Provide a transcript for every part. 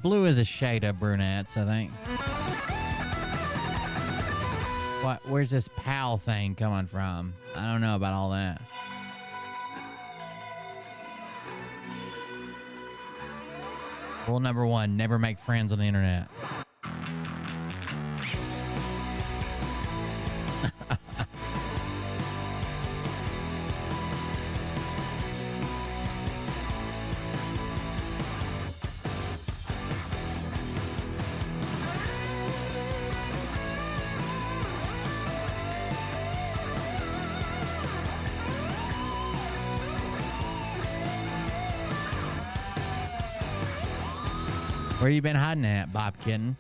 Blue is a shade of brunettes, I think. What? Where's this pal thing coming from? I don't know about all that. Rule number 1, never make friends on the internet. Where you been hiding at, Bob Kitten?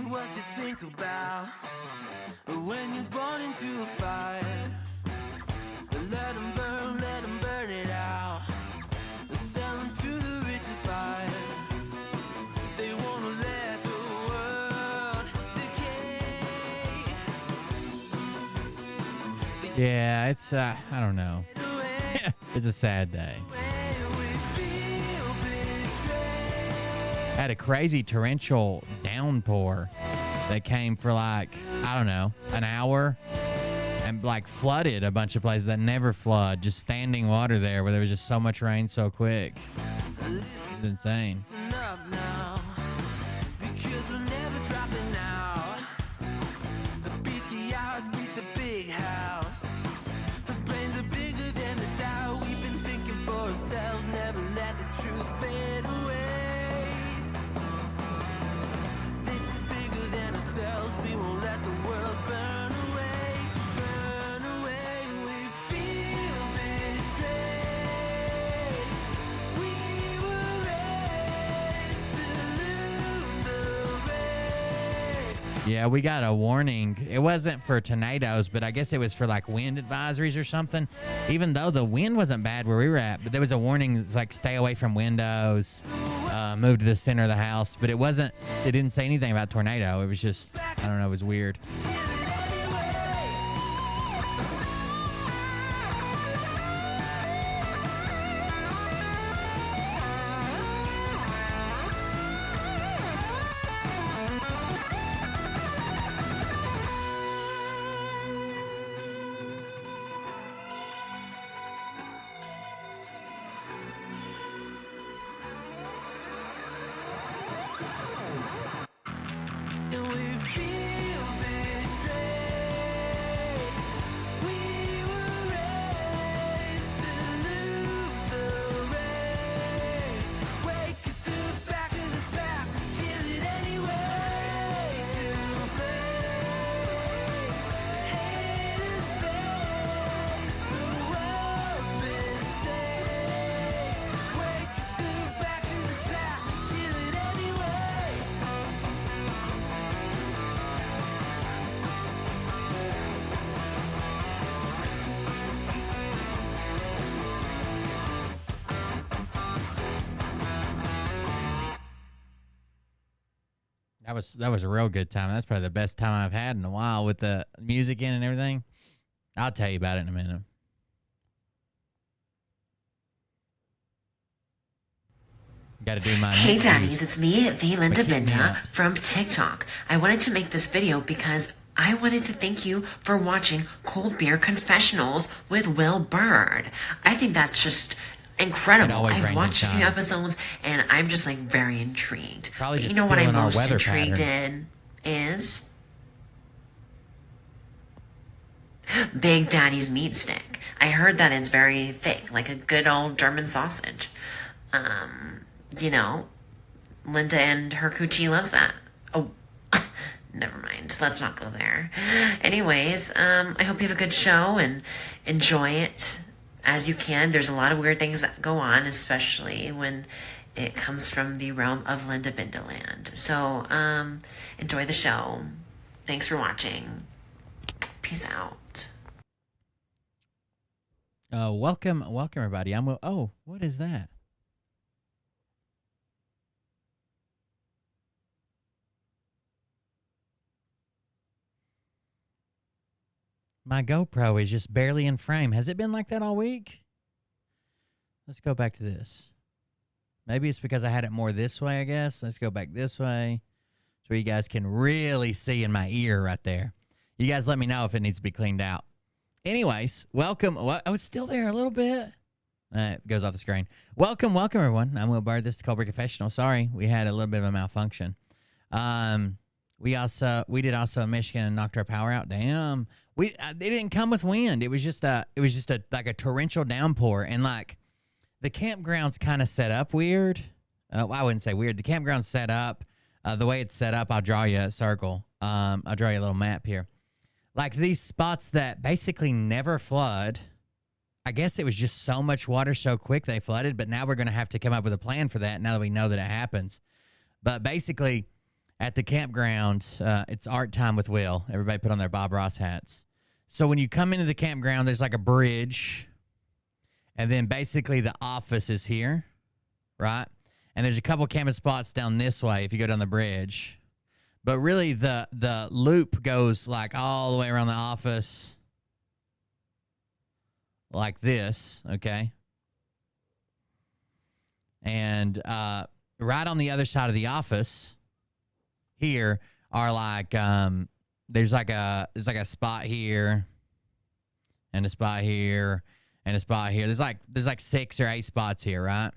What you think about when you're born into a fire? Let them burn it out. Sell them to the richest buyer. They wanna let the world decay. Yeah, it's, I don't know. It's a sad day. Had a crazy torrential downpour that came for like, I don't know, an hour and like flooded a bunch of places that never flood. Just standing water there where there was just so much rain so quick. It's insane. Never let the truth fade away. This is bigger than ourselves. We won't let the world burn away. Burn away. We feel betrayed. We were raised to lose the race. Yeah, we got a warning. It wasn't for tornadoes, but I guess it was for like wind advisories or something. Even though the wind wasn't bad where we were at, but there was a warning. It's like stay away from windows, move to the center of the house. But it didn't say anything about tornado. It was just, I don't know, it was weird. And we feel betrayed. We That was a real good time. That's probably the best time I've had in a while with the music in and everything. I'll tell you about it in a minute. Got to do my Hey next daddies, use. it's me, the Linda But keep me Binda up. from TikTok. I wanted to make this video because I wanted to thank you for watching Cold Beer Confessionals with Will Bird. I think that's just It incredible. always I've rains in watched a few China. episodes and I'm just like very intrigued. Probably But you just know what I'm stealing our most weather intrigued pattern. in is Big Daddy's meat stick. I heard that it's very thick, like a good old German sausage. You know, Linda and her coochie loves that. Oh, never mind. Let's not go there. Anyways, I hope you have a good show and enjoy it as you can. There's a lot of weird things that go on, especially when it comes from the realm of Linda Bindaland. So, enjoy the show. Thanks for watching. Peace out. Welcome, everybody. Oh, what is that? My GoPro is just barely in frame. Has it been like that all week? Let's go back to this. Maybe it's because I had it more this way, I guess. Let's go back this way so you guys can really see in my ear right there. You guys let me know if it needs to be cleaned out. Anyways, welcome. Oh, it's still there a little bit. It goes off the screen. Welcome, everyone. I'm Will Bird. This is Cold Beer Confessional. Sorry, we had a little bit of a malfunction. We did also in Michigan and knocked our power out. Damn. They didn't come with wind. It was just a like a torrential downpour, and like the campground's kind of set up weird. Well, I wouldn't say weird. The campground's set up the way it's set up. I'll draw you a circle. I'll draw you a little map here. Like these spots that basically never flood. I guess it was just so much water so quick they flooded, but now we're going to have to come up with a plan for that now that we know that it happens. But basically, at the campground, it's art time with Will. Everybody put on their Bob Ross hats. So when you come into the campground, there's like a bridge, and then basically the office is here, right? And there's a couple camping spots down this way if you go down the bridge. But really, the loop goes like all the way around the office, like this, okay? And right on the other side of the office here are like there's like a spot here and a spot here and a spot here. There's like 6 or 8 spots here, right?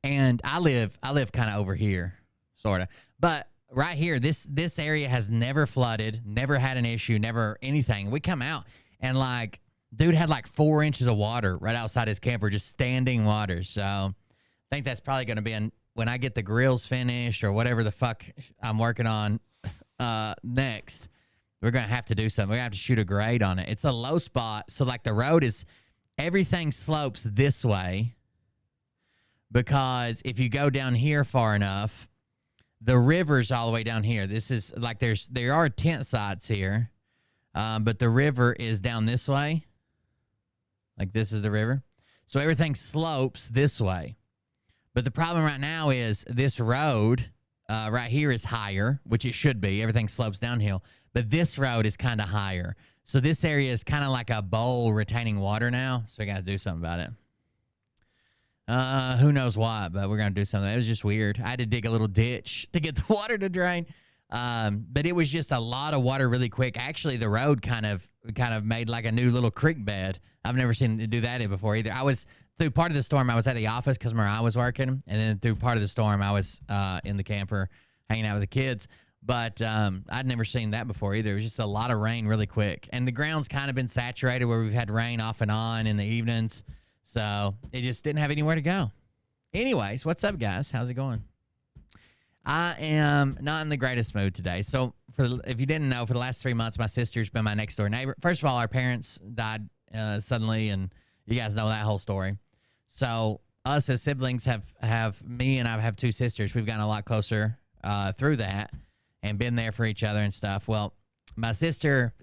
And I live kind of over here, sort of. But right here, this area has never flooded, never had an issue, never anything. We come out and like dude had like 4 inches of water right outside his camper, just standing water. So I think that's probably going to be when I get the grills finished or whatever the fuck I'm working on next. We're going to have to do something. We're going to have to shoot a grade on it. It's a low spot. So like the road is, everything slopes this way because if you go down here far enough, the river's all the way down here. This is like there are tent sites here, but the river is down this way. Like this is the river. So everything slopes this way. But the problem right now is this road right here is higher, which it should be. Everything slopes downhill. But this road is kind of higher. So this area is kind of like a bowl retaining water now. So we got to do something about it. Who knows why, but we're going to do something. It was just weird. I had to dig a little ditch to get the water to drain. But it was just a lot of water really quick. Actually, the road kind of made like a new little creek bed. I've never seen it do that before either. Through part of the storm, I was at the office because Mariah was working. And then through part of the storm, I was in the camper hanging out with the kids. But I'd never seen that before either. It was just a lot of rain really quick. And the ground's kind of been saturated where we've had rain off and on in the evenings. So it just didn't have anywhere to go. Anyways, what's up, guys? How's it going? I am not in the greatest mood today. So if you didn't know, for the last 3 months, my sister's been my next door neighbor. First of all, our parents died suddenly, and you guys know that whole story. So us as siblings have me and I have 2 sisters. We've gotten a lot closer through that and been there for each other and stuff. Well, my sister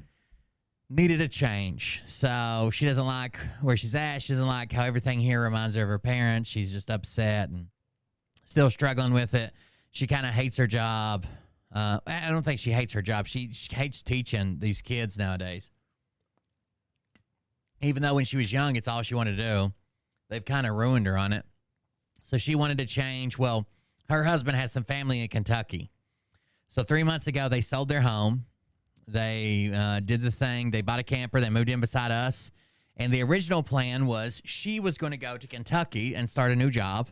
needed a change. So she doesn't like where she's at. She doesn't like how everything here reminds her of her parents. She's just upset and still struggling with it. She kind of hates her job. I don't think she hates her job. She hates teaching these kids nowadays. Even though when she was young, it's all she wanted to do. They've kind of ruined her on it. So she wanted to change. Well, her husband has some family in Kentucky. So 3 months ago, they sold their home. They did the thing. They bought a camper. They moved in beside us. And the original plan was she was going to go to Kentucky and start a new job.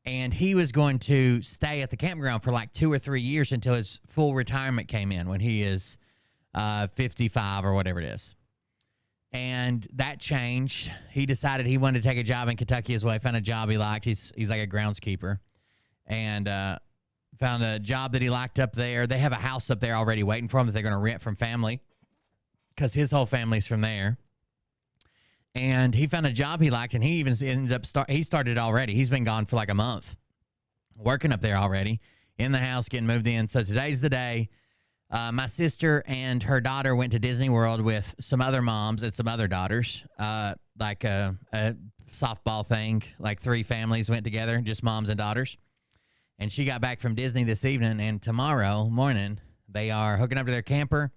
And he was going to stay at the campground for like 2 or 3 years until his full retirement came in when he is 55 or whatever it is. And that changed. He decided he wanted to take a job in Kentucky as well. He found a job he liked. He's like a groundskeeper. And found a job that he liked up there. They have a house up there already waiting for him that they're going to rent from family because his whole family's from there. And he found a job he liked, and he even ended up he started already. He's been gone for like a month, working up there already, in the house, getting moved in. So today's the day. My sister and her daughter went to Disney World with some other moms and some other daughters, like a softball thing. Like 3 families went together, just moms and daughters. And she got back from Disney this evening, and tomorrow morning they are hooking up to their camper.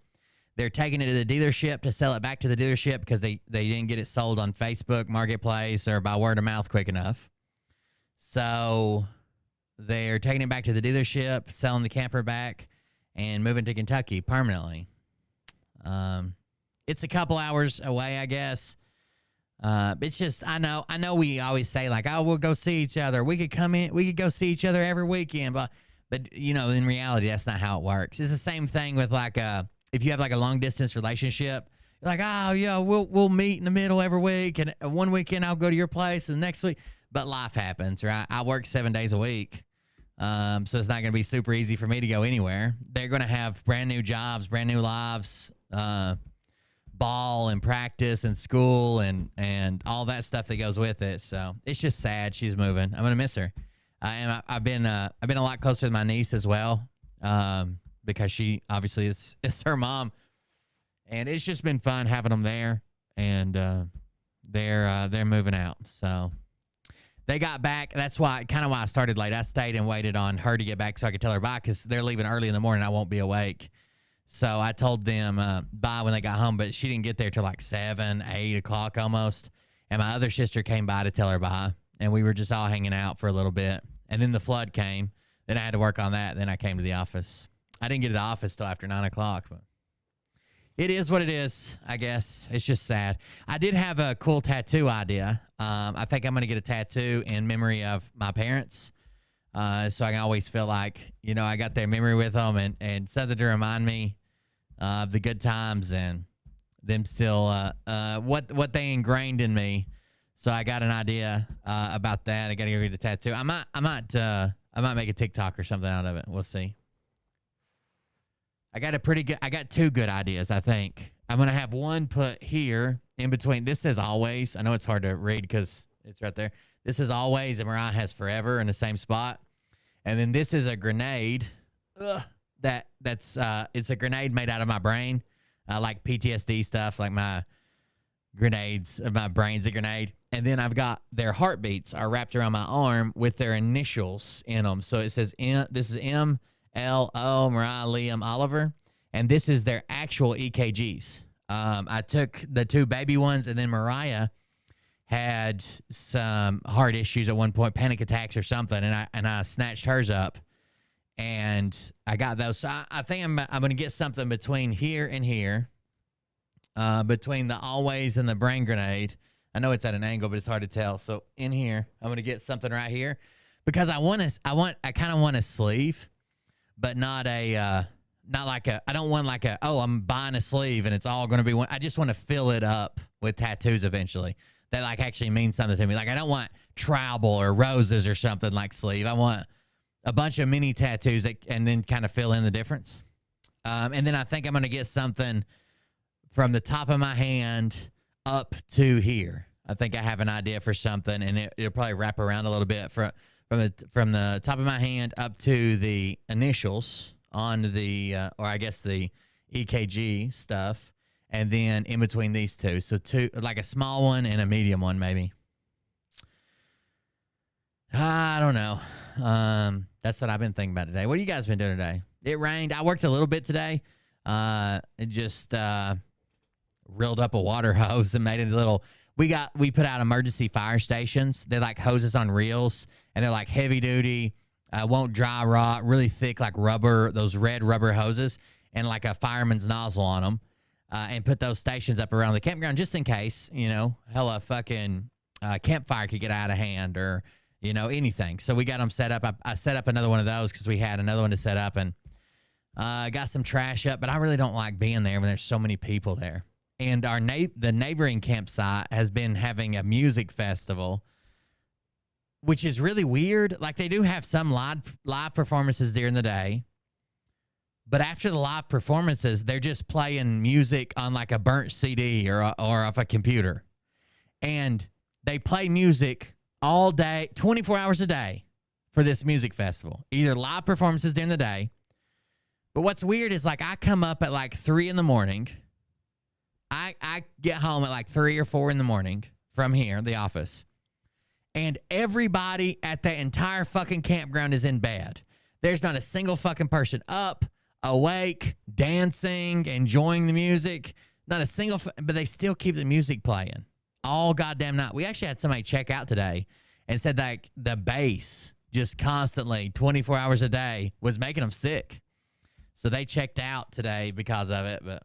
They're taking it to the dealership to sell it back to the dealership because they didn't get it sold on Facebook Marketplace or by word of mouth quick enough. So they're taking it back to the dealership, selling the camper back, and moving to Kentucky permanently. It's a couple hours away, I guess. It's just, I know we always say like, oh, we'll go see each other. We could go see each other every weekend. But you know, in reality, that's not how it works. It's the same thing with like, if you have like a long distance relationship, you're like, oh yeah, we'll meet in the middle every week. And one weekend I'll go to your place and the next week, but life happens, right? I work 7 days a week. So it's not going to be super easy for me to go anywhere. They're going to have brand new jobs, brand new lives, ball and practice and school and all that stuff that goes with it. So it's just sad she's moving. I'm going to miss her. And I've been a lot closer to my niece as well. Because she obviously it's her mom, and it's just been fun having them there. And they're moving out, so they got back. That's why I started late. I stayed and waited on her to get back so I could tell her bye because they're leaving early in the morning. I won't be awake, so I told them bye when they got home. But she didn't get there till like 7, 8 o'clock almost. And my other sister came by to tell her bye, and we were just all hanging out for a little bit. And then the flood came. Then I had to work on that. Then I came to the office. I didn't get to the office till after 9 o'clock, but it is what it is, I guess. It's just sad. I did have a cool tattoo idea. I think I'm going to get a tattoo in memory of my parents, so I can always feel like, you know, I got their memory with them and something to remind me of the good times and them still what they ingrained in me. So I got an idea about that. I got to go get a tattoo. I might make a TikTok or something out of it. We'll see. I got 2 good ideas, I think. I'm going to have one put here in between. This says always. I know it's hard to read because it's right there. This is always, and Mariah has forever in the same spot. And then this is a grenade. It's a grenade made out of my brain, like PTSD stuff, like my grenades, my brain's a grenade. And then I've got their heartbeats are wrapped around my arm with their initials in them. So it says, this is M-L-O, Mariah, Liam, Oliver. And this is their actual EKGs. I took the 2 baby ones, and then Mariah had some heart issues at one point, panic attacks or something, and I snatched hers up, and I got those. So I think I'm going to get something between here and here, between the always and the brain grenade. I know it's at an angle, but it's hard to tell. So in here, I'm going to get something right here because I kind of want a sleeve, but not like I don't want like I'm buying a sleeve and it's all going to be one. I just want to fill it up with tattoos eventually that like actually mean something to me. Like I don't want tribal or roses or something like sleeve. I want a bunch of mini tattoos and then kind of fill in the difference. And then I think I'm going to get something from the top of my hand up to here. I think I have an idea for something, and it'll probably wrap around a little bit from the top of my hand up to the initials on the or I guess the EKG stuff, and then in between these 2. So 2, like a small one and a medium one, maybe. I don't know. That's what I've been thinking about today. What have you guys been doing today? It rained. I worked a little bit today. It just reeled up a water hose and made it a little. We put out emergency fire stations. They're like hoses on reels, and they're like heavy duty, won't dry rot, really thick like rubber, those red rubber hoses, and like a fireman's nozzle on them, and put those stations up around the campground just in case, hella fucking campfire could get out of hand or anything. So we got them set up. I set up another one of those because we had another one to set up, and got some trash up. But I really don't like being there when there's so many people there. And the neighboring campsite has been having a music festival, which is really weird. Like, they do have some live performances during the day, but after the live performances, they're just playing music on like a burnt CD or off a computer. And they play music all day, 24 hours a day for this music festival, either live performances during the day. But what's weird is, like, I come up at like 3 in the morning. I get home at like 3 or 4 in the morning from here, the office, and everybody at the entire fucking campground is in bed. There's not a single fucking person up, awake, dancing, enjoying the music. Not a single, but they still keep the music playing all goddamn night. We actually had somebody check out today and said that the bass just constantly 24 hours a day was making them sick. So they checked out today because of it, but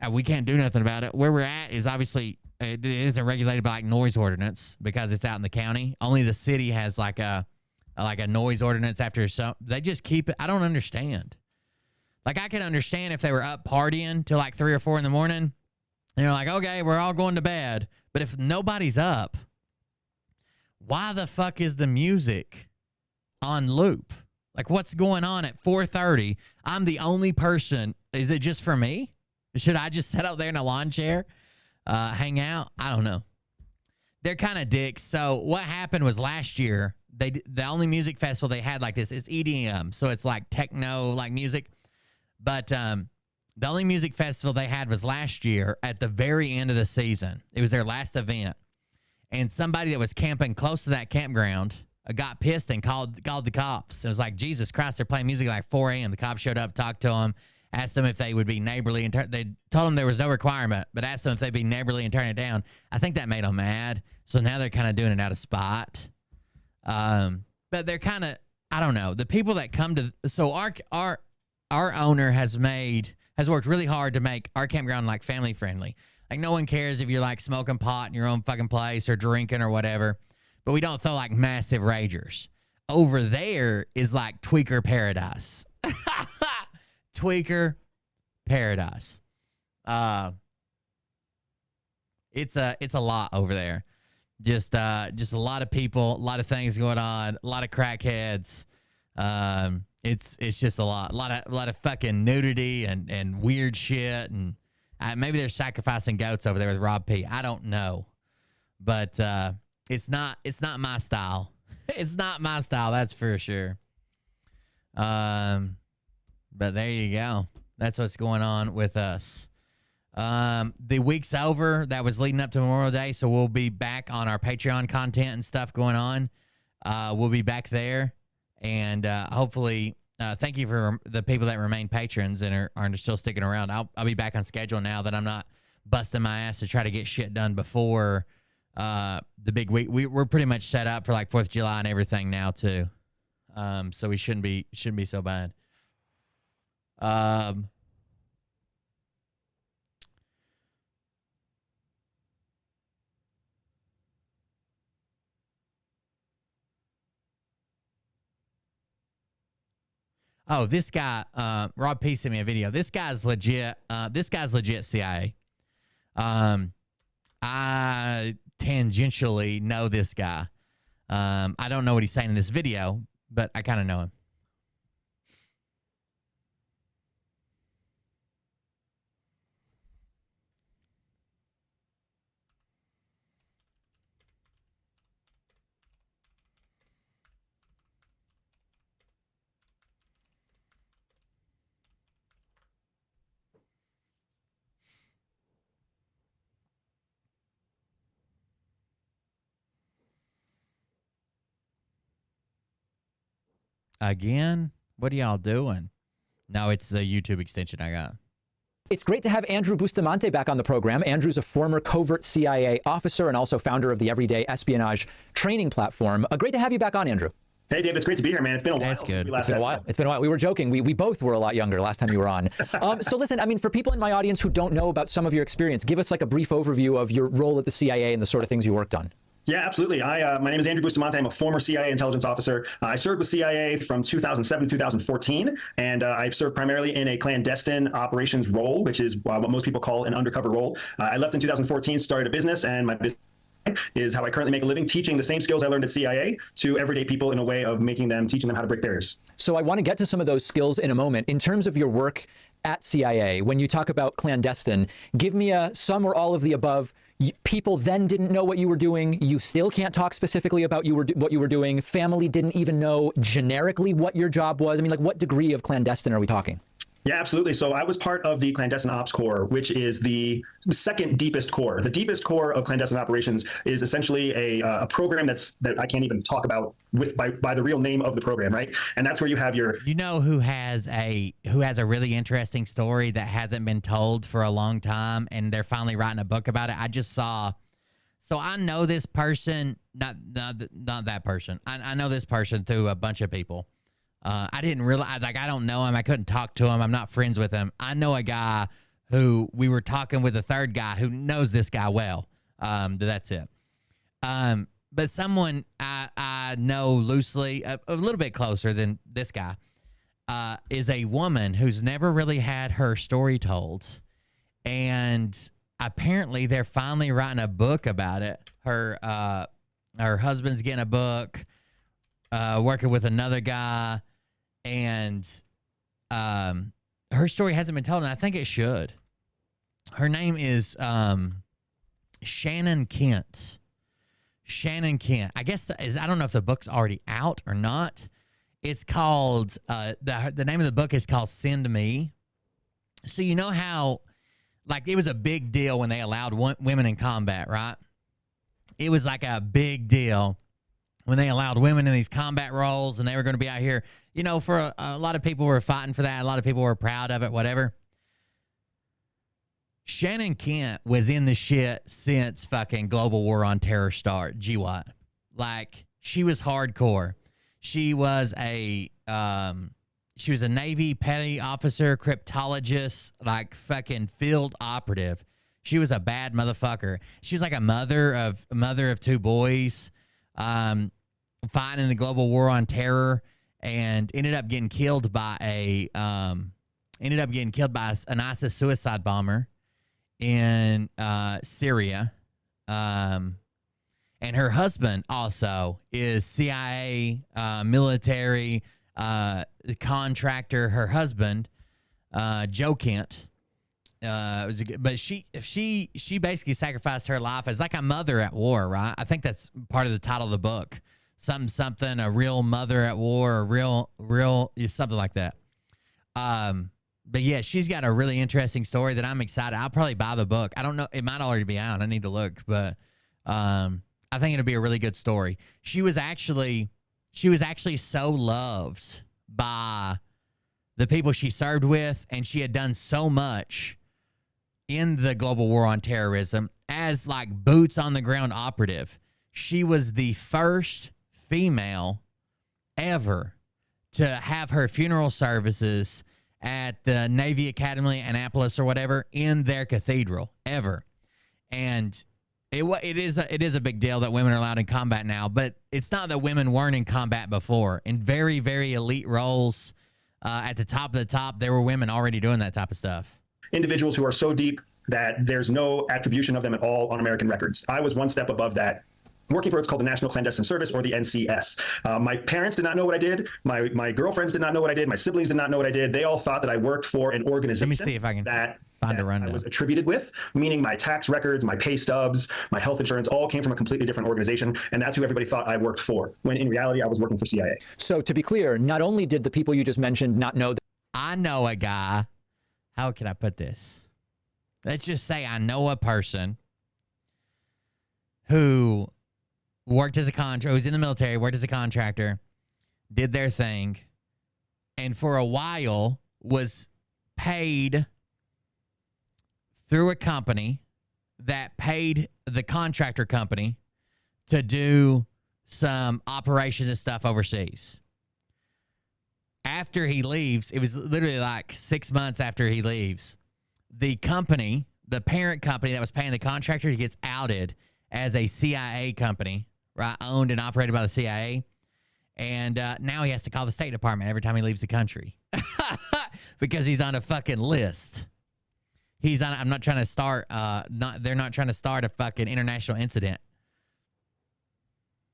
we can't do nothing about it. Where we're at is obviously it isn't regulated by like noise ordinance because it's out in the county. Only the city has like a noise ordinance after some. They just keep it. I don't understand. Like, I can understand if they were up partying till like 3 or 4 in the morning, and they're like, okay, we're all going to bed. But if nobody's up, why the fuck is the music on loop? Like, what's going on at 4:30? I'm the only person. Is it just for me? Should I just sit out there in a lawn chair, hang out? I don't know. They're kind of dicks. So what happened was last year, the only music festival they had like this is EDM. So it's like techno, like music. But the only music festival they had was last year at the very end of the season. It was their last event. And somebody that was camping close to that campground got pissed and called the cops. It was like, Jesus Christ, they're playing music at like 4 a.m. The cops showed up, talked to them, asked them if they would be neighborly, and they told them there was no requirement, but asked them if they'd be neighborly and turn it down. I think that made them mad. So now they're kind of doing it out of spite. But they're kind of, I don't know. The people that come to, so our owner has worked really hard to make our campground like family friendly. Like, no one cares if you're like smoking pot in your own fucking place or drinking or whatever, but we don't throw like massive ragers. Over there is like tweaker paradise. Tweaker paradise. It's a lot over there. Just a lot of people, a lot of things going on, a lot of crackheads. It's just a lot of fucking nudity and weird shit, and maybe they're sacrificing goats over there with Rob P. I don't know, but it's not my style. It's not my style, that's for sure. But there you go. That's what's going on with us. The week's over. That was leading up to Memorial Day, so we'll be back on our Patreon content and stuff going on. We'll be back there, and hopefully, thank you for the people that remain patrons and are still sticking around. I'll be back on schedule now that I'm not busting my ass to try to get shit done before the big week. We're pretty much set up for like 4th of July and everything now too. So we shouldn't be so bad. Oh, this guy, Rob P sent me a video. This guy's legit. This guy's legit CIA. I tangentially know this guy. I don't know what he's saying in this video, but I kind of know him. Again? What are y'all doing? No, it's the YouTube extension I got. It's great to have Andrew Bustamante back on the program. Andrew's a former covert CIA officer and also founder of the Everyday Espionage training platform. Great to have you back on, Andrew. Hey, David, it's great to be here, man. It's been a while since we last It's been a while. It's been a while. We were joking. We both were a lot younger last time you were on. So listen, I mean, for people in my audience who don't know about some of your experience, give us like a brief overview of your role at the CIA and the sort of things you worked on. Yeah, absolutely. My name is Andrew Bustamante. I'm a former CIA intelligence officer. I served with CIA from 2007 to 2014, and I served primarily in a clandestine operations role, which is what most people call an undercover role. I left in 2014, started a business, and my business is how I currently make a living, teaching the same skills I learned at CIA to everyday people in a way of teaching them how to break barriers. So I want to get to some of those skills in a moment. In terms of your work at CIA, when you talk about clandestine, give me some or all of the above. People then didn't know what you were doing. You still can't talk specifically about what you were doing. Family didn't even know generically what your job was. I mean, like, what degree of clandestine are we talking? Yeah, absolutely. So I was part of the Clandestine Ops Corps, which is the second deepest corps. The deepest corps of clandestine operations is essentially a program that I can't even talk about by the real name of the program, right? And that's where you have your... You know who has a really interesting story that hasn't been told for a long time, and they're finally writing a book about it? I just saw... So I know this person, not that person. I know this person through a bunch of people. I didn't realize, like, I don't know him. I couldn't talk to him. I'm not friends with him. I know a guy who we were talking with, a third guy who knows this guy well. That's it. But someone I know loosely, a little bit closer than this guy, is a woman who's never really had her story told. And apparently they're finally writing a book about it. Her husband's getting a book, working with another guy. And her story hasn't been told, and I think it should. Her name is Shannon Kent. Shannon Kent. I guess I don't know if the book's already out or not. It's called the name of the book is called Send Me. So you know how, like, it was a big deal when they allowed women in combat, right? It was like a big deal when they allowed women in these combat roles, and they were going to be out here, you know, for a lot of people were fighting for that. A lot of people were proud of it, whatever. Shannon Kent was in the shit since fucking Global War on Terror start. GWAT. Like, she was hardcore. She was a Navy petty officer, cryptologist, like fucking field operative. She was a bad motherfucker. She was like a mother of two boys. Fighting in the Global War on Terror, and ended up getting killed by an ISIS suicide bomber in Syria. And her husband also is CIA military contractor. Her husband, Joe Kent, but she basically sacrificed her life as like a mother at war, right? I think that's part of the title of the book. Something, a real mother at war, a real something like that. But yeah, she's got a really interesting story that I'm excited. I'll probably buy the book. I don't know, it might already be out. I need to look, but I think it'll be a really good story. She was actually so loved by the people she served with, and she had done so much in the Global War on Terrorism as like boots on the ground operative. She was the first female ever to have her funeral services at the Navy Academy, Annapolis or whatever, in their cathedral ever. And it is a big deal that women are allowed in combat now, but it's not that women weren't in combat before. In very, very elite roles, at the top of the top, there were women already doing that type of stuff. Individuals who are so deep that there's no attribution of them at all on American records. I was one step above that, working for what's called the National Clandestine Service, or the NCS. My parents did not know what I did. My girlfriends did not know what I did. My siblings did not know what I did. They all thought that I worked for an organization. Let me see if I can find a rundown. I was attributed with, meaning my tax records, my pay stubs, my health insurance, all came from a completely different organization, and that's who everybody thought I worked for, when in reality I was working for CIA. So to be clear, not only did the people you just mentioned not know that... I know a guy. How can I put this? Let's just say I know a person who worked as a contractor, who's in the military, worked as a contractor, did their thing, and for a while was paid through a company that paid the contractor company to do some operations and stuff overseas. After he leaves, it was literally like 6 months after he leaves, the company, the parent company that was paying the contractor, gets outed as a CIA company, right? Owned and operated by the CIA. And now he has to call the State Department every time he leaves the country because he's on a fucking list. He's on. I'm not trying to start. They're not trying to start a fucking international incident.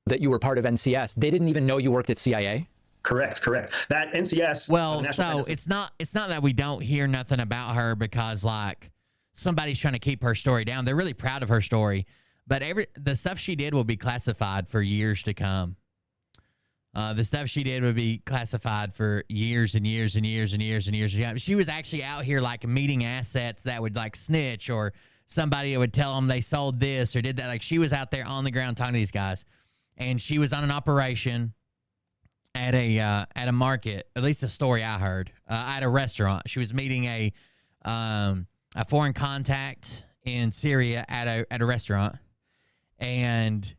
That you were part of NCS. They didn't even know you worked at CIA. Correct. That NCS. Well, so it's not that we don't hear nothing about her because like somebody's trying to keep her story down. They're really proud of her story, but the stuff she did will be classified for years to come. The stuff she did would be classified for years and years and years and years and years. She was actually out here like meeting assets that would like snitch, or somebody would tell them they sold this or did that. Like she was out there on the ground talking to these guys, and she was on an operation at a market. At least the story I heard, at a restaurant. She was meeting a foreign contact in Syria at a restaurant, and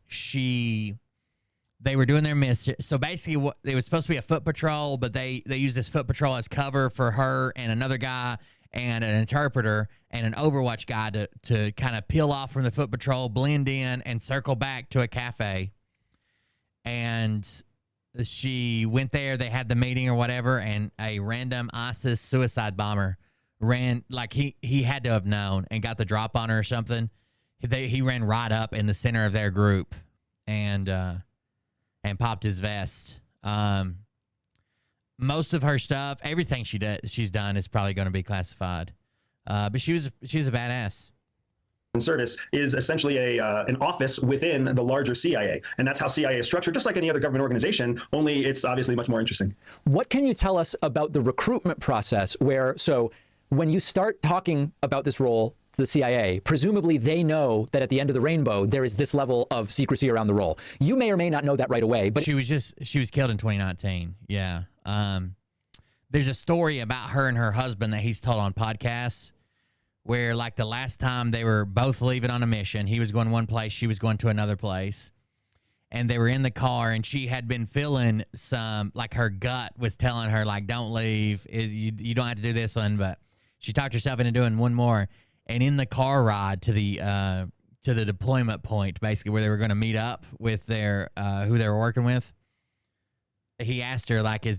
they were doing their mission. So basically, it was supposed to be a foot patrol, but they used this foot patrol as cover for her and another guy and an interpreter and an Overwatch guy to kind of peel off from the foot patrol, blend in, and circle back to a cafe. And she went there. They had the meeting or whatever, and a random ISIS suicide bomber ran, like he had to have known and got the drop on her or something. He ran right up in the center of their group and popped his vest. Most of her stuff, everything she's done is probably going to be classified. But she was a badass. Certus is essentially an office within the larger CIA, and that's how CIA is structured, just like any other government organization, only it's obviously much more interesting. What can you tell us about the recruitment process so when you start talking about this role to the CIA, presumably they know that at the end of the rainbow, there is this level of secrecy around the role. You may or may not know that right away, but she was killed in 2019. Yeah. There's a story about her and her husband that he's told on podcasts where like the last time they were both leaving on a mission, he was going one place, she was going to another place. And they were in the car, and she had been feeling like her gut was telling her, like, don't leave. You don't have to do this one. But she talked herself into doing one more. And in the car ride to the deployment point, basically where they were going to meet up with their who they were working with, he asked her, like, was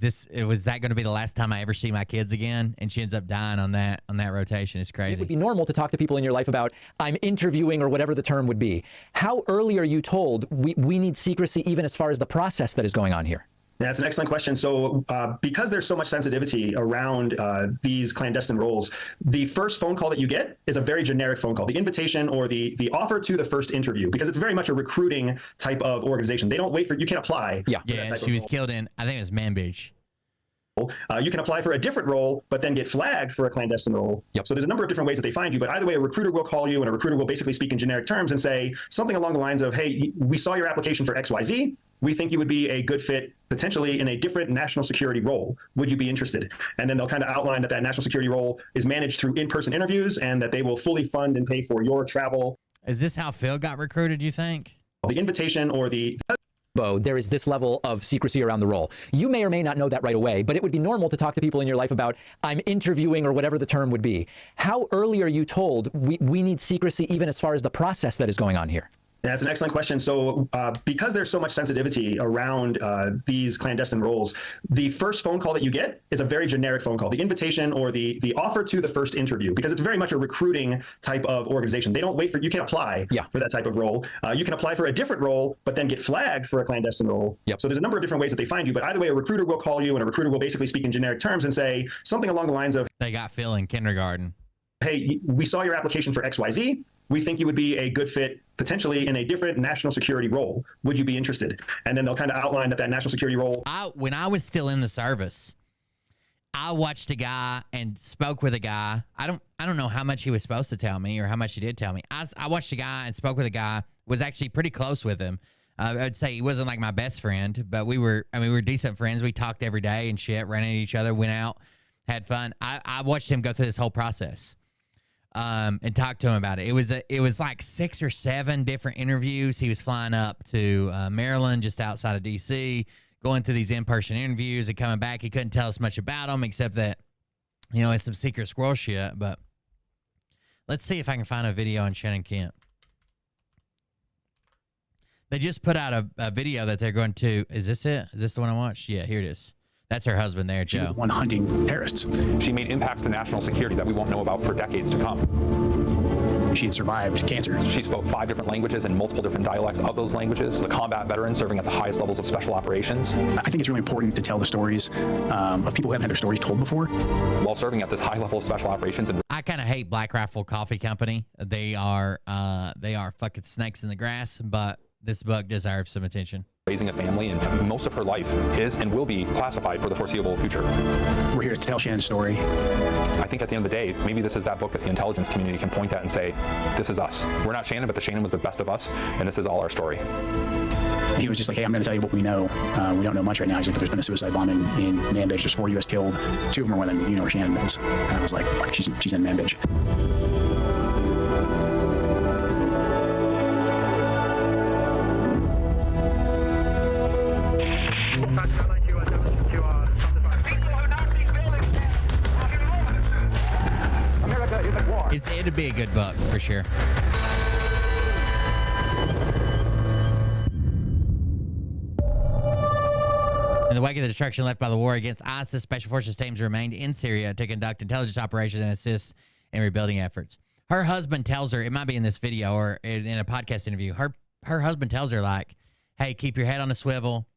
that going to be the last time I ever see my kids again? And she ends up dying on that rotation. It's crazy. It would be normal to talk to people in your life about, I'm interviewing, or whatever the term would be. How early are you told we need secrecy even as far as the process that is going on here? Yeah, that's an excellent question. So because there's so much sensitivity around these clandestine roles, the first phone call that you get is a very generic phone call, the invitation or the offer to the first interview, because it's very much a recruiting type of organization. They don't wait for, you can apply. Yeah, she was killed in, I think it was Manbij. You can apply for a different role, but then get flagged for a clandestine role. Yep. So there's a number of different ways that they find you, but either way, a recruiter will call you, and a recruiter will basically speak in generic terms and say something along the lines of, hey, we saw your application for XYZ. We think you would be a good fit potentially in a different national security role. Would you be interested? And then they'll kind of outline that national security role is managed through in-person interviews, and that they will fully fund and pay for your travel. Is this how Phil got recruited, you think? The invitation or the... There is this level of secrecy around the role. You may or may not know that right away, but it would be normal to talk to people in your life about, I'm interviewing, or whatever the term would be. How early are you told we need secrecy even as far as the process that is going on here? Yeah, that's an excellent question. So because there's so much sensitivity around these clandestine roles, the first phone call that you get is a very generic phone call, the invitation or the offer to the first interview, because it's very much a recruiting type of organization. They don't wait for, you can apply for that type of role. You can apply for a different role, but then get flagged for a clandestine role. Yep. So there's a number of different ways that they find you, but either way, a recruiter will call you, and a recruiter will basically speak in generic terms and say something along the lines of, they got Phil in kindergarten. Hey, we saw your application for XYZ. We think you would be a good fit potentially in a different national security role. Would you be interested? And then they'll kind of outline that national security role. When I was still in the service, I watched a guy and spoke with a guy. I don't know how much he was supposed to tell me or how much he did tell me. I watched a guy and spoke with a guy, was actually pretty close with him. I would say he wasn't like my best friend, but we were decent friends. We talked every day and shit, ran into each other, went out. had fun. I watched him go through this whole process and talk to him about it. It was like 6 or 7 different interviews. He was flying up to Maryland, just outside of D.C., going through these in-person interviews and coming back. He couldn't tell us much about them except that, it's some secret squirrel shit. But let's see if I can find a video on Shannon Kent. They just put out a video that they're going to. Is this it? Is this the one I watched? Yeah, here it is. That's her husband there, Joe. She was the one hunting terrorists. She made impacts to national security that we won't know about for decades to come. She had survived cancer. She spoke 5 different languages and multiple different dialects of those languages. A combat veteran serving at the highest levels of special operations. I think it's really important to tell the stories of people who haven't had their stories told before. While serving at this high level of special operations. And I kind of hate Black Rifle Coffee Company. They are fucking snakes in the grass, but this book deserves some attention. Raising a family, and most of her life is and will be classified for the foreseeable future. We're here to tell Shannon's story. I think at the end of the day, maybe this is that book that the intelligence community can point at and say, this is us. We're not Shannon, but the Shannon was the best of us, and this is all our story. He was just like, hey, I'm going to tell you what we know. We don't know much right now. He's like, but there's been a suicide bombing in Manbij. There's 4 U.S. killed. 2 of them are women. You know where Shannon is. And I was like, fuck, she's in Manbij. It'd be a good book for sure. In the wake of the destruction left by the war against ISIS, Special Forces teams remained in Syria to conduct intelligence operations and assist in rebuilding efforts. Her husband tells her, it might be in this video or in a podcast interview, her husband tells her, like, hey, keep your head on a swivel,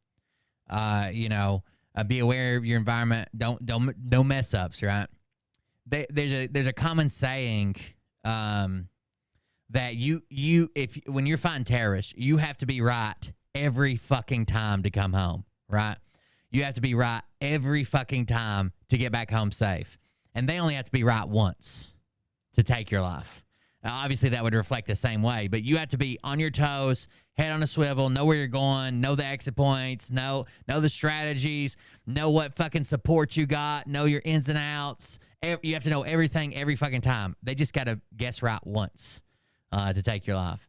be aware of your environment, no mess ups, right? There's a common saying that when you're fighting terrorists, you have to be right every fucking time to come home, right? You have to be right every fucking time to get back home safe. And they only have to be right once to take your life. Now, obviously, that would reflect the same way, but you have to be on your toes, head on a swivel, know where you're going, know the exit points, know the strategies, know what fucking support you got, know your ins and outs. You have to know everything every fucking time. They just got to guess right once to take your life.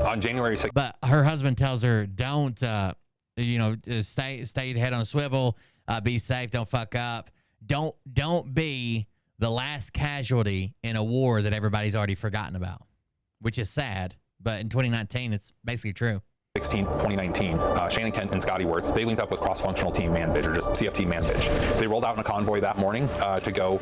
On January 6th. But her husband tells her, don't, stay head on a swivel, be safe, don't fuck up. Don't be the last casualty in a war that everybody's already forgotten about, which is sad. But in 2019, it's basically true. 2019, Shannon Kent and Scotty Wirtz, they linked up with cross-functional team Manbij, or just CFT Manbij. They rolled out in a convoy that morning to go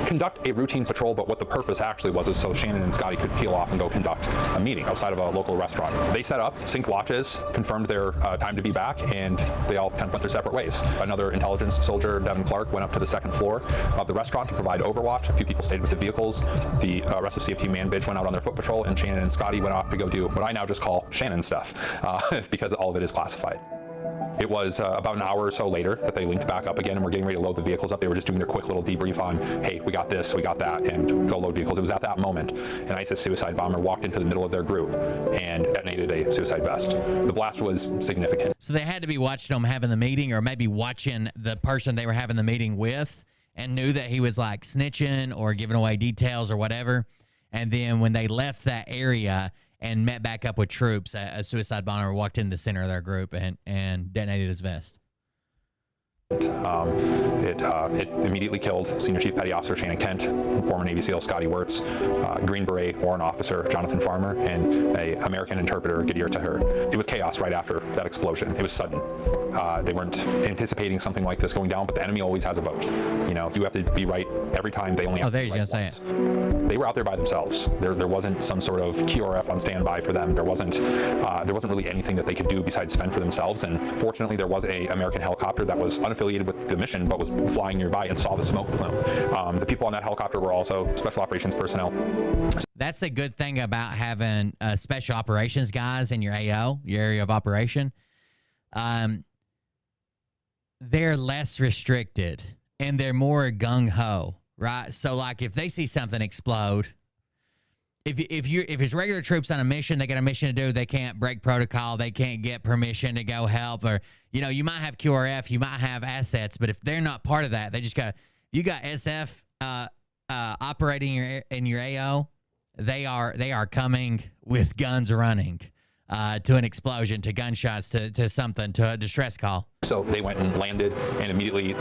conduct a routine patrol, but what the purpose actually was is so Shannon and Scotty could peel off and go conduct a meeting outside of a local restaurant. They set up, synced watches, confirmed their time to be back, and they all kind of went their separate ways. Another intelligence soldier, Devin Clark, went up to the 2nd floor of the restaurant to provide overwatch. A few people stayed with the vehicles. The rest of CFT Manbij went out on their foot patrol, and Shannon and Scotty went off to go do what I now just call Shannon stuff. Because all of it is classified. It was about an hour or so later that they linked back up again and were getting ready to load the vehicles up. They were just doing their quick little debrief on, hey, we got this, we got that, and go load vehicles. It was at that moment an ISIS suicide bomber walked into the middle of their group and detonated a suicide vest. The blast was significant. So they had to be watching them having the meeting, or maybe watching the person they were having the meeting with, and knew that he was like snitching or giving away details or whatever. And then when they left that area and met back up with troops, a suicide bomber walked in the center of their group and detonated his vest. It immediately killed Senior Chief Petty Officer Shannon Kent, former Navy SEAL Scotty Wirtz, Green Beret Warrant Officer Jonathan Farmer, and an American interpreter, Gadir Tahir. It was chaos right after that explosion. It was sudden. They weren't anticipating something like this going down, but the enemy always has a vote. You have to be right every time. They only have there to you be go, right say once. They were out there by themselves. There wasn't some sort of QRF on standby for them. There wasn't really anything that they could do besides fend for themselves. And fortunately, there was an American helicopter that was unaffiliated with the mission, but was flying nearby and saw the smoke plume. The people on that helicopter were also special operations personnel. That's the good thing about having special operations guys in your AO, your area of operation. They're less restricted and they're more gung-ho, right? So like if they see something explode, if it's regular troops on a mission, they got a mission to do, they can't break protocol, they can't get permission to go help, or You know, you might have QRF, you might have assets, but if they're not part of that, they just got, you got SF operating in your AO, they are coming with guns running to an explosion, to gunshots, to something, to a distress call. So they went and landed and immediately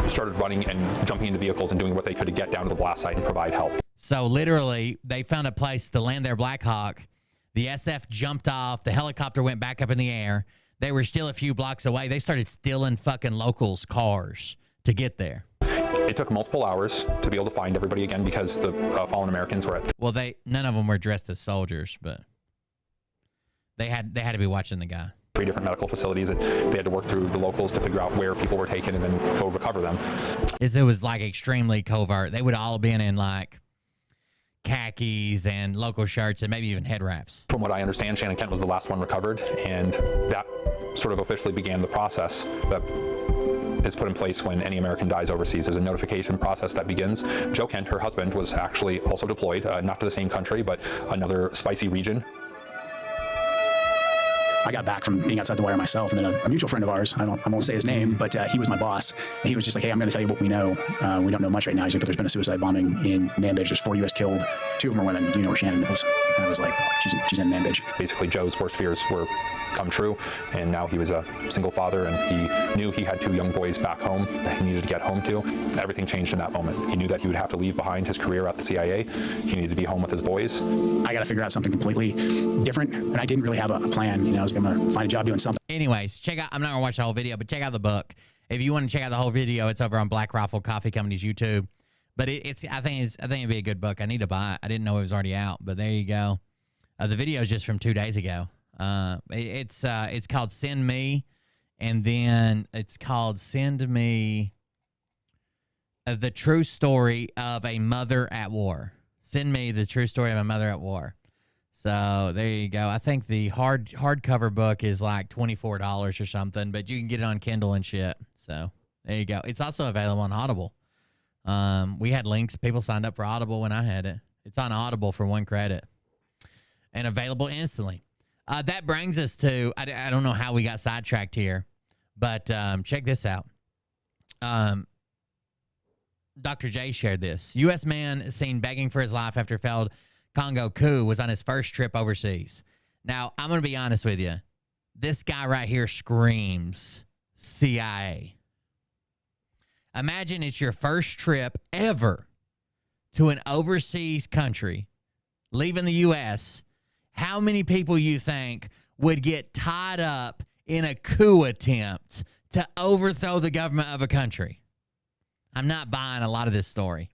started running and jumping into vehicles and doing what they could to get down to the blast site and provide help. So literally, they found a place to land their Black Hawk. The SF jumped off. The helicopter went back up in the air. They were still a few blocks away. They started stealing fucking locals' cars to get there. It took multiple hours to be able to find everybody again because the fallen Americans were at. Well, none of them were dressed as soldiers, but they had to be watching the guy. 3 different medical facilities, and they had to work through the locals to figure out where people were taken and then go recover them. It was like extremely covert. They would all been in like khakis and local shirts and maybe even head wraps. From what I understand, Shannon Kent was the last one recovered, and that sort of officially began the process that is put in place when any American dies overseas. There's a notification process that begins. Joe Kent, her husband, was actually also deployed, not to the same country, but another spicy region. I got back from being outside the wire myself, and then a mutual friend of ours, I won't say his name, but he was my boss. And he was just like, hey, I'm going to tell you what we know. We don't know much right now. He's like, but there's been a suicide bombing in Manbij. There's 4 U.S. killed. 2 of them are women. Do you know where Shannon is? And I was like, she's in Manbij. Basically, Joe's worst fears were come true, and now he was a single father, and he knew he had 2 young boys back home that he needed to get home to. Everything changed in that moment. He knew that he would have to leave behind his career at the CIA. He needed to be home with his boys. I got to figure out something completely different, and I didn't really have a plan. You know, I was going to find a job doing something. Anyways, check out, I'm not going to watch the whole video, but check out the book. If you want to check out the whole video, it's over on Black Rifle Coffee Company's YouTube. But I think it'd be a good book. I need to buy it. I didn't know it was already out, but there you go. The video is just from 2 days ago. It's called Send Me, and then it's called Send Me, the true story of a mother at war. Send Me, the true story of a mother at war. So there you go. I think the hardcover book is like $24 or something, but you can get it on Kindle and shit. So there you go. It's also available on Audible. We had links. People signed up for Audible when I had it. It's on Audible for 1 credit and available instantly. That brings us to, I don't know how we got sidetracked here, but check this out. Dr. J shared this. U.S. man seen begging for his life after failed Congo coup was on his first trip overseas. Now, I'm going to be honest with you. This guy right here screams CIA. Imagine it's your first trip ever to an overseas country, leaving the U.S., how many people you think would get tied up in a coup attempt to overthrow the government of a country? I'm not buying a lot of this story.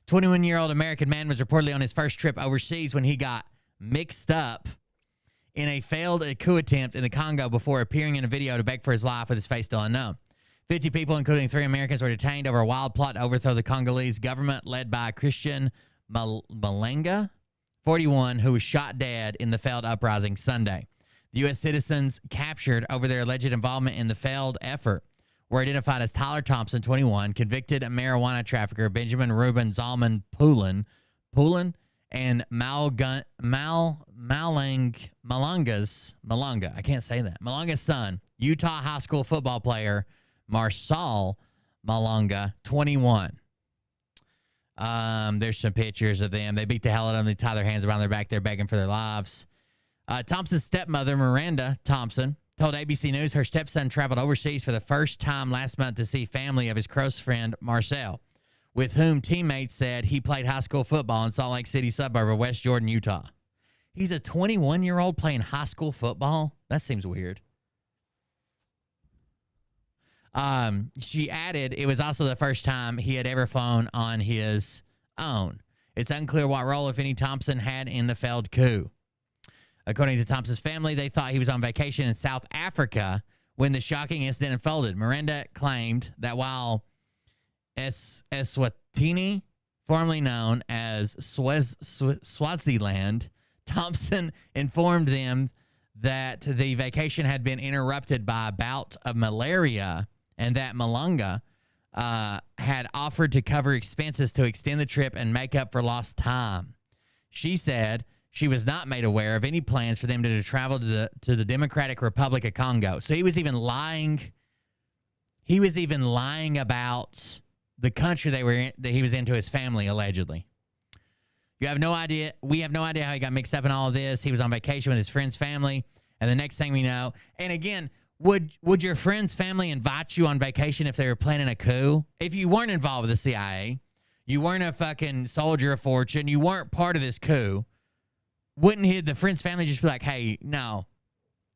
21-year-old American man was reportedly on his first trip overseas when he got mixed up in a failed coup attempt in the Congo before appearing in a video to beg for his life with his face still unknown. 50 people, including 3 Americans, were detained over a wild plot to overthrow the Congolese government led by Christian Malenga, 41, who was shot dead in the failed uprising Sunday. The U.S. citizens captured over their alleged involvement in the failed effort were identified as Tyler Thompson, 21, convicted marijuana trafficker Benjamin Ruben Zalman Poulin, and Malanga's, I can't say that, Malanga's son, Utah high school football player Marsal Malanga, 21. There's some pictures of them. They beat the hell out of them. They tie their hands around their back. They're begging for their lives. Thompson's stepmother, Miranda Thompson, told ABC News her stepson traveled overseas for the first time last month to see family of his close friend, Marcel, with whom teammates said he played high school football in Salt Lake City suburb of West Jordan, Utah. He's a 21-year-old playing high school football? That seems weird. She added it was also the first time he had ever flown on his own. It's unclear what role, if any, Thompson had in the failed coup. According to Thompson's family, they thought he was on vacation in South Africa when the shocking incident unfolded. Miranda claimed that while Eswatini, formerly known as Swaziland, Thompson informed them that the vacation had been interrupted by a bout of malaria and that Malanga had offered to cover expenses to extend the trip and make up for lost time. She said she was not made aware of any plans for them to travel to the Democratic Republic of Congo. So he was even lying. He was even lying about the country that he was in to his family, allegedly. You have no idea. We have no idea how he got mixed up in all of this. He was on vacation with his friend's family, and the next thing we know, and again, would your friend's family invite you on vacation if they were planning a coup? If you weren't involved with the CIA, you weren't a fucking soldier of fortune, you weren't part of this coup, wouldn't the friend's family just be like, hey, no,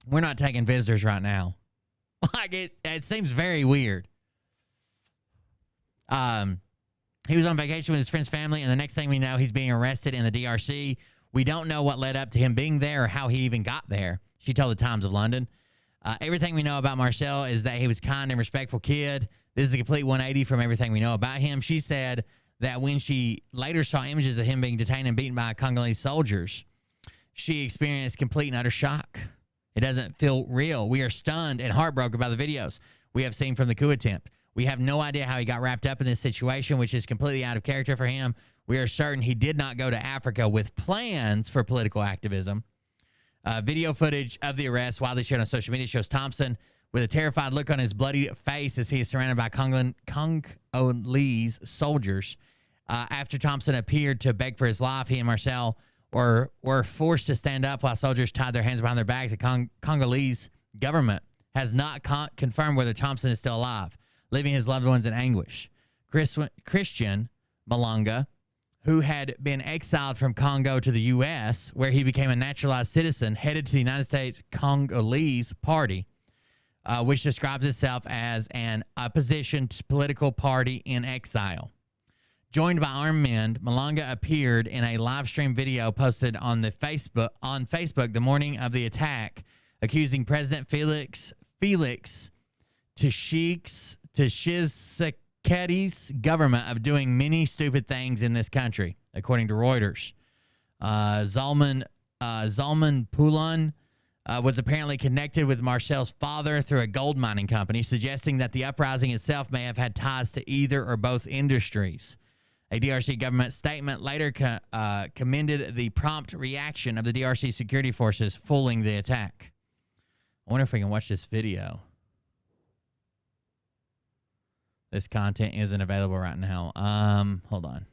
we're not taking visitors right now? Like, it seems very weird. He was on vacation with his friend's family, and the next thing we know, he's being arrested in the DRC. We don't know what led up to him being there or how he even got there. She told the Times of London. Everything we know about Marcel is that he was a kind and respectful kid. This is a complete 180 from everything we know about him. She said that when she later saw images of him being detained and beaten by Congolese soldiers, she experienced complete and utter shock. It doesn't feel real. We are stunned and heartbroken by the videos we have seen from the coup attempt. We have no idea how he got wrapped up in this situation, which is completely out of character for him. We are certain he did not go to Africa with plans for political activism. Video footage of the arrest, widely shared on social media, shows Thompson with a terrified look on his bloody face as he is surrounded by Congolese soldiers. After Thompson appeared to beg for his life, he and Marcel were forced to stand up while soldiers tied their hands behind their back. The Congolese government has not confirmed whether Thompson is still alive, leaving his loved ones in anguish. Christian Malanga, who had been exiled from Congo to the U.S., where he became a naturalized citizen, headed to the United States Congolese Party, which describes itself as an opposition political party in exile. Joined by armed men, Malanga appeared in a live stream video posted on Facebook the morning of the attack, accusing President Felix Tshisekedi's government of doing many stupid things in this country, according to Reuters. Zalman Poulon was apparently connected with Marcel's father through a gold mining company, suggesting that the uprising itself may have had ties to either or both industries. A DRC government statement later commended the prompt reaction of the DRC security forces foiling the attack. I wonder if we can watch this video. This content isn't available right now. Hold on.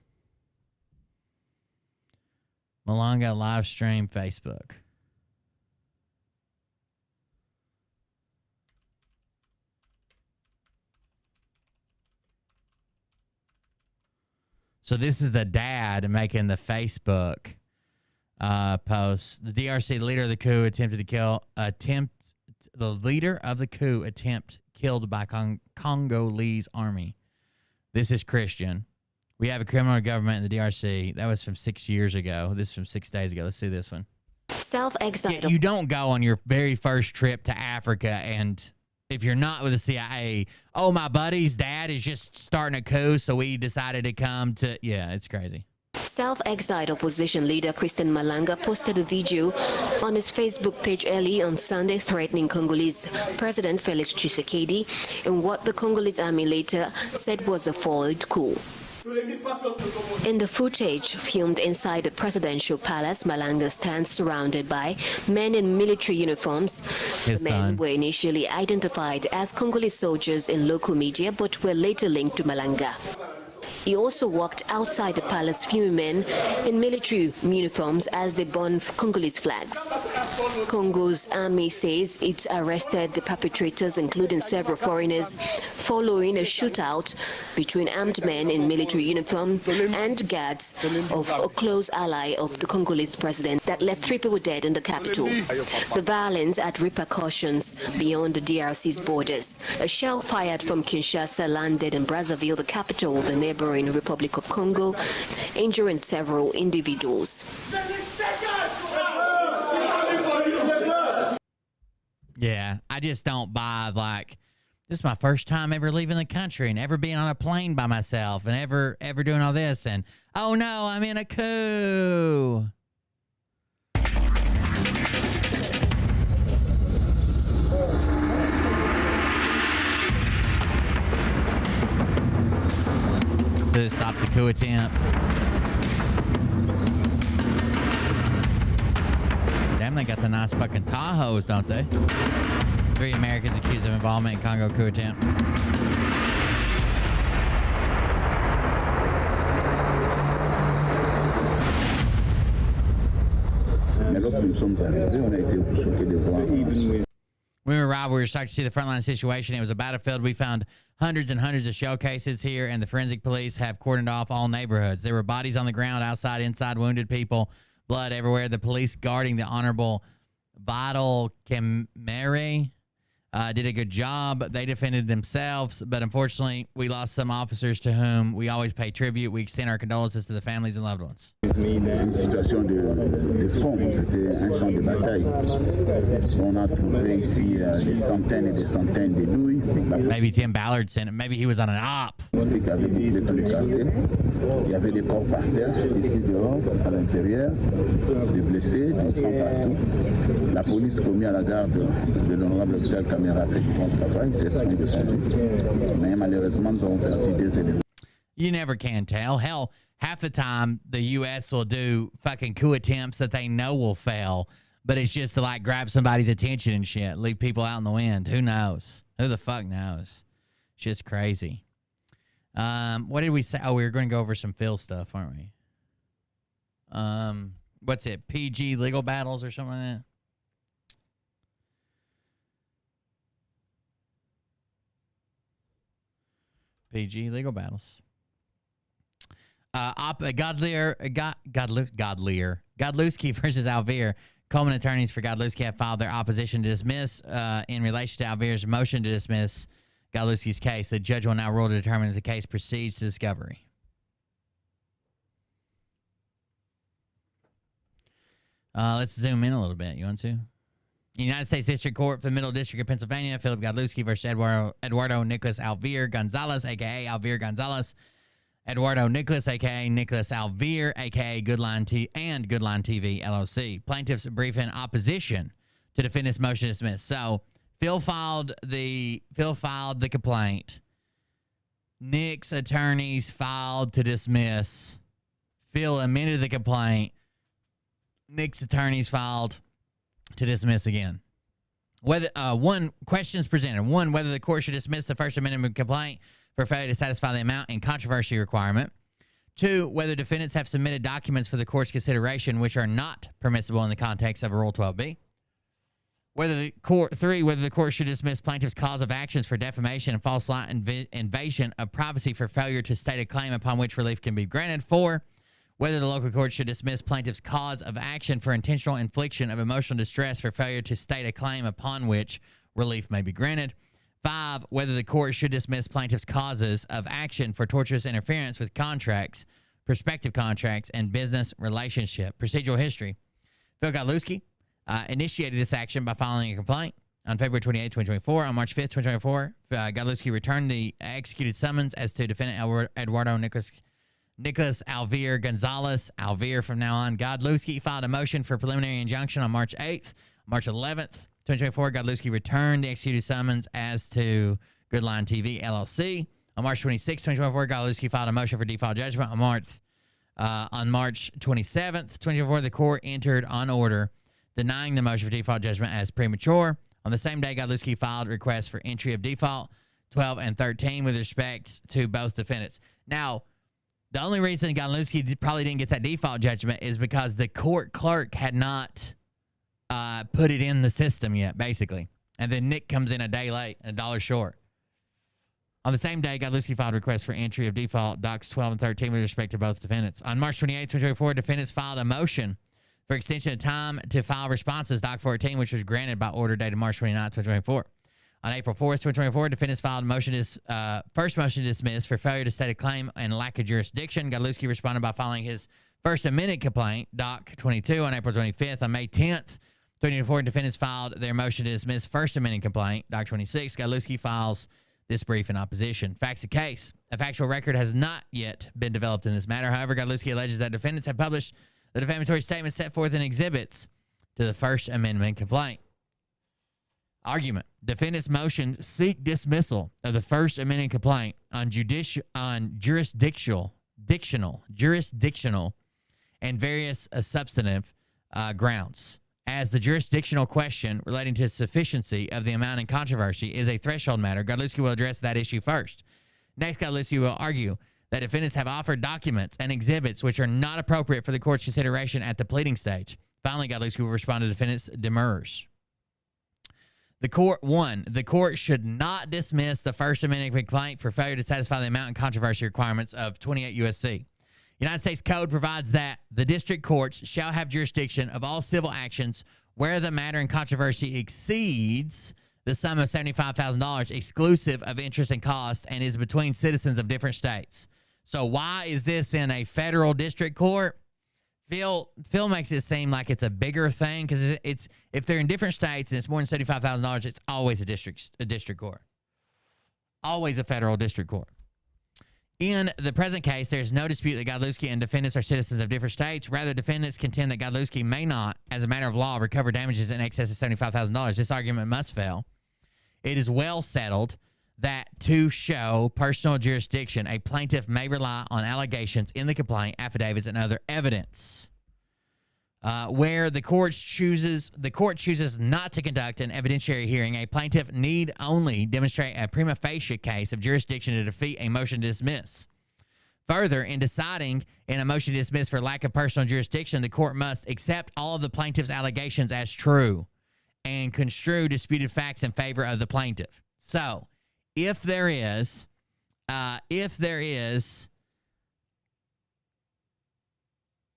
Malanga live stream Facebook. So this is the dad making the Facebook post. The DRC leader of the coup killed by Congolese army. This is Christian. We have a criminal government in the DRC. That was from 6 years ago. This is from 6 days ago. Let's see this one. Self-exiled. You don't go on your very first trip to Africa and if you're not with the CIA, oh, my buddy's dad is just starting a coup, so we decided to come to... Yeah, it's crazy. Self-exiled opposition leader Christian Malanga posted a video on his Facebook page early on Sunday threatening Congolese President Felix Tshisekedi in what the Congolese army later said was a foiled coup. In the footage filmed inside the presidential palace, Malanga stands surrounded by men in military uniforms. His The men son. were initially identified as Congolese soldiers in local media, but were later linked to Malanga. He also walked outside the palace filming men in military uniforms as they burned Congolese flags. Congo's army says it arrested the perpetrators, including several foreigners, following a shootout between armed men in military uniform and guards of a close ally of the Congolese president that left 3 people dead in the capital. The violence had repercussions beyond the DRC's borders. A shell fired from Kinshasa landed in Brazzaville, the capital of the neighboring Republic of Congo, injuring several individuals. Yeah, I just don't buy, like, this is my first time ever leaving the country and ever being on a plane by myself and ever doing all this. And, oh, no, I'm in a coup. To stop the coup attempt. family got the nice fucking Tahoes, don't they? 3 Americans accused of involvement in Congo coup attempt. When we arrived, we were shocked to see the frontline situation. It was a battlefield. We found hundreds and hundreds of shell cases here, and the forensic police have cordoned off all neighborhoods. There were bodies on the ground, outside, inside, wounded people, blood everywhere. The police guarding the Honorable Vital Kemere did a good job. They defended themselves, but unfortunately, we lost some officers to whom we always pay tribute. We extend our condolences to the families and loved ones. Une situation de front, c'était un champ de bataille. On a trouvé ici des centaines et des centaines de douilles. Maybe Tim Ballard sent it. Maybe he was on an op. Avec beaucoup dans le quartier. Il y avait des corps par terre, ici dehors, à l'intérieur, des blessés, du sang partout. La police commis à la garde de l'honorable hôpital Caméra a fait du bon travail, c'est ce qu'on défendu. Mais malheureusement, nous avons perdu des éléments. You never can tell. Hell, half the time the U.S. will do fucking coup attempts that they know will fail, but it's just to like grab somebody's attention and shit, leave people out in the wind. Who knows? Who the fuck knows? It's just crazy. What did we say? Oh, we were going to go over some Phil stuff, aren't we? What's it? PG legal battles or something like that? PG legal battles. Godlewski versus Alvear. Coleman attorneys for Godlewski have filed their opposition to dismiss in relation to Alvear's motion to dismiss Godlewski's case. The judge will now rule to determine if the case proceeds to discovery. Let's zoom in a little bit. You want to? United States District Court for the Middle District of Pennsylvania, Philip Godlewski versus Eduardo Nicholas Alvear Gonzalez, a.k.a. Alvear Gonzalez. Eduardo Nicholas, a.k.a. Nicholas Alvear, a.k.a. Goodline TV, LLC. Plaintiffs brief in opposition to defendant's motion to dismiss. So Phil filed the complaint. Nick's attorneys filed to dismiss. Phil amended the complaint. Nick's attorneys filed to dismiss again. Whether questions presented. One, whether the court should dismiss the First Amendment complaint for failure to satisfy the amount and controversy requirement. Two, whether defendants have submitted documents for the court's consideration which are not permissible in the context of a Rule 12b. Whether the court should dismiss plaintiff's cause of actions for defamation and false light invasion of privacy for failure to state a claim upon which relief can be granted. Four, whether the local court should dismiss plaintiff's cause of action for intentional infliction of emotional distress for failure to state a claim upon which relief may be granted. 5, whether the court should dismiss plaintiff's causes of action for tortious interference with contracts, prospective contracts, and business relationship. Procedural history. Phil Godlewski initiated this action by filing a complaint on February 28, 2024. On March 5th, 2024, Godlewski returned the executed summons as to defendant Eduardo Nicholas Alvear Gonzalez. Alvear from now on. Godlewski filed a motion for preliminary injunction on March 8th. March 11th, 2024, Godlewski returned the executed summons as to Goodline TV, LLC. On March 26, 2024, Godlewski filed a motion for default judgment. On March 27th, 2024, the court entered on order denying the motion for default judgment as premature. On the same day, Godlewski filed requests for entry of default 12 and 13 with respect to both defendants. Now, the only reason Godlewski probably didn't get that default judgment is because the court clerk had not put it in the system yet, basically. And then Nick comes in a day late, $1 short. On the same day, Godlewski filed requests for entry of default docs 12 and 13 with respect to both defendants. On March 28, 2024, defendants filed a motion for extension of time to file responses, doc 14, which was granted by order dated March 29, 2024. On April 4th, 2024, defendants filed first motion to dismiss for failure to state a claim and lack of jurisdiction. Godlewski responded by filing his First Amendment complaint, doc 22, on April 25th. On May 10th, 2024, defendants filed their motion to dismiss First Amendment complaint, doc 26. Godlewski files this brief in opposition. Facts of case. A factual record has not yet been developed in this matter. However, Godlewski alleges that defendants have published the defamatory statements set forth in exhibits to the First Amendment complaint. Argument. Defendant's motion seek dismissal of the First Amendment complaint on jurisdictional, and various substantive grounds. as the jurisdictional question relating to sufficiency of the amount in controversy is a threshold matter, Godlewski will address that issue first. Next, Godlewski will argue that defendants have offered documents and exhibits which are not appropriate for the court's consideration at the pleading stage. Finally, Godlewski will respond to defendants' demurs. The court should not dismiss the First Amendment complaint for failure to satisfy the amount in controversy requirements of 28 U.S.C. United States Code provides that the district courts shall have jurisdiction of all civil actions where the matter in controversy exceeds the sum of $75,000 exclusive of interest and cost and is between citizens of different states. So why is this in a federal district court? Phil makes it seem like it's a bigger thing because it's if they're in different states and it's more than $75,000, it's always a district court. Always a federal district court. In the present case, there's no dispute that Godlewski and defendants are citizens of different states. Rather, defendants contend that Godlewski may not, as a matter of law, recover damages in excess of $75,000. This argument must fail. It is well settled that to show personal jurisdiction, a plaintiff may rely on allegations in the complaint, affidavits, and other evidence. Where the court chooses not to conduct an evidentiary hearing, a plaintiff need only demonstrate a prima facie case of jurisdiction to defeat a motion to dismiss. Further, in deciding in a motion to dismiss for lack of personal jurisdiction, the court must accept all of the plaintiff's allegations as true and construe disputed facts in favor of the plaintiff. So, if there is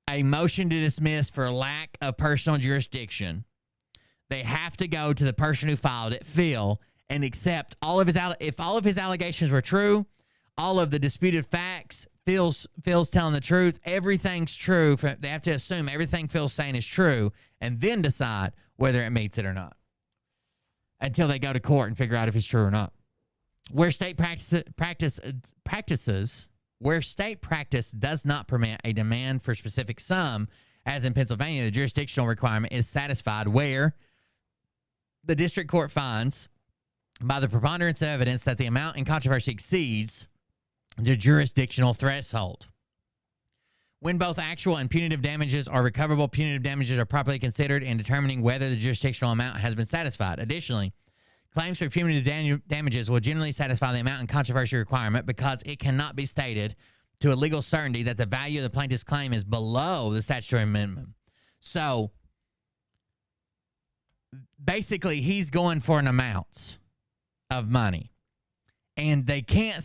a motion to dismiss for lack of personal jurisdiction, they have to go to the person who filed it, Phil, and accept all of his if all of his allegations were true, all of the disputed facts, Phil's telling the truth, everything's true. They have to assume everything Phil's saying is true and then decide whether it meets it or not until they go to court and figure out if it's true or not. Where state practice does not permit a demand for specific sum, as in Pennsylvania, the jurisdictional requirement is satisfied where the district court finds by the preponderance of evidence that the amount in controversy exceeds the jurisdictional threshold. When both actual and punitive damages are recoverable, punitive damages are properly considered in determining whether the jurisdictional amount has been satisfied. Additionally, claims for punitive damages will generally satisfy the amount in controversy requirement because it cannot be stated to a legal certainty that the value of the plaintiff's claim is below the statutory minimum. So, basically, he's going for an amount of money. And they can't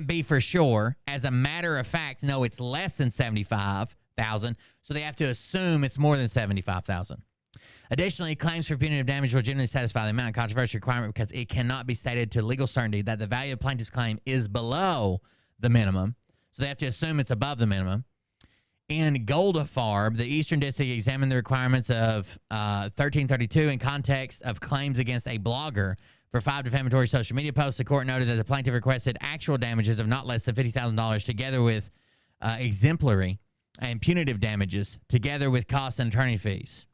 be for sure. As a matter of fact, no, it's less than $75,000. So they have to assume it's more than $75,000. Additionally, claims for punitive damage will generally satisfy the amount of controversy requirement because it cannot be stated to legal certainty that the value of plaintiff's claim is below the minimum. So they have to assume it's above the minimum. In Goldfarb, the Eastern District examined the requirements of 1332 in context of claims against a blogger for 5 defamatory social media posts. The court noted that the plaintiff requested actual damages of not less than $50,000 together with exemplary and punitive damages together with costs and attorney fees.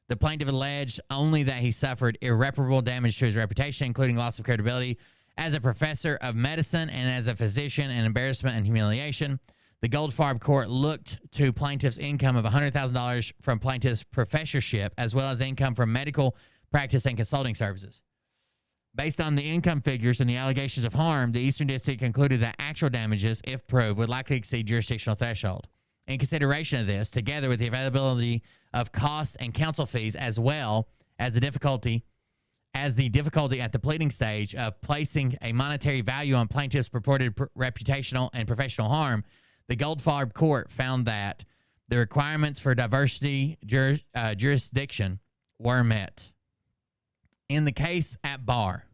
The plaintiff alleged only that he suffered irreparable damage to his reputation, including loss of credibility as a professor of medicine and as a physician, and embarrassment and humiliation. The Goldfarb court looked to plaintiff's income of $100,000 from plaintiff's professorship, as well as income from medical practice and consulting services. Based on the income figures and the allegations of harm, the Eastern District concluded that actual damages, if proved, would likely exceed jurisdictional threshold. In consideration of this, together with the availability of costs and counsel fees, as well as the difficulty at the pleading stage of placing a monetary value on plaintiff's purported reputational and professional harm, the Goldfarb court found that the requirements for diversity jurisdiction were met. In the case at bar,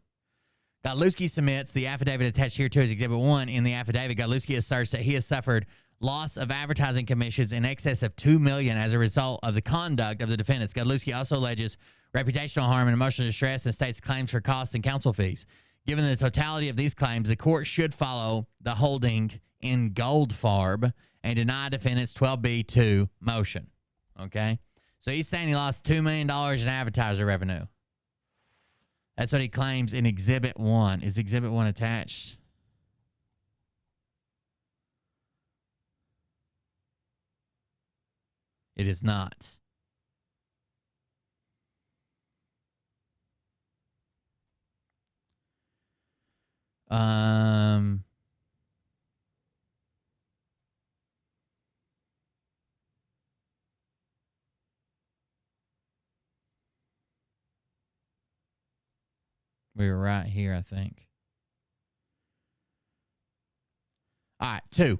Godlewski submits the affidavit attached here to his Exhibit 1. In the affidavit, Godlewski asserts that he has suffered loss of advertising commissions in excess of $2 million as a result of the conduct of the defendants. Godlewski also alleges reputational harm and emotional distress and states claims for costs and counsel fees. Given the totality of these claims, the court should follow the holding in Goldfarb and deny defendant's 12B2 motion. Okay? So he's saying he lost $2 million in advertiser revenue. That's what he claims in Exhibit 1. Is Exhibit 1 attached? It is not. Um, we were right here, I think. All right, 2.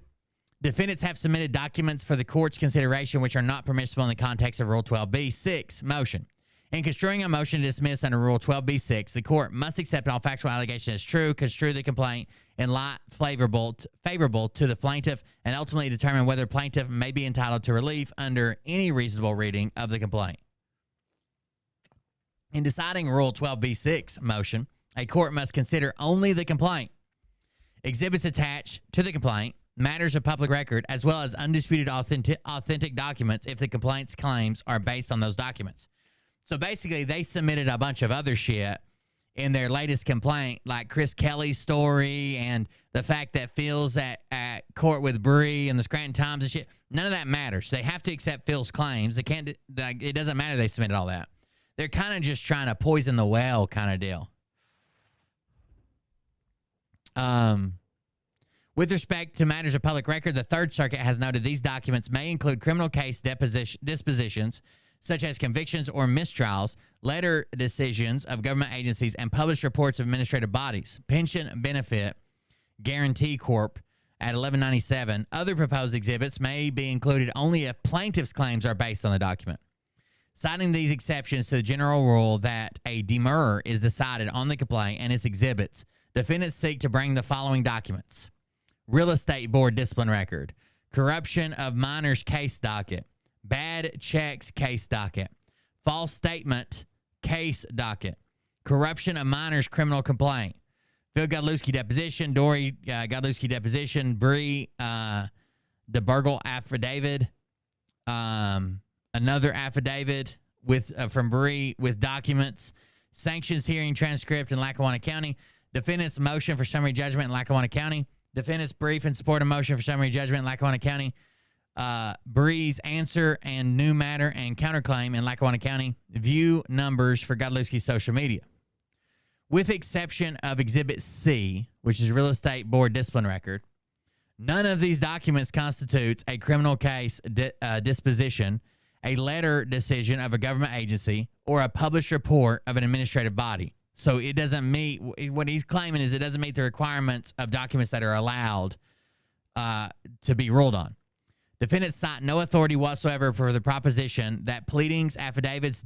Defendants have submitted documents for the court's consideration which are not permissible in the context of Rule 12b. 6. Motion. In construing a motion to dismiss under Rule 12b-6, the court must accept all factual allegations as true, construe the complaint in light favorable to the plaintiff, and ultimately determine whether plaintiff may be entitled to relief under any reasonable reading of the complaint. In deciding Rule 12b-6 motion, a court must consider only the complaint, exhibits attached to the complaint, matters of public record, as well as undisputed authentic documents if the complaint's claims are based on those documents. So basically, they submitted a bunch of other shit in their latest complaint, like Chris Kelly's story and the fact that Phil's at court with Bree and the Scranton Times and shit. None of that matters. They have to accept Phil's claims. They can't. It doesn't matter they submitted all that. They're kind of just trying to poison the well kind of deal. With respect to matters of public record, the Third Circuit has noted these documents may include criminal case dispositions, such as convictions or mistrials, letter decisions of government agencies, and published reports of administrative bodies. Pension Benefit Guarantee Corp. At 1197, other proposed exhibits may be included only if plaintiff's claims are based on the document. Citing these exceptions to the general rule that a demurrer is decided on the complaint and its exhibits, defendants seek to bring the following documents: Real Estate Board discipline record, corruption of minors case docket, bad checks case docket, false statement case docket, corruption of minors criminal complaint, Phil Godlewski deposition, Dory Godlewski deposition, Bree DeBurgle affidavit, another affidavit from Bree with documents, sanctions hearing transcript in Lackawanna County, defendant's motion for summary judgment in Lackawanna County, defendant's brief in support of motion for summary judgment in Lackawanna County, Bree's answer and new matter and counterclaim in Lackawanna County, view numbers for Godlewski's social media. With exception of Exhibit C, which is Real Estate Board discipline record, none of these documents constitutes a criminal case disposition, a letter decision of a government agency, or a published report of an administrative body. So it doesn't meet, what he's claiming is it doesn't meet the requirements of documents that are allowed to be ruled on. Defendants cite no authority whatsoever for the proposition that pleadings, affidavits,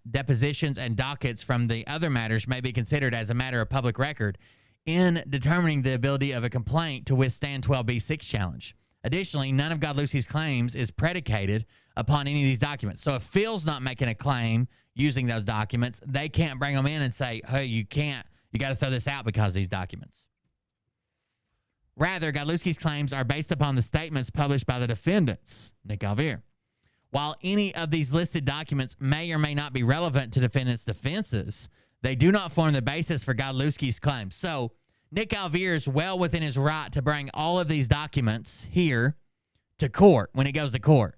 depositions, and dockets from the other matters may be considered as a matter of public record in determining the ability of a complaint to withstand 12b-6 challenge. Additionally, none of Godlewski's claims is predicated upon any of these documents. So if Phil's not making a claim using those documents, they can't bring them in and say, hey, you got to throw this out because of these documents. Rather, Godlewski's claims are based upon the statements published by the defendants, Nick Alvear. While any of these listed documents may or may not be relevant to defendants' defenses, they do not form the basis for Godlewski's claims. So Nick Alvear is well within his right to bring all of these documents here to court when it goes to court.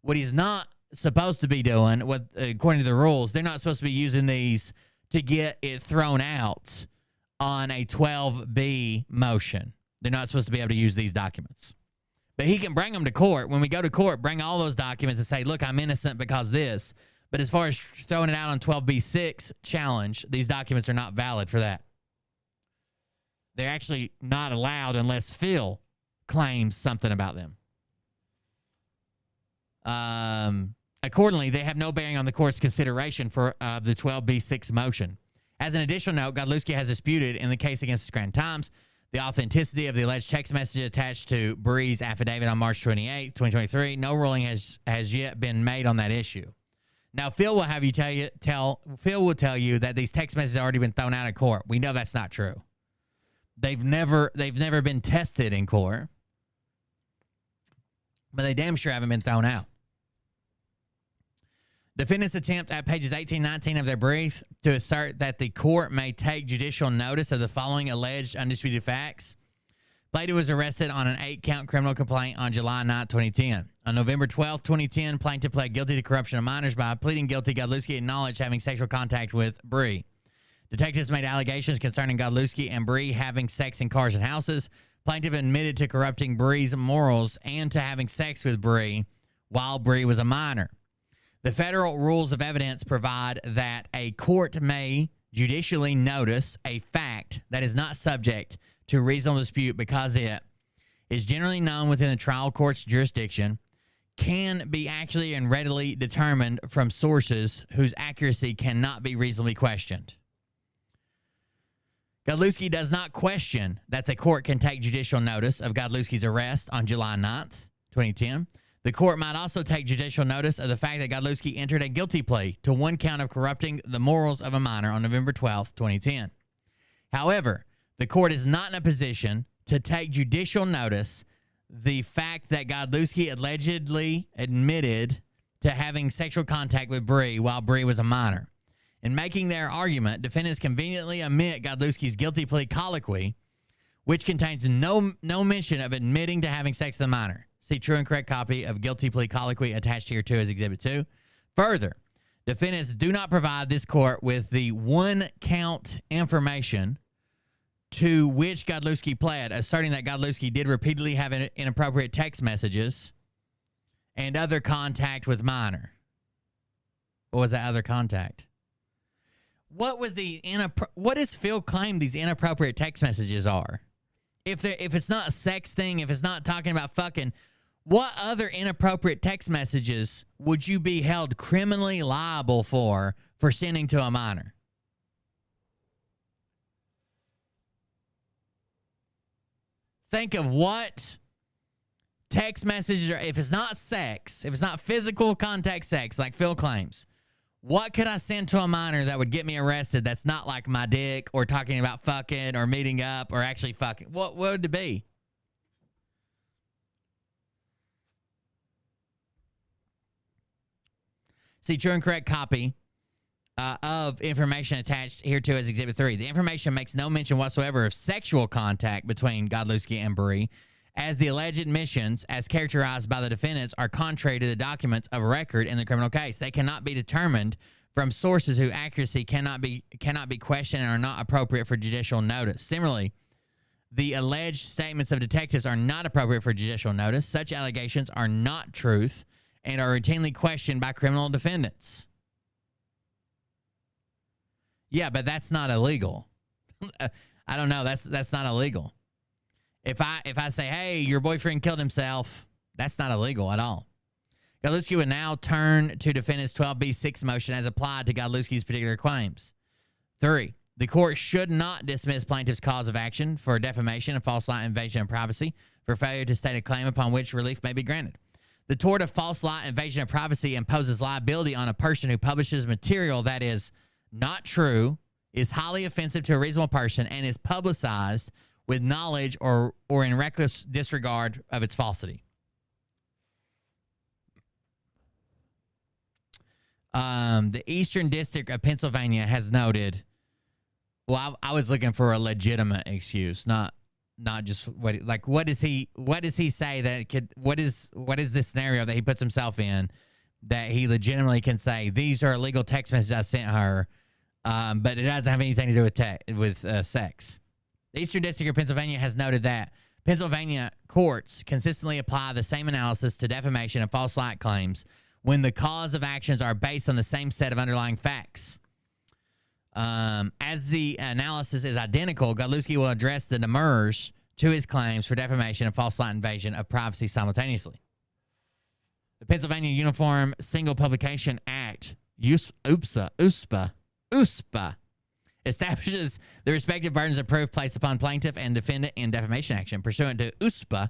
What he's not supposed to be doing, according to the rules, they're not supposed to be using these to get it thrown out on a 12B motion. They're not supposed to be able to use these documents. But he can bring them to court. When we go to court, bring all those documents and say, look, I'm innocent because this. But as far as throwing it out on 12B-6 challenge, these documents are not valid for that. They're actually not allowed unless Phil claims something about them. Accordingly, they have no bearing on the court's consideration for the 12B-6 motion. As an additional note, Godlewski has disputed in the case against the Scranton Times the authenticity of the alleged text message attached to Bree's affidavit on March 28, 2023. No ruling has yet been made on that issue. Now, Phil will have you Phil will tell you that these text messages have already been thrown out of court. We know that's not true. They've never been tested in court, but they damn sure haven't been thrown out. Defendants attempt at pages 18-19 of their brief to assert that the court may take judicial notice of the following alleged undisputed facts. Plato was arrested on an 8-count criminal complaint on July 9, 2010. On November 12, 2010, plaintiff pled guilty to corruption of minors. By pleading guilty, Godlewski acknowledged having sexual contact with Bree. Detectives made allegations concerning Godlewski and Bree having sex in cars and houses. Plaintiff admitted to corrupting Bree's morals and to having sex with Bree while Bree was a minor. The federal rules of evidence provide that a court may judicially notice a fact that is not subject to reasonable dispute because it is generally known within the trial court's jurisdiction, can be accurately and readily determined from sources whose accuracy cannot be reasonably questioned. Godlewski does not question that the court can take judicial notice of Godlewski's arrest on July 9th, 2010. The court might also take judicial notice of the fact that Godlewski entered a guilty plea to one count of corrupting the morals of a minor on November 12th, 2010. However, the court is not in a position to take judicial notice the fact that Godlewski allegedly admitted to having sexual contact with Bree while Bree was a minor. In making their argument, defendants conveniently omit Godlewski's guilty plea colloquy, which contains no mention of admitting to having sex with a minor. See true and correct copy of guilty plea colloquy attached here too as Exhibit 2. Further, defendants do not provide this court with the one count information to which Godlewski pled, asserting that Godlewski did repeatedly have inappropriate text messages and other contact with minor. What was that other contact? What does Phil claim these inappropriate text messages are? If it's not sexting, if it's not talking about fucking, what other inappropriate text messages would you be held criminally liable for sending to a minor? Think of what text messages are, if it's not sex, if it's not physical contact sex like Phil claims, what could I send to a minor that would get me arrested that's not like my dick or talking about fucking or meeting up or actually fucking? What would it be? See, true and correct copy of information attached here to as Exhibit 3. The information makes no mention whatsoever of sexual contact between Godlewski and Bree, as the alleged admissions, as characterized by the defendants, are contrary to the documents of record in the criminal case. They cannot be determined from sources whose accuracy cannot be questioned and are not appropriate for judicial notice. Similarly, the alleged statements of detectives are not appropriate for judicial notice. Such allegations are not truth and are routinely questioned by criminal defendants. Yeah, but that's not illegal. I don't know. That's not illegal. If I say, hey, your boyfriend killed himself, that's not illegal at all. Godlewski would now turn to defendant's 12B6 motion as applied to Godlewski's particular claims. 3, the court should not dismiss plaintiff's cause of action for defamation and false light, invasion of privacy for failure to state a claim upon which relief may be granted. The tort of false light, invasion of privacy imposes liability on a person who publishes material that is not true, is highly offensive to a reasonable person, and is publicized with knowledge or in reckless disregard of its falsity. The Eastern District of Pennsylvania has noted. Well, I was looking for a legitimate excuse, not just what does he say that it could? What is this scenario that he puts himself in that he legitimately can say these are illegal text messages I sent her, but it doesn't have anything to do with sex. The Eastern District of Pennsylvania has noted that Pennsylvania courts consistently apply the same analysis to defamation and false light claims when the cause of actions are based on the same set of underlying facts. As the analysis is identical, Godlewski will address the demurs to his claims for defamation and false light invasion of privacy simultaneously. The Pennsylvania Uniform Single Publication Act, USPA, establishes the respective burdens of proof placed upon plaintiff and defendant in defamation action. Pursuant to USPA,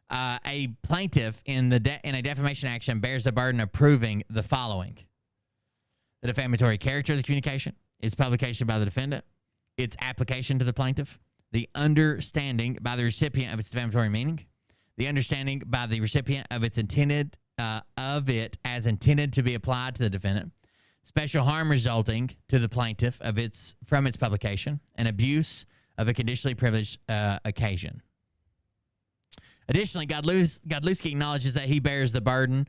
a plaintiff in a defamation action bears the burden of proving the following: the defamatory character of the communication, its publication by the defendant, its application to the plaintiff, the understanding by the recipient of its defamatory meaning, the understanding by the recipient of its intended as intended to be applied to the defendant, special harm resulting to the plaintiff from its publication, and abuse of a conditionally privileged occasion. Additionally, Godlewski acknowledges that he bears the burden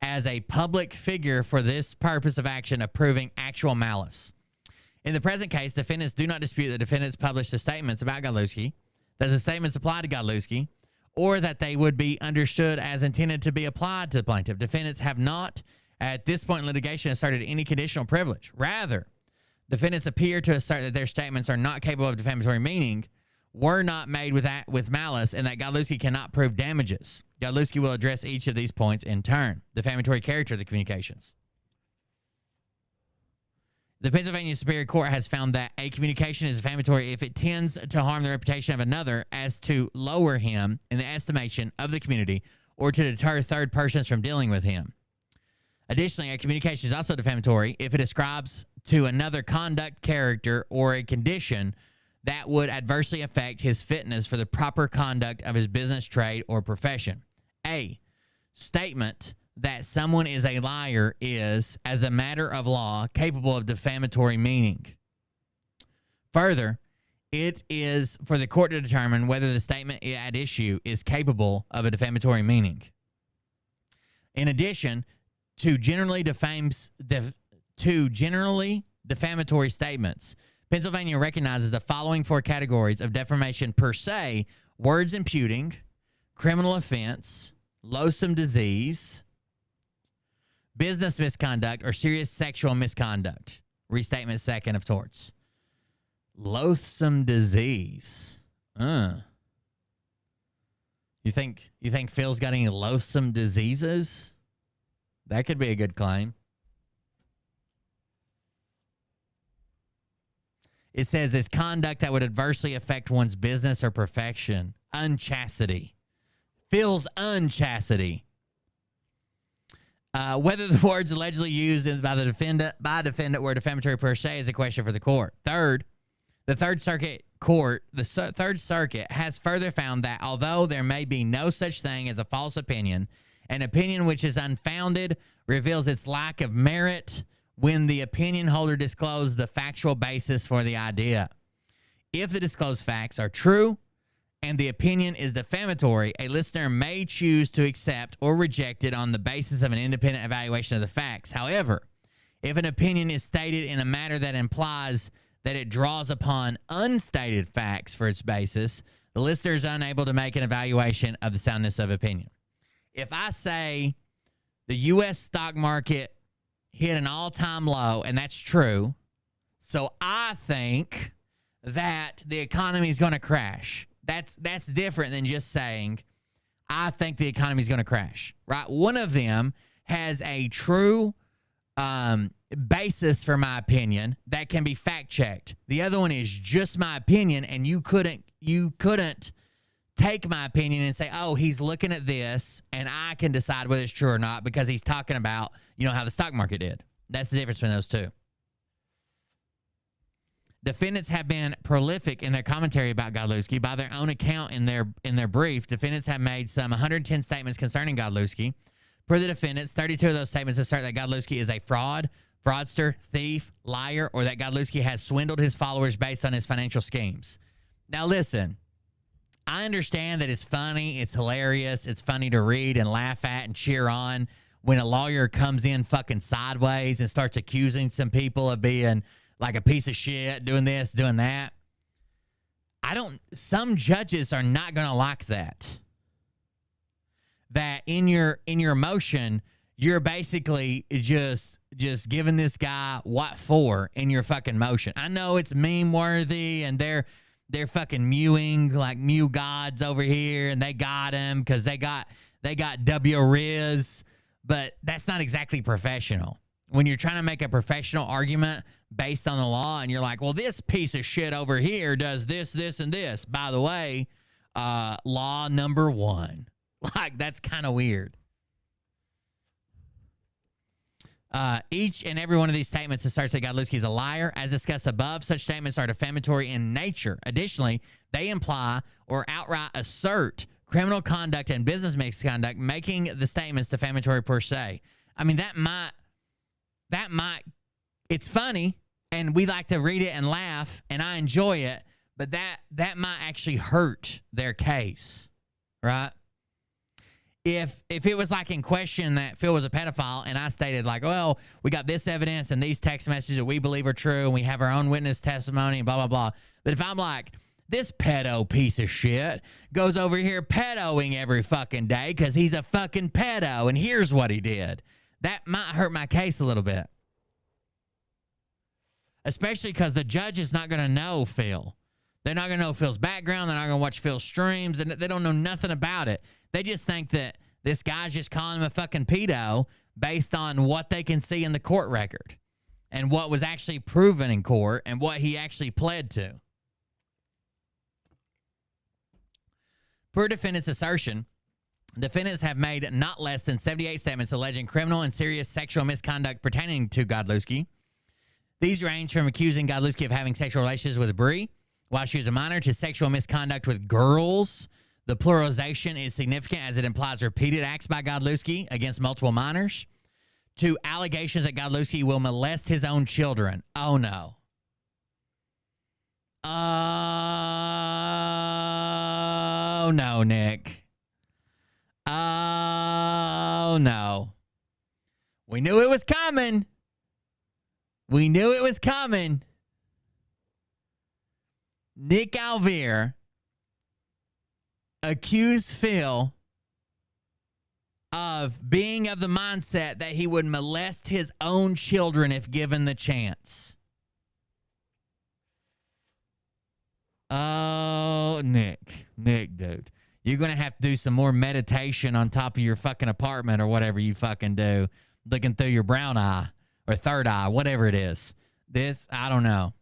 as a public figure for this purpose of action of proving actual malice. In the present case, defendants do not dispute that defendants published the statements about Godlewski, that the statements apply to Godlewski, or that they would be understood as intended to be applied to the plaintiff. Defendants have not, at this point in litigation, asserted any conditional privilege. Rather, defendants appear to assert that their statements are not capable of defamatory meaning, were not made with malice, and that Godlewski cannot prove damages. Godlewski will address each of these points in turn. Defamatory character of the communications. The Pennsylvania Superior Court has found that a communication is defamatory if it tends to harm the reputation of another as to lower him in the estimation of the community or to deter third persons from dealing with him. Additionally, a communication is also defamatory if it ascribes to another conduct, character, or a condition that would adversely affect his fitness for the proper conduct of his business, trade, or profession. A statement that someone is a liar is, as a matter of law, capable of defamatory meaning. Further, it is for the court to determine whether the statement at issue is capable of a defamatory meaning. In addition to generally defamatory statements, Pennsylvania recognizes the following four categories of defamation per se: words imputing, criminal offense, loathsome disease, business misconduct, or serious sexual misconduct. Restatement second of torts. Loathsome disease. You think Phil's got any loathsome diseases? That could be a good claim. It says it's conduct that would adversely affect one's business or profession. Unchastity. Phil's unchastity. Whether the words allegedly used by the defendant were defamatory per se is a question for the court. Third, the Third Circuit has further found that although there may be no such thing as a false opinion, an opinion which is unfounded reveals its lack of merit when the opinion holder disclosed the factual basis for the idea. If the disclosed facts are true and the opinion is defamatory, a listener may choose to accept or reject it on the basis of an independent evaluation of the facts. However, if an opinion is stated in a manner that implies that it draws upon unstated facts for its basis, the listener is unable to make an evaluation of the soundness of opinion. If I say the U.S. stock market hit an all-time low, and that's true, so I think that the economy is going to crash. That's different than just saying, I think the economy is going to crash, right? One of them has a true basis for my opinion that can be fact-checked. The other one is just my opinion, and you couldn't take my opinion and say, oh, he's looking at this, and I can decide whether it's true or not because he's talking about, how the stock market did. That's the difference between those two. Defendants have been prolific in their commentary about Godlewski. By their own account in their brief, defendants have made some 110 statements concerning Godlewski. Per the defendants, 32 of those statements assert that Godlewski is a fraudster, thief, liar, or that Godlewski has swindled his followers based on his financial schemes. Now listen, I understand that it's funny, it's hilarious, it's funny to read and laugh at and cheer on when a lawyer comes in fucking sideways and starts accusing some people of being like a piece of shit, doing this, doing that. Some judges are not going to like that. That in your motion, you're basically just giving this guy what for in your fucking motion. I know it's meme worthy and they're fucking mewing like mew gods over here and they got him because they got W Riz, but that's not exactly professional. When you're trying to make a professional argument based on the law and you're like, well, this piece of shit over here does this, this, and this. By the way, law number 1. Like, that's kind of weird. Each and every one of these statements asserts that Godlewski is a liar. As discussed above, such statements are defamatory in nature. Additionally, they imply or outright assert criminal conduct and business misconduct, making the statements defamatory per se. I mean, that might, it's funny, and we like to read it and laugh, and I enjoy it, but that might actually hurt their case, right? if it was like in question that Phil was a pedophile and I stated like, well, we got this evidence and these text messages that we believe are true and we have our own witness testimony and blah, blah, blah. But if I'm like, this pedo piece of shit goes over here pedoing every fucking day because he's a fucking pedo and here's what he did, that might hurt my case a little bit. Especially because the judge is not going to know Phil. They're not going to know Phil's background. They're not going to watch Phil's streams. And they don't know nothing about it. They just think that this guy's just calling him a fucking pedo based on what they can see in the court record and what was actually proven in court and what he actually pled to. Per defendant's assertion, defendants have made not less than 78 statements alleging criminal and serious sexual misconduct pertaining to Godlewski. These range from accusing Godlewski of having sexual relations with Bree while she was a minor to sexual misconduct with girls. The pluralization is significant as it implies repeated acts by Godlewski against multiple minors, to allegations that Godlewski will molest his own children. Oh, no. Oh, no, Nick. Oh, no. We knew it was coming. We knew it was coming. Nick Alvear accused Phil of being of the mindset that he would molest his own children if given the chance. Oh, Nick, dude. You're going to have to do some more meditation on top of your fucking apartment or whatever you fucking do, looking through your brown eye or third eye, whatever it is. This, I don't know.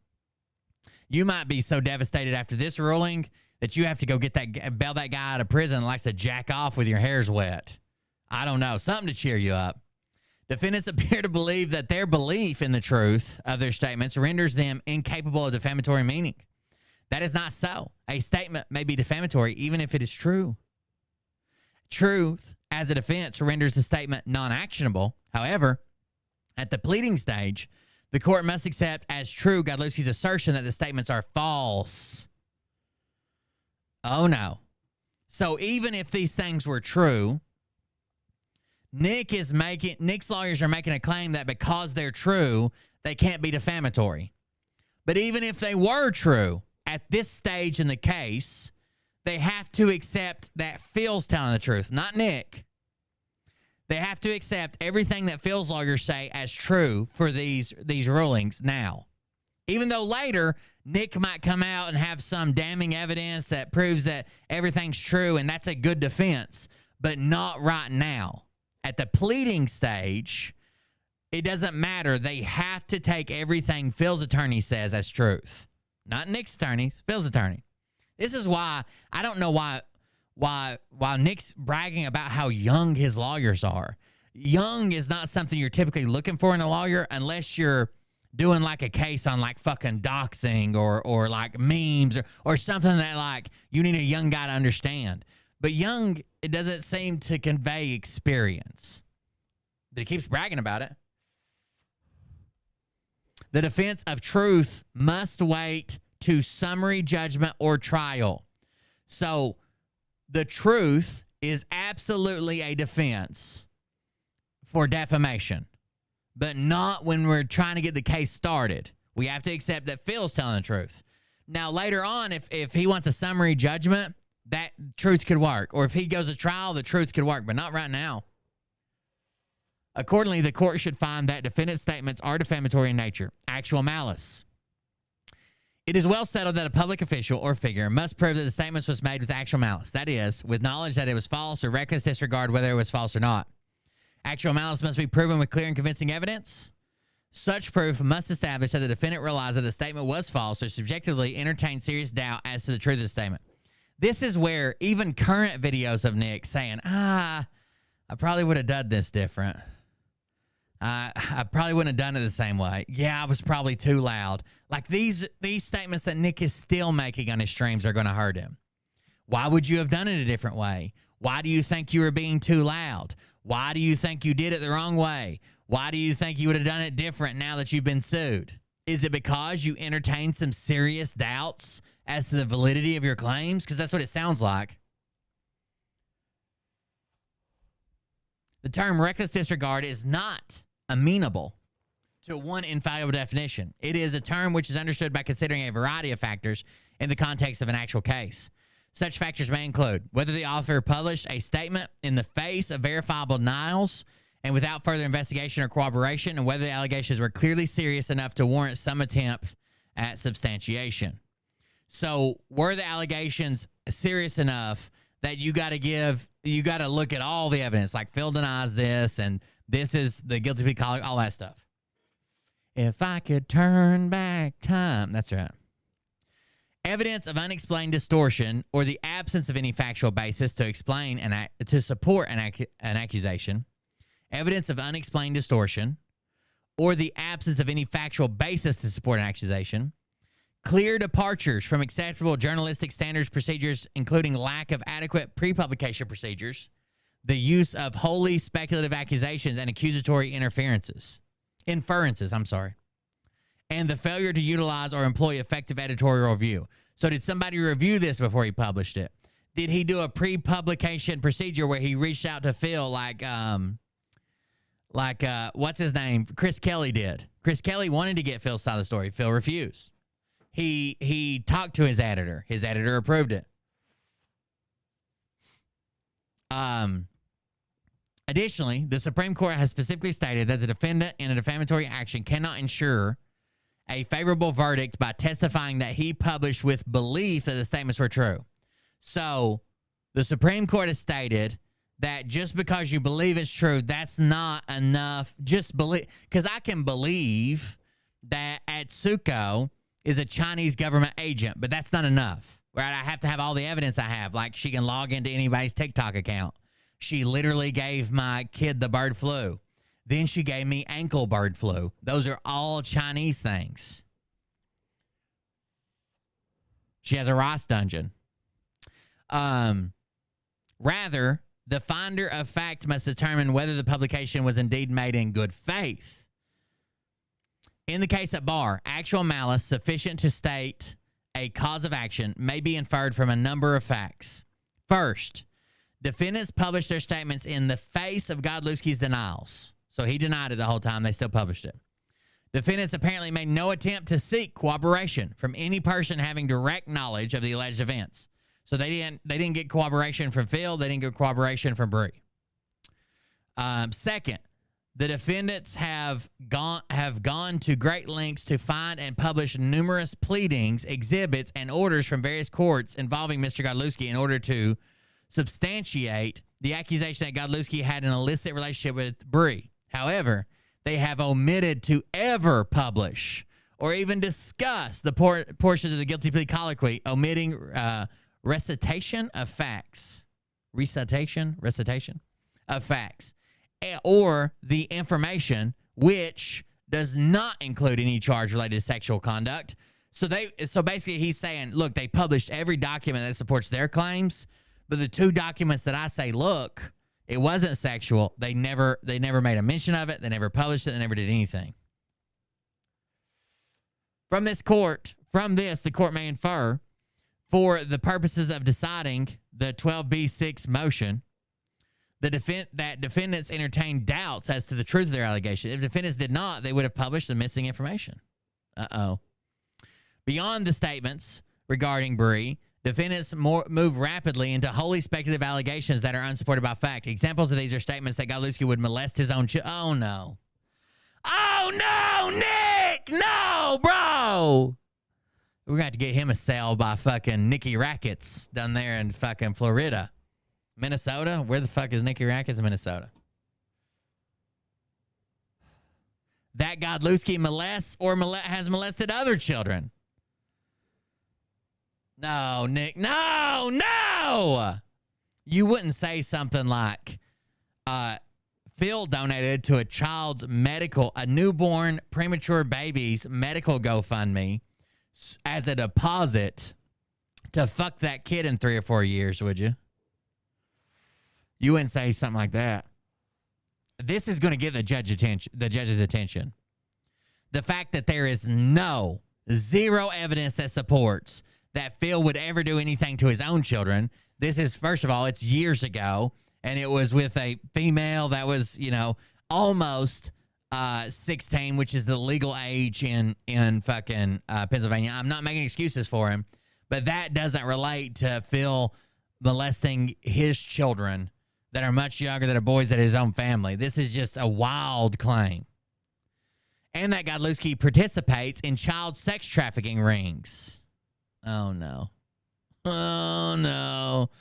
You might be so devastated after this ruling that you have to go get bail that guy out of prison that likes to jack off with your hair's wet. I don't know. Something to cheer you up. Defendants appear to believe that their belief in the truth of their statements renders them incapable of defamatory meaning. That is not so. A statement may be defamatory even if it is true. Truth as a defense renders the statement non-actionable. However, at the pleading stage, the court must accept as true Godlewski's assertion that the statements are false. Oh, no. So even if these things were true, Nick's lawyers are making a claim that because they're true, they can't be defamatory. But even if they were true, at this stage in the case, they have to accept that Phil's telling the truth, not Nick. They have to accept everything that Phil's lawyers say as true for these rulings now. Even though later, Nick might come out and have some damning evidence that proves that everything's true, and that's a good defense, but not right now. At the pleading stage, it doesn't matter. They have to take everything Phil's attorney says as truth. Not Nick's attorney, Phil's attorney. This is why, I don't know why Nick's bragging about how young his lawyers are. Young is not something you're typically looking for in a lawyer unless you're doing like a case on like fucking doxing or like memes or something that like you need a young guy to understand. But young, it doesn't seem to convey experience. But he keeps bragging about it. The defense of truth must wait to summary judgment or trial. So the truth is absolutely a defense for defamation, but not when we're trying to get the case started. We have to accept that Phil's telling the truth. Now, later on, if he wants a summary judgment, that truth could work. Or if he goes to trial, the truth could work, but not right now. Accordingly, the court should find that defendant's statements are defamatory in nature. Actual malice. It is well settled that a public official or figure must prove that the statements was made with actual malice. That is, with knowledge that it was false or reckless disregard whether it was false or not. Actual malice must be proven with clear and convincing evidence. Such proof must establish that the defendant realized that the statement was false or subjectively entertained serious doubt as to the truth of the statement. This is where even current videos of Nick saying, I probably would have done this different. I probably wouldn't have done it the same way. Yeah, I was probably too loud. Like these statements that Nick is still making on his streams are going to hurt him. Why would you have done it a different way? Why do you think you were being too loud? Why do you think you did it the wrong way? Why do you think you would have done it different now that you've been sued? Is it because you entertained some serious doubts as to the validity of your claims? Because that's what it sounds like. The term reckless disregard is not amenable to one infallible definition. It is a term which is understood by considering a variety of factors in the context of an actual case. Such factors may include whether the author published a statement in the face of verifiable denials and without further investigation or corroboration, and whether the allegations were clearly serious enough to warrant some attempt at substantiation. So were the allegations serious enough that you got to look at all the evidence, like Phil denies this, and this is the guilty plea colloquy, all that stuff. If I could turn back time. That's right. Evidence of unexplained distortion or the absence of any factual basis to explain and to support an accusation. Evidence of unexplained distortion or the absence of any factual basis to support an accusation. Clear departures from acceptable journalistic standards, procedures, including lack of adequate pre-publication procedures, the use of wholly speculative accusations and accusatory inferences, and the failure to utilize or employ effective editorial review. So did somebody review this before he published it? Did he do a pre-publication procedure where he reached out to Phil like what's his name? Chris Kelly did. Chris Kelly wanted to get Phil's side of the story. Phil refused. He talked to his editor. His editor approved it. Additionally, the Supreme Court has specifically stated that the defendant in a defamatory action cannot ensure a favorable verdict by testifying that he published with belief that the statements were true. So the Supreme Court has stated that just because you believe it's true, that's not enough. Just believe, because I can believe that Atsuko is a Chinese government agent, but that's not enough, right? I have to have all the evidence I have, like she can log into anybody's TikTok account. She literally gave my kid the bird flu. Then she gave me ankle bird flu. Those are all Chinese things. She has a rice dungeon. Rather, the finder of fact must determine whether the publication was indeed made in good faith. In the case at bar, actual malice sufficient to state a cause of action may be inferred from a number of facts. First, defendants published their statements in the face of Godlewski's denials. So he denied it the whole time. They still published it. Defendants apparently made no attempt to seek cooperation from any person having direct knowledge of the alleged events. So they didn't get cooperation from Phil. They didn't get cooperation from Bree. Second, the defendants have gone to great lengths to find and publish numerous pleadings, exhibits, and orders from various courts involving Mr. Godlewski in order to substantiate the accusation that Godlewski had an illicit relationship with Bree. However, they have omitted to ever publish or even discuss the portions of the guilty plea colloquy, omitting recitation of facts, or the information which does not include any charge related to sexual conduct. So basically he's saying, look, they published every document that supports their claims, but the two documents that I say, look, it wasn't sexual, they never made a mention of it, they never published it, they never did anything. From this, the court may infer, for the purposes of deciding the 12B6 motion, that defendants entertained doubts as to the truth of their allegation. If defendants did not, they would have published the missing information. Beyond the statements regarding Bree, defendants move rapidly into wholly speculative allegations that are unsupported by fact. Examples of these are statements that Godlewski would molest his own Oh, no. Oh, no, Nick! No, bro! We're going to have to get him a sale by fucking Nicky Rackets down there in fucking Florida. Minnesota? Where the fuck is Nicky Rackets in Minnesota? That Godlewski molests or has molested other children. No, Nick. No! You wouldn't say something like, Phil donated to a newborn premature baby's medical GoFundMe as a deposit to fuck that kid in 3 or 4 years, would you? You wouldn't say something like that. This is going to get the judge's attention. The fact that there is zero evidence that supports that Phil would ever do anything to his own children. This is, first of all, it's years ago, and it was with a female that was, almost 16, which is the legal age in fucking Pennsylvania. I'm not making excuses for him, but that doesn't relate to Phil molesting his children that are much younger, that are boys, that his own family. This is just a wild claim. And that Godlewski participates in child sex trafficking rings. Oh, no. Oh, no.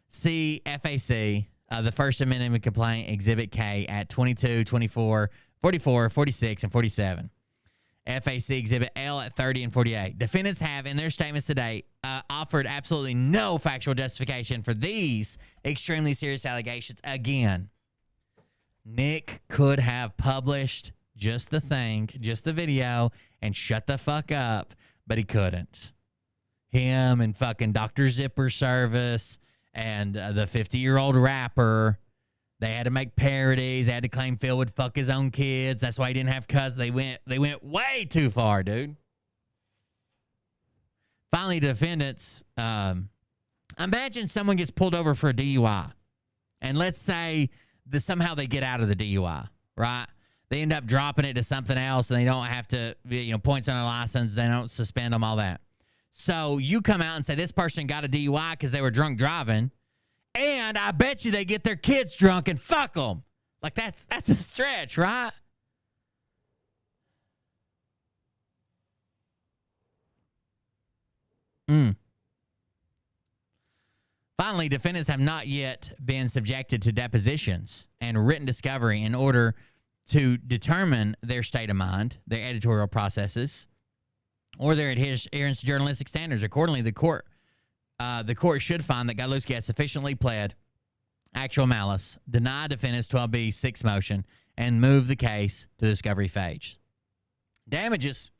See FAC, the First Amendment complaint, Exhibit K at 22, 24, 44, 46, and 47. FAC Exhibit L at 30 and 48. Defendants have, in their statements today, offered absolutely no factual justification for these extremely serious allegations. Again, Nick could have published just the thing, just the video, and shut the fuck up, but he couldn't. Him and fucking Dr. Zipper Service and the 50-year-old rapper, they had to make parodies. They had to claim Phil would fuck his own kids. That's why he didn't have cousins. They went way too far, dude. Finally, defendants, imagine someone gets pulled over for a DUI, and let's say that somehow they get out of the DUI, right? They end up dropping it to something else, and they don't have to, points on their license. They don't suspend them, all that. So you come out and say this person got a DUI because they were drunk driving, and I bet you they get their kids drunk and fuck them. Like, that's a stretch, right? Finally, defendants have not yet been subjected to depositions and written discovery in order to determine their state of mind, their editorial processes, or their adherence to journalistic standards. Accordingly, the court should find that Godlewski has sufficiently pled actual malice, deny defendants 12B6 motion, and move the case to the discovery phase. Damages.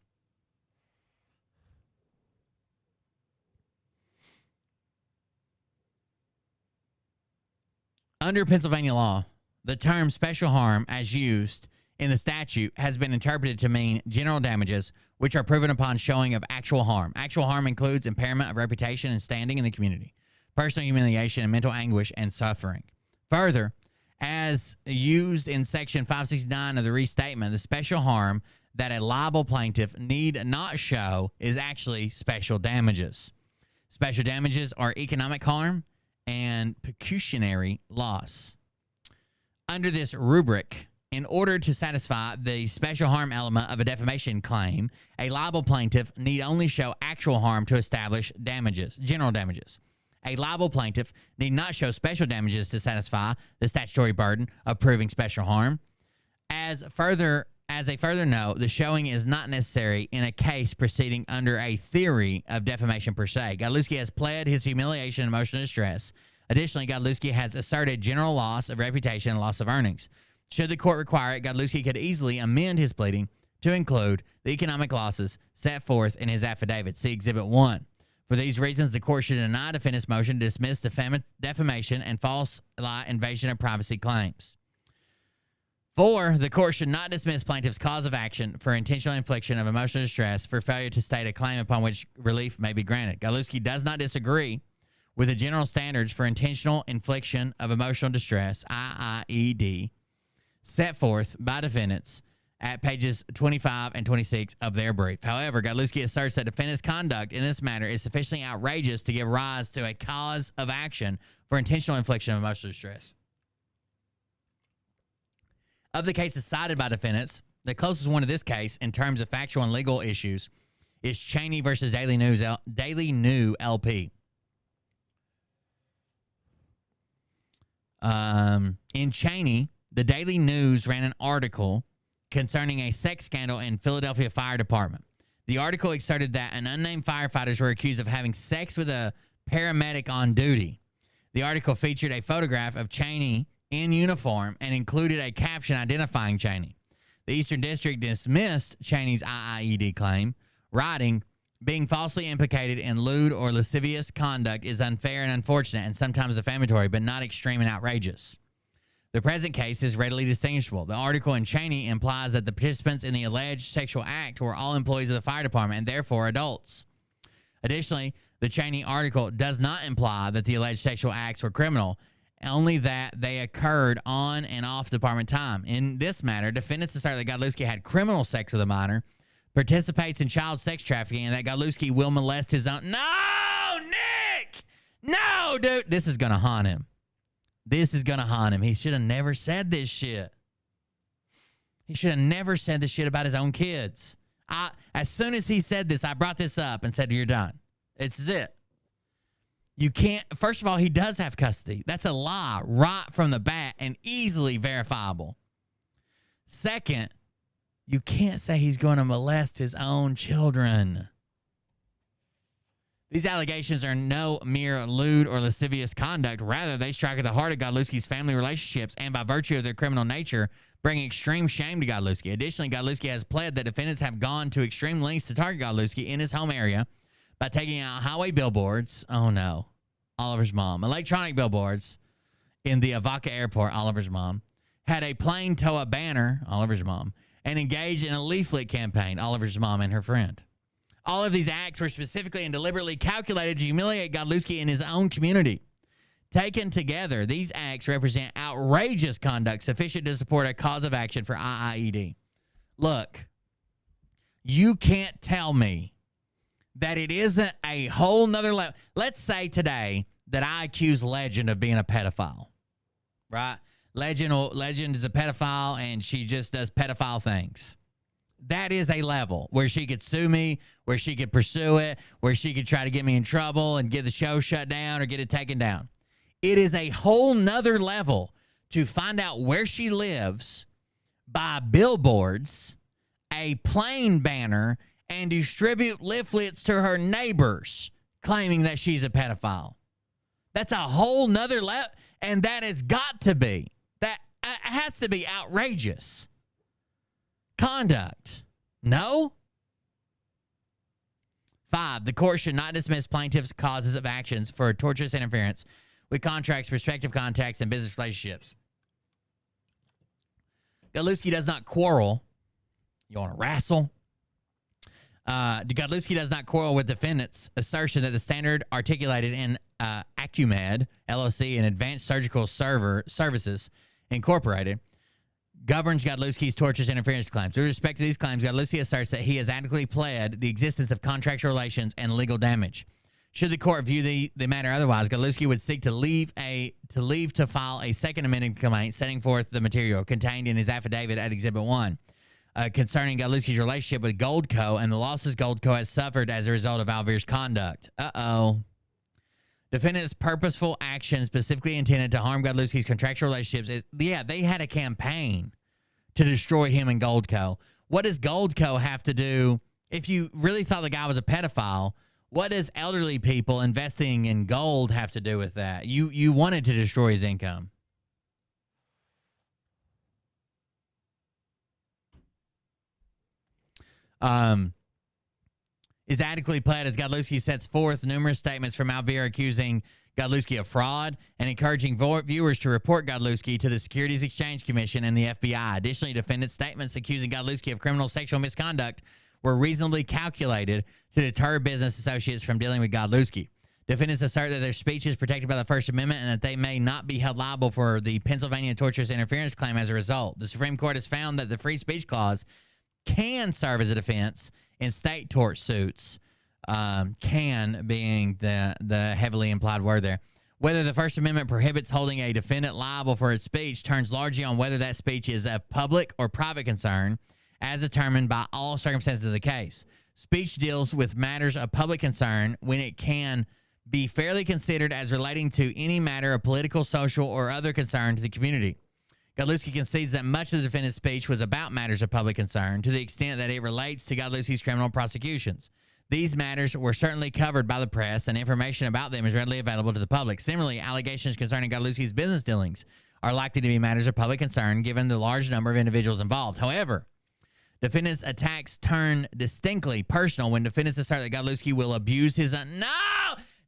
Under Pennsylvania law, the term special harm, as used in the statute, has been interpreted to mean general damages, which are proven upon showing of actual harm. Actual harm includes impairment of reputation and standing in the community, personal humiliation and mental anguish and suffering. Further, as used in Section 569 of the restatement, the special harm that a liable plaintiff need not show is actually special damages. Special damages are economic harm and pecuniary loss. Under this rubric, in order to satisfy the special harm element of a defamation claim, a liable plaintiff need only show actual harm to establish damages, general damages. A liable plaintiff need not show special damages to satisfy the statutory burden of proving special harm. As a further note, the showing is not necessary in a case proceeding under a theory of defamation per se. Godlewski has pled his humiliation and emotional distress. Additionally, Godlewski has asserted general loss of reputation and loss of earnings. Should the court require it, Godlewski could easily amend his pleading to include the economic losses set forth in his affidavit. See Exhibit 1. For these reasons, the court should deny defendant's motion to dismiss defamation and false lie invasion of privacy claims. 4, the court should not dismiss plaintiff's cause of action for intentional infliction of emotional distress for failure to state a claim upon which relief may be granted. Godlewski does not disagree with the general standards for intentional infliction of emotional distress, IIED, set forth by defendants at pages 25 and 26 of their brief. However, Godlewski asserts that defendant's conduct in this matter is sufficiently outrageous to give rise to a cause of action for intentional infliction of emotional distress. Of the cases cited by defendants, the closest one to this case in terms of factual and legal issues is Cheney versus Daily New LP. In Cheney, the Daily News ran an article concerning a sex scandal in Philadelphia Fire Department. The article asserted that an unnamed firefighters were accused of having sex with a paramedic on duty. The article featured a photograph of Cheney in uniform and included a caption identifying Cheney. The Eastern District dismissed Cheney's IIED claim, writing, "Being falsely implicated in lewd or lascivious conduct is unfair and unfortunate and sometimes defamatory, but not extreme and outrageous. The present case is readily distinguishable. The article in Cheney implies that the participants in the alleged sexual act were all employees of the fire department and therefore adults. Additionally, the Cheney article does not imply that the alleged sexual acts were criminal only that they occurred on and off department time. In this matter, defendants assert that Godlewski had criminal sex with a minor, participates in child sex trafficking, and that Godlewski will molest his own. No, Nick! No, dude! This is going to haunt him. This is going to haunt him. He should have never said this shit. He should have never said this shit about his own kids. As soon as he said this, I brought this up and said, you're done. It's it. You can't, first of all, he does have custody. That's a lie right from the bat and easily verifiable. Second, you can't say he's going to molest his own children. These allegations are no mere lewd or lascivious conduct. Rather, they strike at the heart of Godlewski's family relationships and, by virtue of their criminal nature, bring extreme shame to Godlewski. Additionally, Godlewski has pled that defendants have gone to extreme lengths to target Godlewski in his home area by taking out highway billboards. Oh, no. Oliver's mom. Electronic billboards in the Avaca airport. Oliver's mom. Had a plane tow a banner. Oliver's mom. And engaged in a leaflet campaign. Oliver's mom and her friend. All of these acts were specifically and deliberately calculated to humiliate Godlewski in his own community. Taken together, these acts represent outrageous conduct sufficient to support a cause of action for IIED. Look, you can't tell me that it isn't a whole nother level. Let's say today that I accuse Legend of being a pedophile, right? Legend is a pedophile and she just does pedophile things. That is a level where she could sue me, where she could pursue it, where she could try to get me in trouble and get the show shut down or get it taken down. It is a whole nother level to find out where she lives, buy billboards, a plane banner, and distribute leaflets to her neighbors claiming that she's a pedophile. That's a whole nother level, and that has got to be. That has to be outrageous conduct. No? 5, the court should not dismiss plaintiff's causes of actions for tortious interference with contracts, prospective contacts, and business relationships. Godlewski does not quarrel. You want to wrestle? Godlewski does not quarrel with defendants' assertion that the standard articulated in Acumed, LLC, and Advanced Surgical Services, Incorporated, governs Godlewski's tortious interference claims. With respect to these claims, Godlewski asserts that he has adequately pled the existence of contractual relations and legal damage. Should the court view the matter otherwise, Godlewski would seek to leave to file a second amended complaint setting forth the material contained in his affidavit at Exhibit 1 concerning Godlewski's relationship with Goldco and the losses Goldco has suffered as a result of Alvear's conduct. Uh-oh. Defendant's purposeful action specifically intended to harm Godlewski's contractual relationships. They had a campaign to destroy him and Goldco. What does Goldco have to do? If you really thought the guy was a pedophile, what does elderly people investing in gold have to do with that? You wanted to destroy his income. Is adequately pled as Godlewski sets forth numerous statements from Alvear accusing Godlewski of fraud and encouraging viewers to report Godlewski to the Securities Exchange Commission and the FBI. Additionally, defendants' statements accusing Godlewski of criminal sexual misconduct were reasonably calculated to deter business associates from dealing with Godlewski. Defendants assert that their speech is protected by the First Amendment and that they may not be held liable for the Pennsylvania tortious interference claim as a result. The Supreme Court has found that the free speech clause can serve as a defense in state tort suits, can being the heavily implied word there. Whether the First Amendment prohibits holding a defendant liable for its speech turns largely on whether that speech is of public or private concern, as determined by all circumstances of the case. Speech deals with matters of public concern when it can be fairly considered as relating to any matter of political, social, or other concern to the community. Godlewski concedes that much of the defendant's speech was about matters of public concern to the extent that it relates to Godlewski's criminal prosecutions. These matters were certainly covered by the press, and information about them is readily available to the public. Similarly, allegations concerning Godlewski's business dealings are likely to be matters of public concern given the large number of individuals involved. However, defendants' attacks turn distinctly personal when defendants assert that Godlewski will abuse his... No!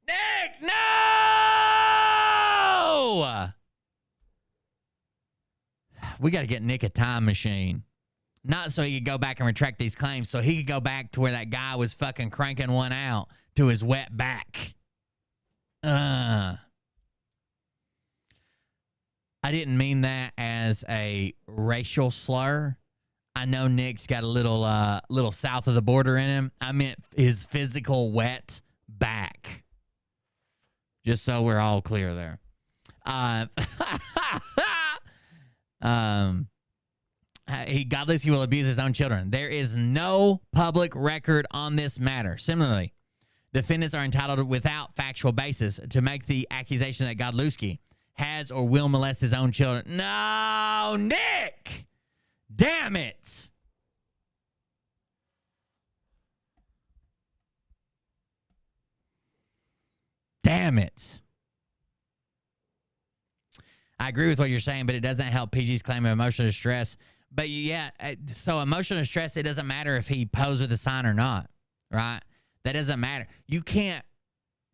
Nick! No! We got to get Nick a time machine. Not so he could go back and retract these claims, so he could go back to where that guy was fucking cranking one out to his wet back. I didn't mean that as a racial slur. I know Nick's got a little south of the border in him. I meant his physical wet back. Just so we're all clear there. Godlewski will abuse his own children. There is no public record on this matter. Similarly, defendants are entitled without factual basis to make the accusation that Godlewski has or will molest his own children. No, Nick! Damn it! Damn it. I agree with what you're saying, but it doesn't help PG's claim of emotional distress. But yeah, so emotional distress, it doesn't matter if he posed with a sign or not, right? That doesn't matter. You can't,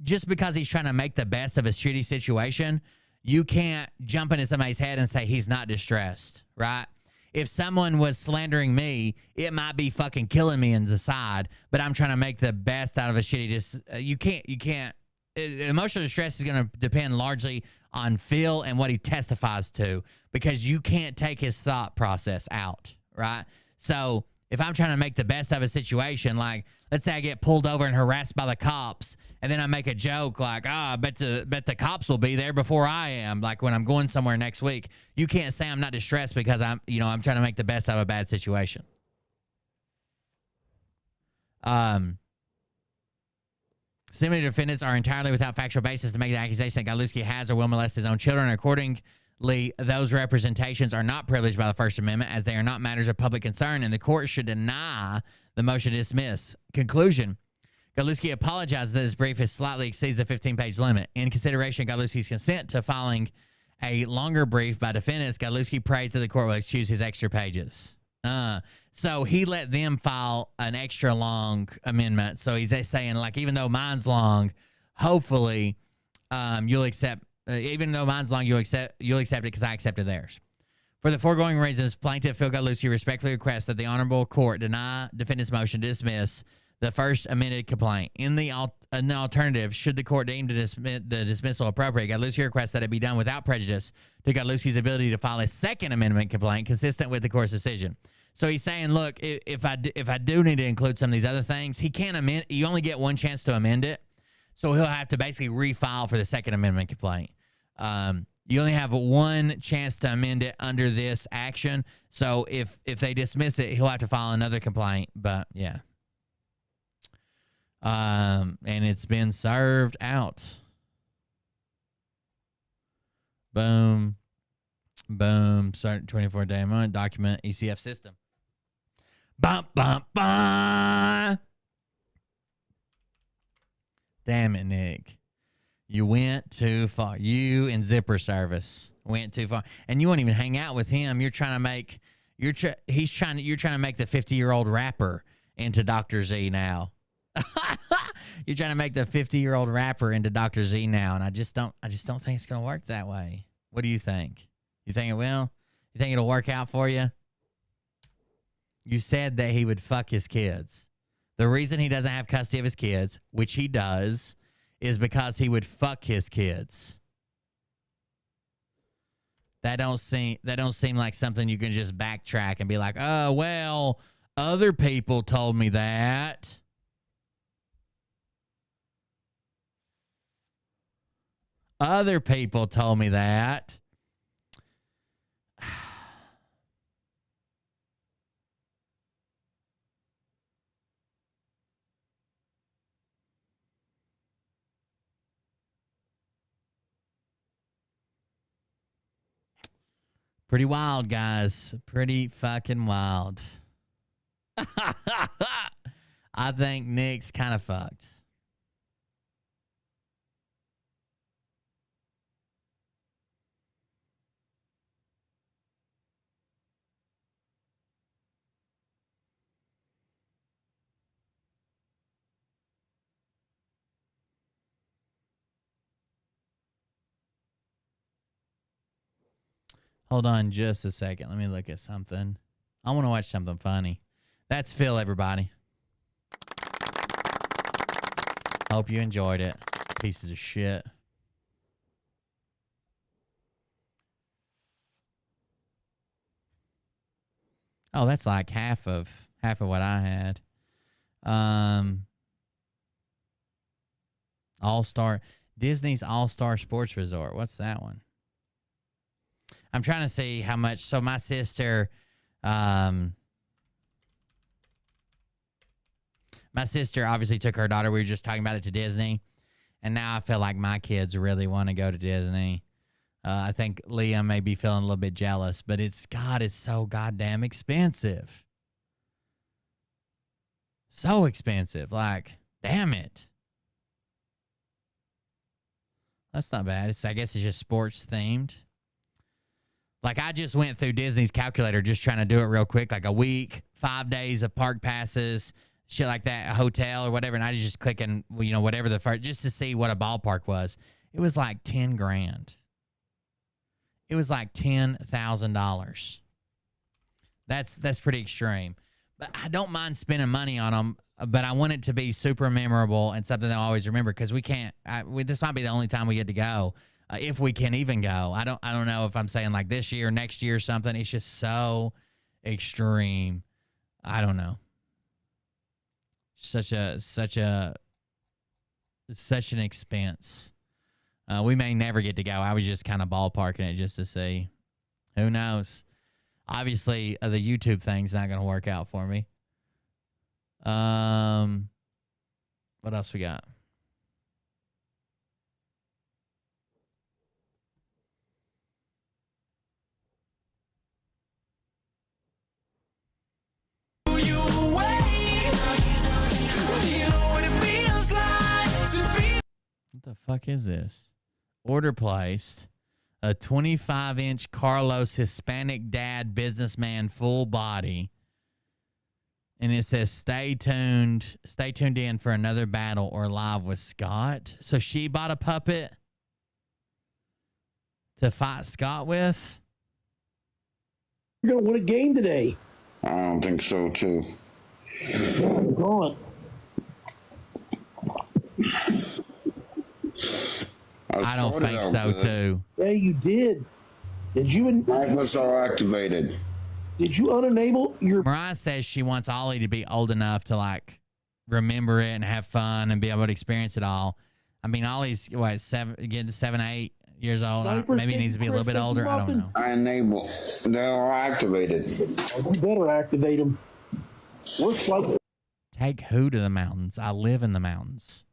just because he's trying to make the best of a shitty situation, you can't jump into somebody's head and say he's not distressed, right? If someone was slandering me, it might be fucking killing me in the side, but I'm trying to make the best out of a shitty, you can't. Emotional distress is going to depend largely on Phil and what he testifies to, because you can't take his thought process out, right? So if I'm trying to make the best of a situation, like let's say I get pulled over and harassed by the cops, and then I make a joke like, I bet the cops will be there before I am, like when I'm going somewhere next week. You can't say I'm not distressed because I'm trying to make the best of a bad situation. Similar defendants are entirely without factual basis to make the accusation that Godlewski has or will molest his own children. Accordingly, those representations are not privileged by the First Amendment, as they are not matters of public concern, and the court should deny the motion to dismiss. Conclusion. Godlewski apologizes that his brief slightly exceeds the 15-page limit. In consideration of Godlewski's consent to filing a longer brief by defendants, Godlewski prays that the court will excuse his extra pages. So he let them file an extra long amendment. So he's saying, like, even though mine's long, hopefully you'll accept. Even though mine's long, you'll accept it because I accepted theirs. For the foregoing reasons, Plaintiff Phil Godlewski respectfully requests that the Honorable Court deny defendant's motion to dismiss the first amended complaint. In the alternative, should the court deem to dismiss the dismissal appropriate, Godlewski requests that it be done without prejudice to Godlewski's ability to file a second amendment complaint consistent with the court's decision. So he's saying, look, if I do need to include some of these other things, he can't amend. You only get one chance to amend it, so he'll have to basically refile for the second amendment complaint. You only have one chance to amend it under this action. So if they dismiss it, he'll have to file another complaint. But yeah, and it's been served out. Boom, boom. Start 24-day a month. Document ECF system. Bum, bum, bum. Damn it, Nick. You went too far. You and Zipper Service went too far. And you won't even hang out with him. You're trying to make you're trying to make the 50-year-old rapper into Dr. Z now. You're trying to make the 50-year-old rapper into Dr. Z now, and I just don't think it's going to work that way. What do you think? You think it will? You think it'll work out for you? You said that he would fuck his kids. The reason he doesn't have custody of his kids, which he does, is because he would fuck his kids. That don't seem like something you can just backtrack and be like, oh, well, other people told me that. Other people told me that. Pretty wild, guys. Pretty fucking wild. I think Nick's kind of fucked. Hold on just a second. Let me look at something. I want to watch something funny. That's Phil, everybody. Hope you enjoyed it. Pieces of shit. Oh, that's like half of what I had. Disney's All-Star Sports Resort. What's that one? I'm trying to see how much. So my sister, my sister obviously took her daughter. We were just talking about it to Disney, and now I feel like my kids really want to go to Disney. I think Liam may be feeling a little bit jealous, but it's so goddamn expensive. So expensive. Like, damn it. That's not bad. I guess it's just sports themed. Like, I just went through Disney's calculator just trying to do it real quick, like a week, 5 days of park passes, shit like that, a hotel or whatever, and I was just clicking, whatever the first, just to see what a ballpark was. It was like 10 grand. It was like $10,000. That's pretty extreme. But I don't mind spending money on them, but I want it to be super memorable and something that I always remember, because we can't. This might be the only time we get to go, if we can even go. I don't know if I'm saying like this year, next year, or something. It's just so extreme. I don't know. Such an expense. We may never get to go. I was just kind of ballparking it just to see. Who knows? Obviously, the YouTube thing's not going to work out for me. What else we got? What the fuck is this? Order placed. A 25-inch Carlos Hispanic dad businessman full body. And it says, stay tuned in for another battle or live with Scott. So she bought a puppet to fight Scott with? You're going to win a game today. I don't think so, too. Go on. I don't think so, too. Yeah, you did. Did you? Micros are activated. Did you unenable your? Mariah says she wants Ollie to be old enough to like remember it and have fun and be able to experience it all. I mean, Ollie's what, getting to 7, 8 years old. Maybe he needs to be a little bit older. I don't know. I enable. They are activated. You better activate them. Looks like. Take who to the mountains? I live in the mountains.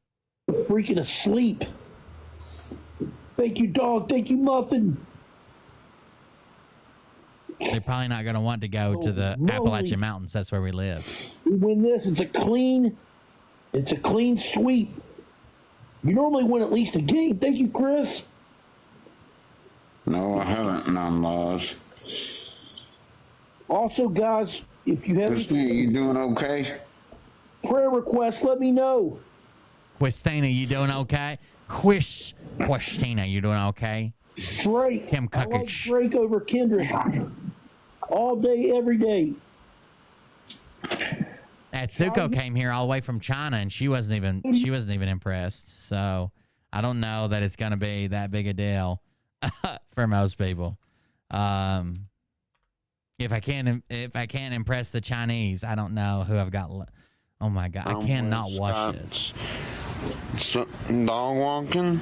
Freaking asleep. Thank you, dog. Thank you, Muffin. They're probably not going to want to go to the Appalachian Mountains. That's where we live. We win this. It's a clean sweep. You normally win at least a game. Thank you, Chris. No, I haven't. None lost. Also, guys, if you have Christine, you doing okay? prayer requests, let me know. Christina, you doing okay? Christina, you doing okay? Drake. Kim I like Cuckage. Drake over Kendrick. All day, every day. Atsuko came here all the way from China, and she wasn't even impressed. So I don't know that it's gonna be that big a deal for most people. If I can't impress the Chinese, I don't know who I've got. Oh my God, I cannot watch this. Dog walking,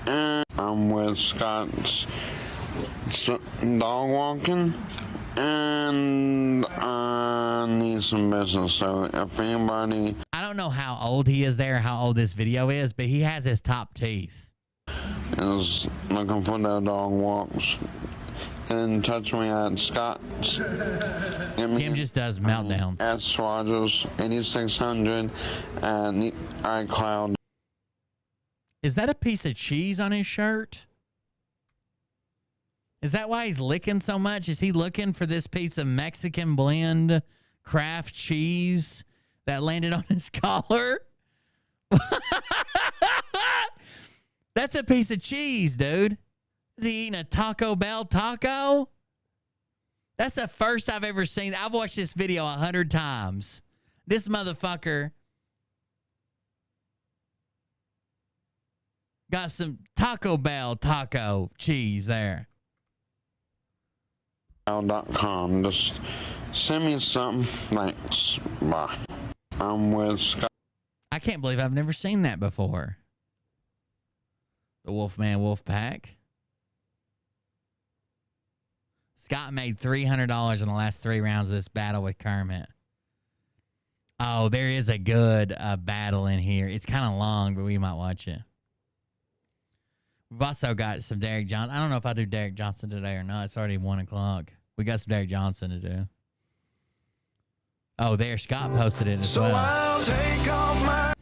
and I'm with Scott's dog walking, and I need some business. So if anybody, I don't know how old he is there, how old this video is, but he has his top teeth. is looking for their dog walks, and touch me at Scott's. Kim just does meltdowns. At Swagers 8600 and iCloud. Is that a piece of cheese on his shirt? Is that why he's licking so much? Is he looking for this piece of Mexican blend Kraft cheese that landed on his collar? That's a piece of cheese, dude. Is he eating a Taco Bell taco? That's the first I've ever seen. I've watched this video 100 times. This motherfucker got some Taco Bell taco cheese there. .com. Just Send me something. Thanks. Bye. I'm with Scott. I can't believe I've never seen that before. The Wolfman Wolf Pack. Scott made $300 in the last 3 rounds of this battle with Kermit. Oh, there is a good battle in here. It's kind of long, but we might watch it. We've also got some Derek Johnson. I don't know if I do Derek Johnson today or not. It's already 1 o'clock. We got some Derek Johnson to do. Oh, there. Scott posted it as well. I'll take off my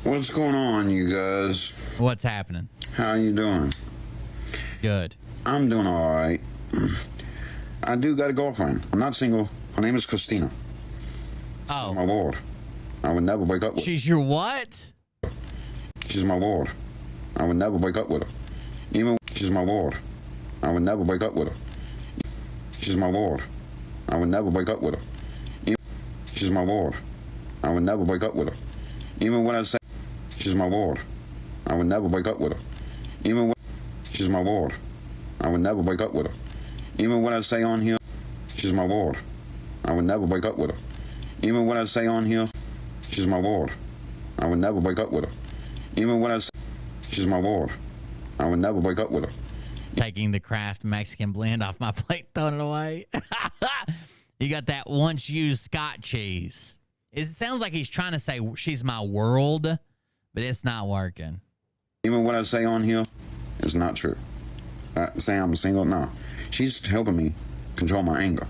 What's going on, you guys? What's happening? How you doing? Good. I'm doing all right. I do got a girlfriend. I'm not single. Her name is Christina. Oh. She's my ward. I would never break up with her. She's your what? She's my ward. I would never break up with her. Even she's my ward. I would never break up with her. She's my ward. I would never break up with her. Even she's my ward. I would never break up with her. Even when I say she's my ward, I would never break up with her. Even when she's my ward, I would never break up with her. Even when I say on here, she's my ward, I would never break up with her. Even when I say on here, she's my ward, I would never break up with her. Even when I say she's my ward, I would never break up with her. Taking the Kraft Mexican blend off my plate, throwing it away. You got that once used Scott cheese. It sounds like he's trying to say she's my world, but it's not working. Even what I say on here is not true. Say I'm single, no. She's helping me control my anger.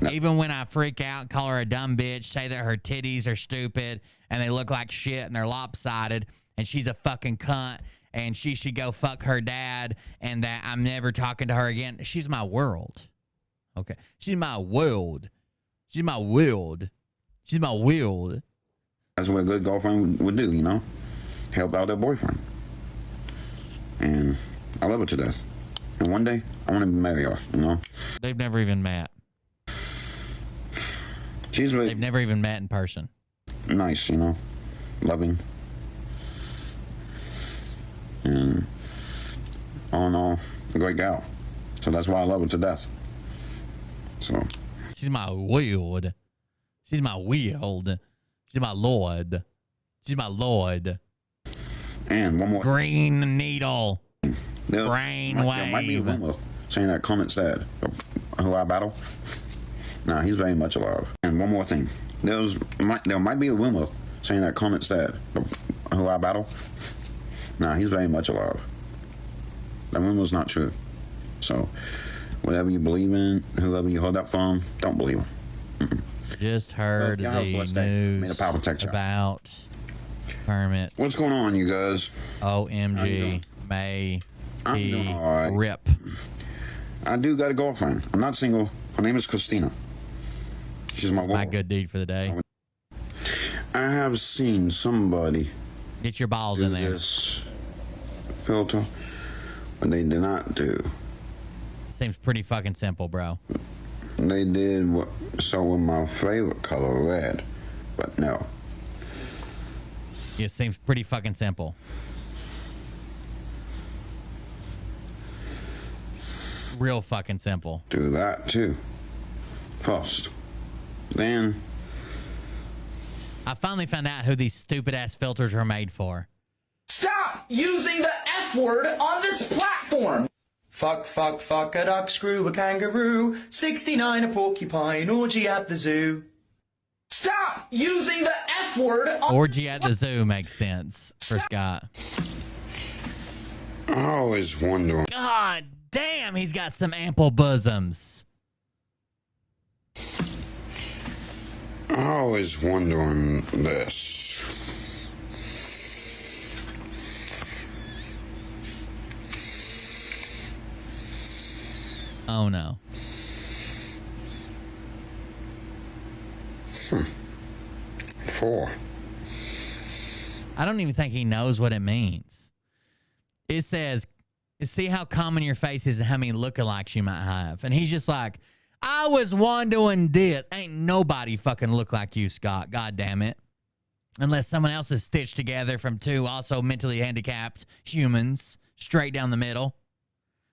No. Even when I freak out, call her a dumb bitch, say that her titties are stupid and they look like shit and they're lopsided and she's a fucking cunt and she should go fuck her dad and that I'm never talking to her again. She's my world. Okay. She's my world. She's my world. She's my world. That's what a good girlfriend would do, you know? Help out their boyfriend. And I love her to death. And one day, I want to marry her, you know? They've never even met. She's really They've never even met in person. nice, you know? Loving. And all in all, a great gal. So that's why I love her to death. So. She's my world. She's my world. She's my lord. She's my lord. And one more. Green needle. There Brain might be a wave. rumor saying that Clement said who I battle. Nah, he's very much alive. And one more thing. There might be a rumor saying that Clement said who I battle. Nah, he's very much alive. That rumor's not true. So, whatever you believe in, whoever you heard that from, don't believe him. Just heard Well, y'all the Made a news power tech shot. about Kermit. What's going on, you guys? OMG. May I'm he doing all right. rip. I do got a girlfriend. I'm not single. Her name is Christina. She's my My wife. good deed for the day. I have seen somebody Get your balls do in there. this filter, but they did not do. Seems pretty fucking simple, bro. They did what so with my favorite color, red, but no. It seems pretty fucking simple. Real fucking simple. Do that too. First. Then I finally found out who these stupid ass filters were made for. Stop using the F word on this platform! Fuck, fuck, fuck, a duck, screw, a kangaroo, 69, a porcupine, orgy at the zoo. Stop using the F word on Orgy at the zoo makes sense for Scott. I always wonder. God damn, he's got some ample bosoms. I always wondering this. Oh no. 4. I don't even think he knows what it means. It says, see how common your face is and how many lookalikes you might have. And he's just like, I was wondering this. Ain't nobody fucking look like you, Scott. God damn it. Unless someone else is stitched together from 2 also mentally handicapped humans, straight down the middle.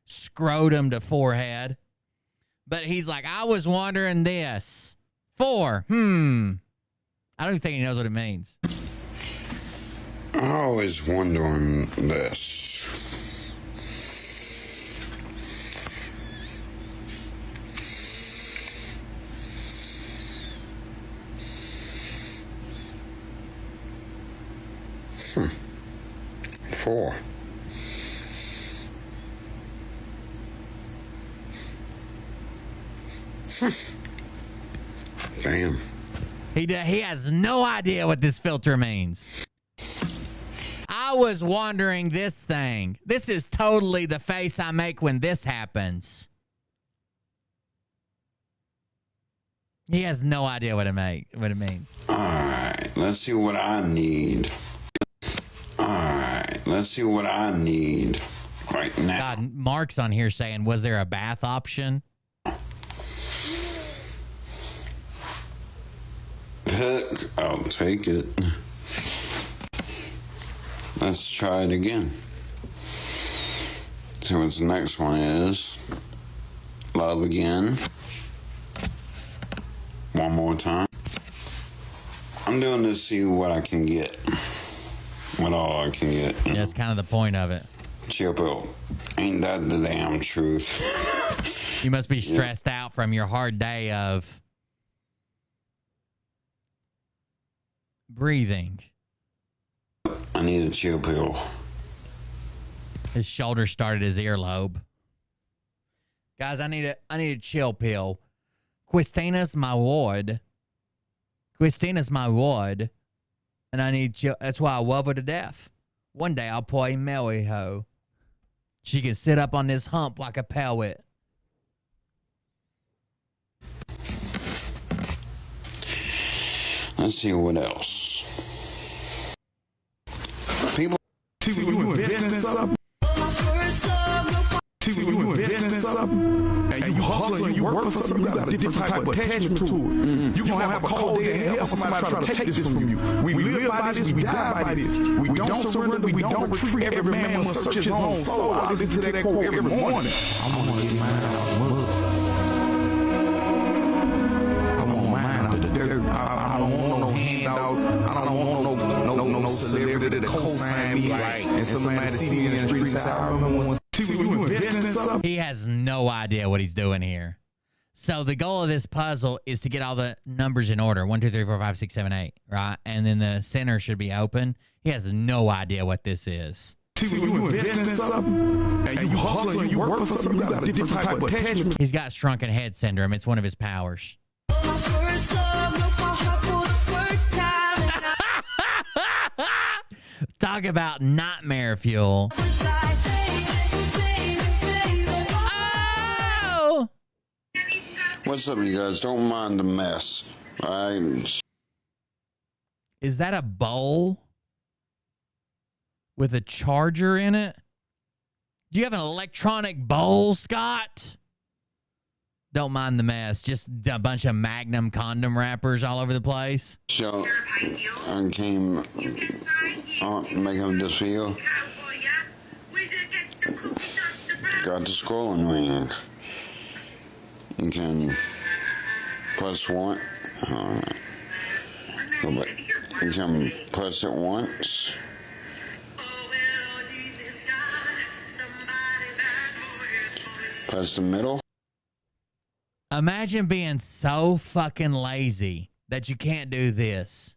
Scrotum to forehead. But he's like, I was wondering this. 4. I don't even think he knows what it means. I was wondering this. Hmm. 4. Damn. He has no idea what this filter means. I was wondering this thing. This is totally the face I make when this happens. He has no idea what it means. All right, let's see what I need. All right, let's see what I need right now. God, Mark's on here saying, was there a bath option? Heck, I'll take it. Let's try it again. See what the next one is. Love again. One more time. I'm doing this to see what I can get. What all I can get. Yeah, that's kind of the point of it. Chill pill. Ain't that the damn truth? You must be stressed out from your hard day of breathing. I need a chill pill. His shoulder started his earlobe. Guys, I need a chill pill. Christina's my ward. Christina's my ward. And I need chill. That's why I love her to death. One day I'll play Melly Ho. She can sit up on this hump like a pellet. Let's see what else. People. See when you investing in something. See when you investing in something, and you hustle and you work for something, you got a different type of attachment to it. You gonna have a cold day in hell, somebody try to take this from you. We live by this, we die by this. We don't surrender, we don't retreat. Every man must search his own soul. I listen to that quote every morning. I wanna get mine out of mud. I want mine out the dirt. I don't want no handouts. I don't want no celebrity to co-sign me and somebody to see me in the streets. I remember when. He has no idea what he's doing here. So the goal of this puzzle is to get all the numbers in order. 1, 2, 3, 4, 5, 6, 7, 8, right? And then the center should be open. He has no idea what this is. See, when you invest in something, and you hustle and you work for something, you got a different type of attachment. He's got shrunken head syndrome. It's one of his powers. Talk about nightmare fuel. Oh! What's up, you guys? Don't mind the mess. Is that a bowl with a charger in it? Do you have an electronic bowl, Scott? Don't mind the mess. Just a bunch of Magnum condom wrappers all over the place. So, I came make him this feel. Got the scrolling ring. You can press one. You can press it once. Press the middle. Imagine being so fucking lazy that you can't do this.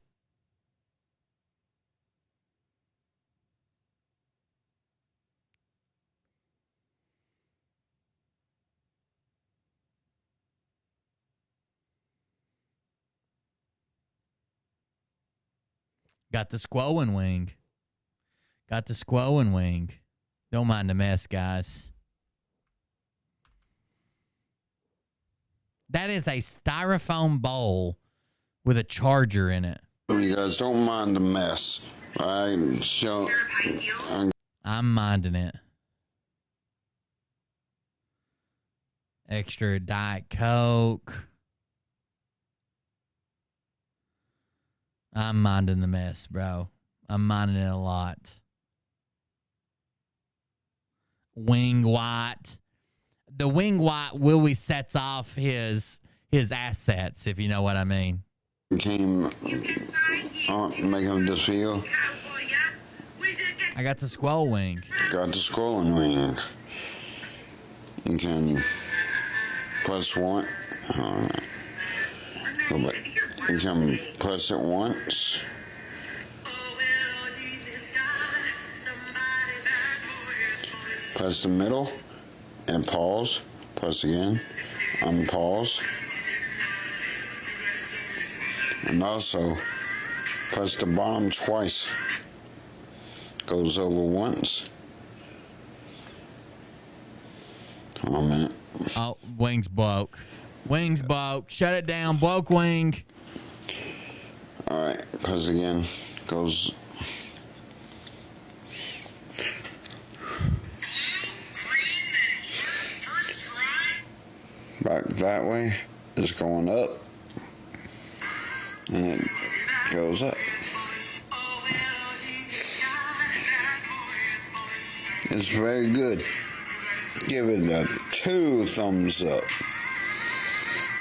Got the squoing wing. Got the squoing wing. Don't mind the mess, guys. That is a styrofoam bowl with a charger in it. You guys don't mind the mess. I'm minding it. Extra Diet Coke. I'm minding the mess, bro. I'm minding it a lot. Wing white. the wing Willie sets off his assets, if you know what I mean. Came make him this feel. I got the scroll wing. Got the scrolling wing. You can press one. Alright. You can press it once. Press the middle and pause. Press again. Unpause. And also press the bottom twice. Goes over once. Hold on a minute. Oh, wings broke. Wings broke. Shut it down. Broke wing. Alright, press again. Goes. Back that way. It's going up. And it goes up. It's very good. Give it a 2 thumbs up.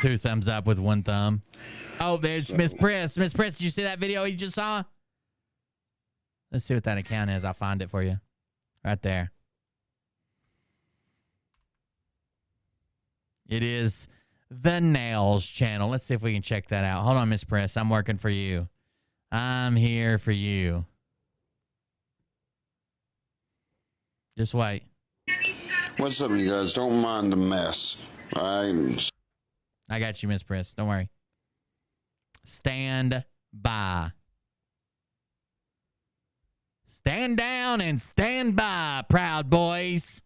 2 thumbs up with 1 thumb. Oh, there's Miss Priss. Miss Priss, did you see that video you just saw? Let's see what that account is. I'll find it for you. Right there. It is the Nails channel. Let's see if we can check that out. Hold on, Miss Priss. I'm working for you. I'm here for you. Just wait. What's up, you guys? Don't mind the mess. I got you, Miss Priss. Don't worry. Stand by. Stand down and stand by, Proud Boys.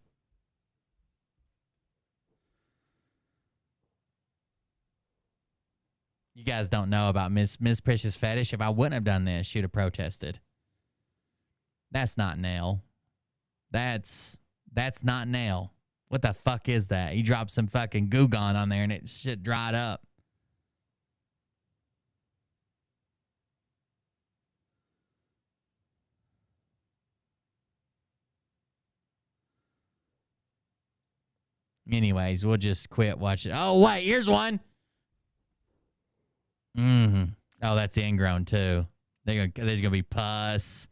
You guys don't know about Miss Precious fetish. If I wouldn't have done this, she'd have protested. That's not nail. That's not nail. What the fuck is that? He dropped some fucking goo gone on there and it shit dried up. Anyways, we'll just quit watching. Oh, wait, here's one. Oh, that's ingrown too. There's gonna be pus.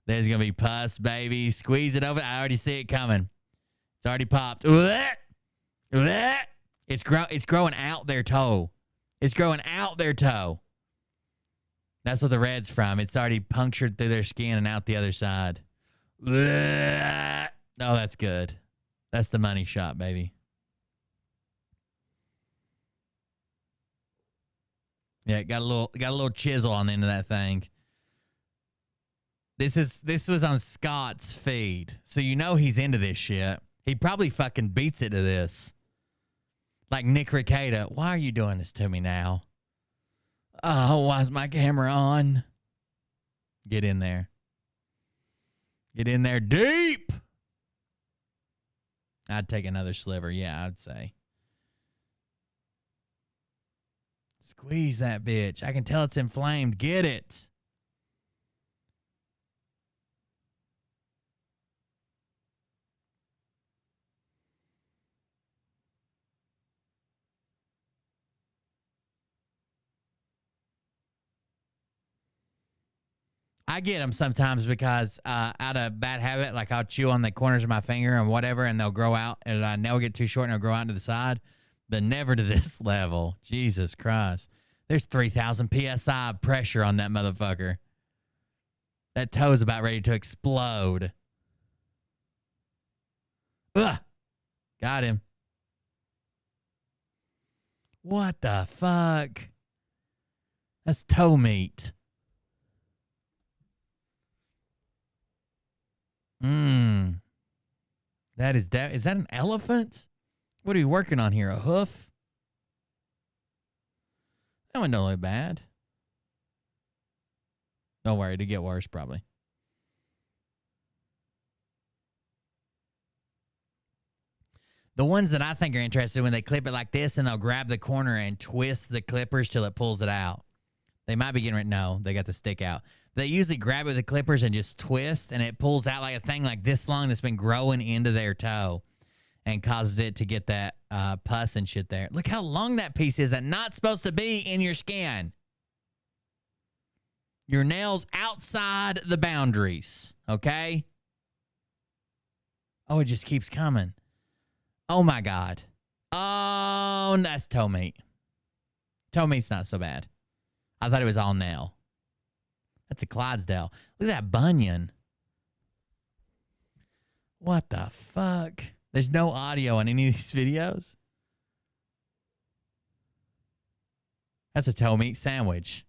There's gonna be pus, baby. Squeeze it over. I already see it coming. It's already popped. It's growing out their toe. It's growing out their toe. That's what the red's from. It's already punctured through their skin and out the other side. Oh, that's good. That's the money shot, baby. Yeah, got a little chisel on the end of that thing. This was on Scott's feed, so you know he's into this shit. He probably fucking beats it to this. Like Nick Ricada, why are you doing this to me now? Oh, why is my camera on? Get in there. Get in there deep. I'd take another sliver. Yeah, I'd say. Squeeze that bitch. I can tell it's inflamed. Get it. I get them sometimes because out of bad habit, like I'll chew on the corners of my finger and whatever, and they'll grow out, and I nail get too short and they'll grow out to the side, but never to this level. Jesus Christ. There's 3,000 PSI pressure on that motherfucker. That toe is about ready to explode. Ugh. Got him. What the fuck? That's toe meat. Is that an elephant? What are you working on here? A hoof? That one don't look bad. Don't worry, it'll get worse probably. The ones that I think are interesting when they clip it like this and they'll grab the corner and twist the clippers till it pulls it out. They might be getting it. No, they got the stick out. They usually grab it with the clippers and just twist, and it pulls out like a thing like this long that's been growing into their toe. and causes it to get that pus and shit there. Look how long that piece is. That's not supposed to be in your skin. Your nail's outside the boundaries, okay? Oh, it just keeps coming. Oh, my God. Oh, that's toe meat. Toe meat's not so bad. I thought it was all nail. That's a Clydesdale. Look at that bunion. What the fuck? There's no audio on any of these videos. That's a toe meat sandwich.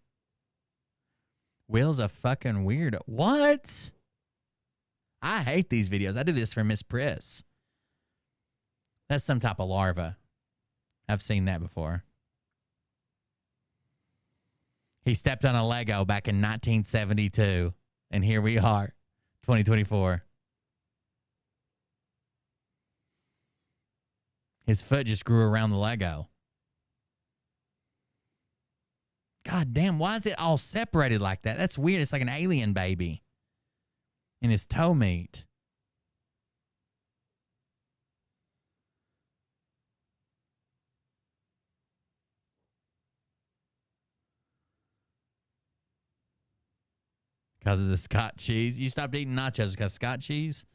Will's a fucking weirdo. What? I hate these videos. I do this for Miss Priss. That's some type of larva. I've seen that before. He stepped on a Lego back in 1972. And here we are, 2024. His foot just grew around the Lego. God damn, why is it all separated like that? That's weird. It's like an alien baby. And his toe meat. Because of the Scott cheese. You stopped eating nachos because of Scott cheese?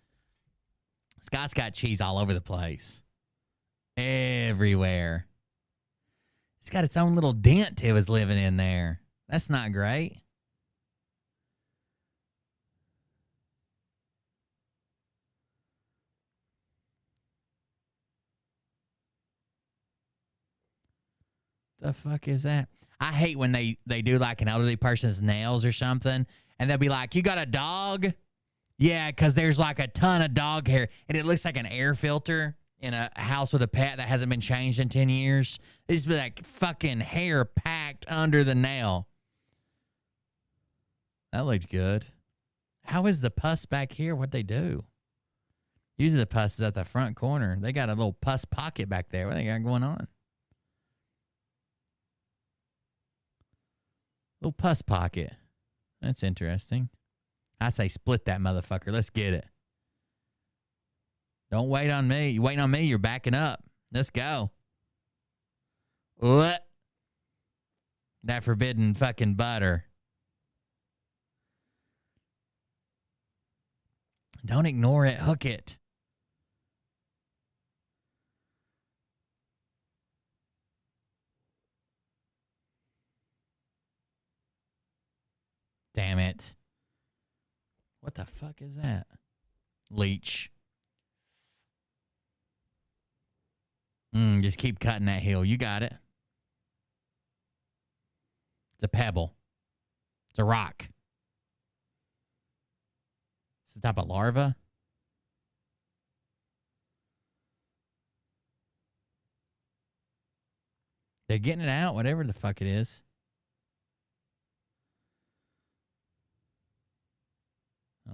Scott's got cheese all over the place. Everywhere. It's got its own little dent it was living in there. That's not great. The fuck is that? I hate when they do like an elderly person's nails or something, and they'll be like, you got a dog? Yeah, because there's like a ton of dog hair, and it looks like an air filter in a house with a pet that hasn't been changed in 10 years. They just be like fucking hair packed under the nail. That looked good. How is the pus back here? What'd they do? Usually the pus is at the front corner. They got a little pus pocket back there. What they got going on? Little pus pocket. That's interesting. I say split that motherfucker. Let's get it. Don't wait on me. You waiting on me, you're backing up. Let's go. What? That forbidden fucking butter. Don't ignore it. Hook it. Damn it. What the fuck is that? Leech. Just keep cutting that heel. You got it. It's a pebble. It's a rock. It's a type of larva. They're getting it out, whatever the fuck it is.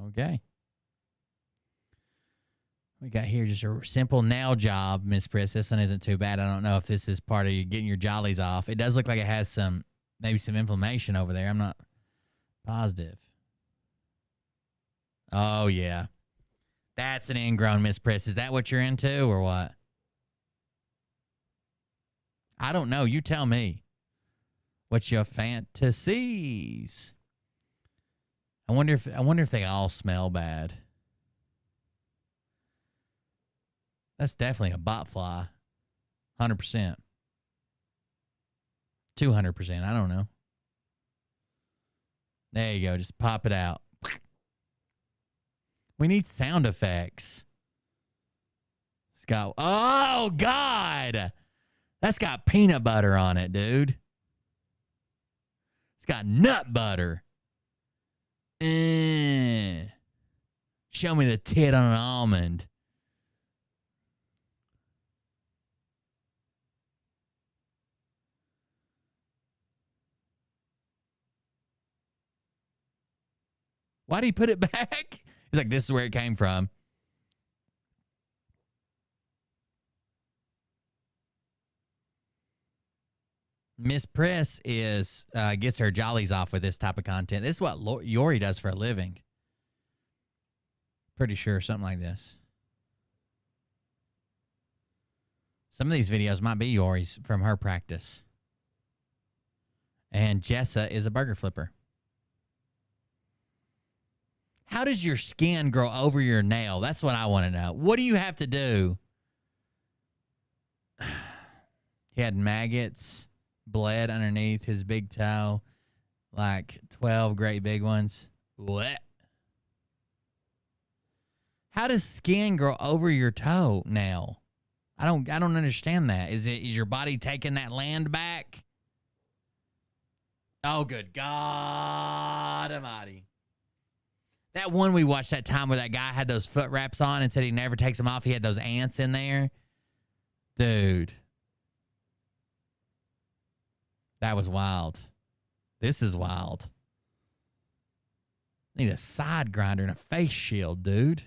Okay. We got here just a simple nail job, Miss Priss. This one isn't too bad. I don't know if this is part of you getting your jollies off. It does look like it has maybe some inflammation over there. I'm not positive. Oh, yeah. That's an ingrown, Miss Priss. Is that what you're into or what? I don't know. You tell me. What's your fantasies? I wonder if they all smell bad. That's definitely a bot fly. 100%. 200%. I don't know. There you go. Just pop it out. We need sound effects. It's got... Oh, God! That's got peanut butter on it, dude. It's got nut butter. Show me the tit on an almond. Why'd he put it back? He's like, this is where it came from. Miss Priss gets her jollies off with this type of content. This is what Yori does for a living. Pretty sure something like this. Some of these videos might be yours from her practice. And Jessa is a burger flipper. How does your skin grow over your nail? That's what I want to know. What do you have to do? He had maggots, bled underneath his big toe, like 12 great big ones. What? How does skin grow over your toe nail? I don't understand that. Is your body taking that land back? Oh, good God Almighty. That one we watched that time where that guy had those foot wraps on and said he never takes them off. He had those ants in there. Dude. That was wild. This is wild. Need a side grinder and a face shield, dude.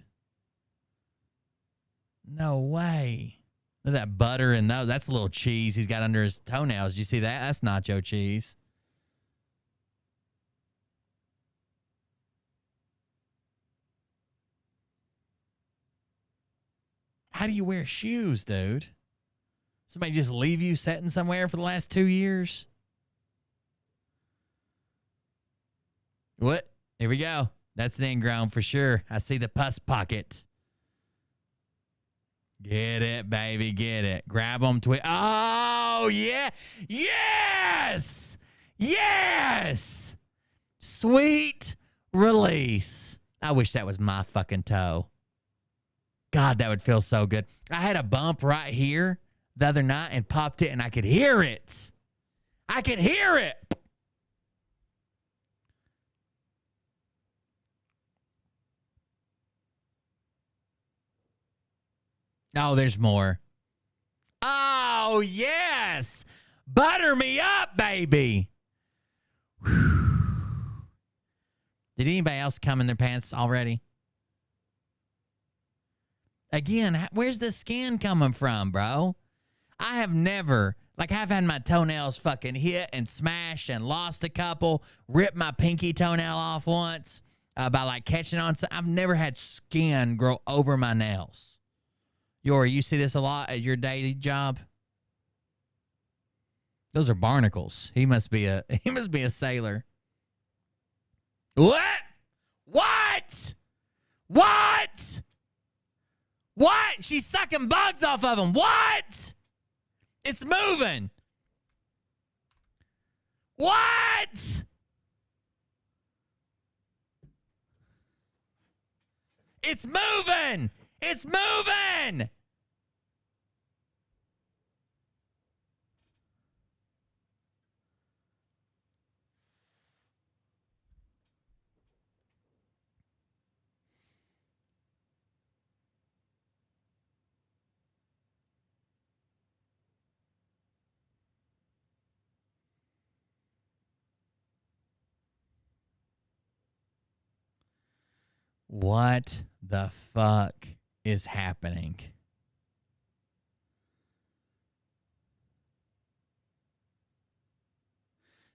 No way. Look at that butter and those. That's a little cheese he's got under his toenails. Did you see that? That's nacho cheese. How do you wear shoes, dude? Somebody just leave you sitting somewhere for the last 2 years? What? Here we go. That's the ingrown for sure. I see the pus pocket. Get it, baby. Get it. Grab them. Oh, yeah. Yes. Yes. Sweet release. I wish that was my fucking toe. God, that would feel so good. I had a bump right here the other night and popped it, and I could hear it. I could hear it. Oh, there's more. Oh, yes. Butter me up, baby. Whew. Did anybody else come in their pants already? Again, where's the skin coming from, bro? I have never, like, I've had my toenails fucking hit and smashed and lost a couple, ripped my pinky toenail off once by, like, catching on. I've never had skin grow over my nails. Yori, you see this a lot at your day job? Those are barnacles. He must be a sailor. What? What? What? What? She's sucking bugs off of him. What? It's moving. What? It's moving. It's moving. What the fuck is happening?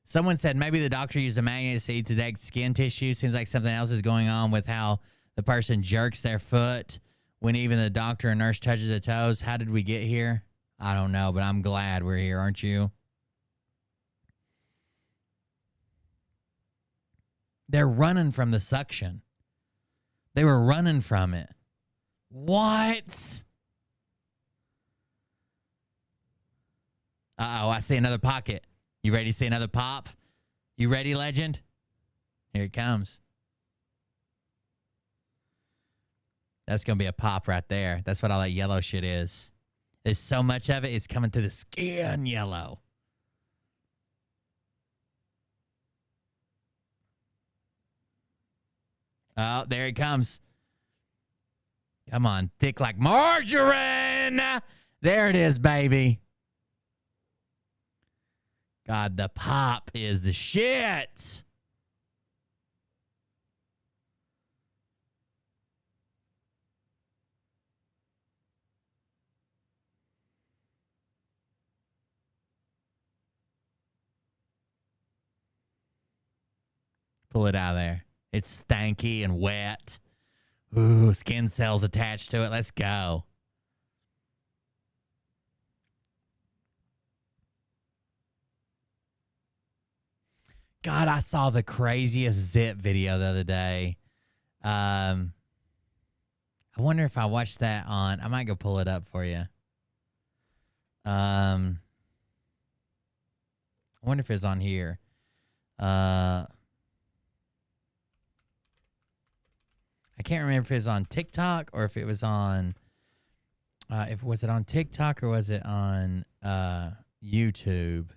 Someone said maybe the doctor used a magnet to detect skin tissue. Seems like something else is going on with how the person jerks their foot when even the doctor or nurse touches the toes. How did we get here? I don't know, but I'm glad we're here, aren't you? They're running from the suction. They were running from it. What? Uh-oh, I see another pocket. You ready to see another pop? You ready, legend? Here it comes. That's going to be a pop right there. That's what all that yellow shit is. There's so much of it, it's coming through the skin yellow. Oh, there it comes. Come on, thick like margarine. There it is, baby. God, the pop is the shit. Pull it out of there. It's stanky and wet. Ooh, skin cells attached to it. Let's go. God, I saw the craziest zip video the other day. I wonder if I watched that on. I might go pull it up for you. I wonder if it's on here. I can't remember if it was on TikTok or if it was on. Was it on TikTok or was it on YouTube?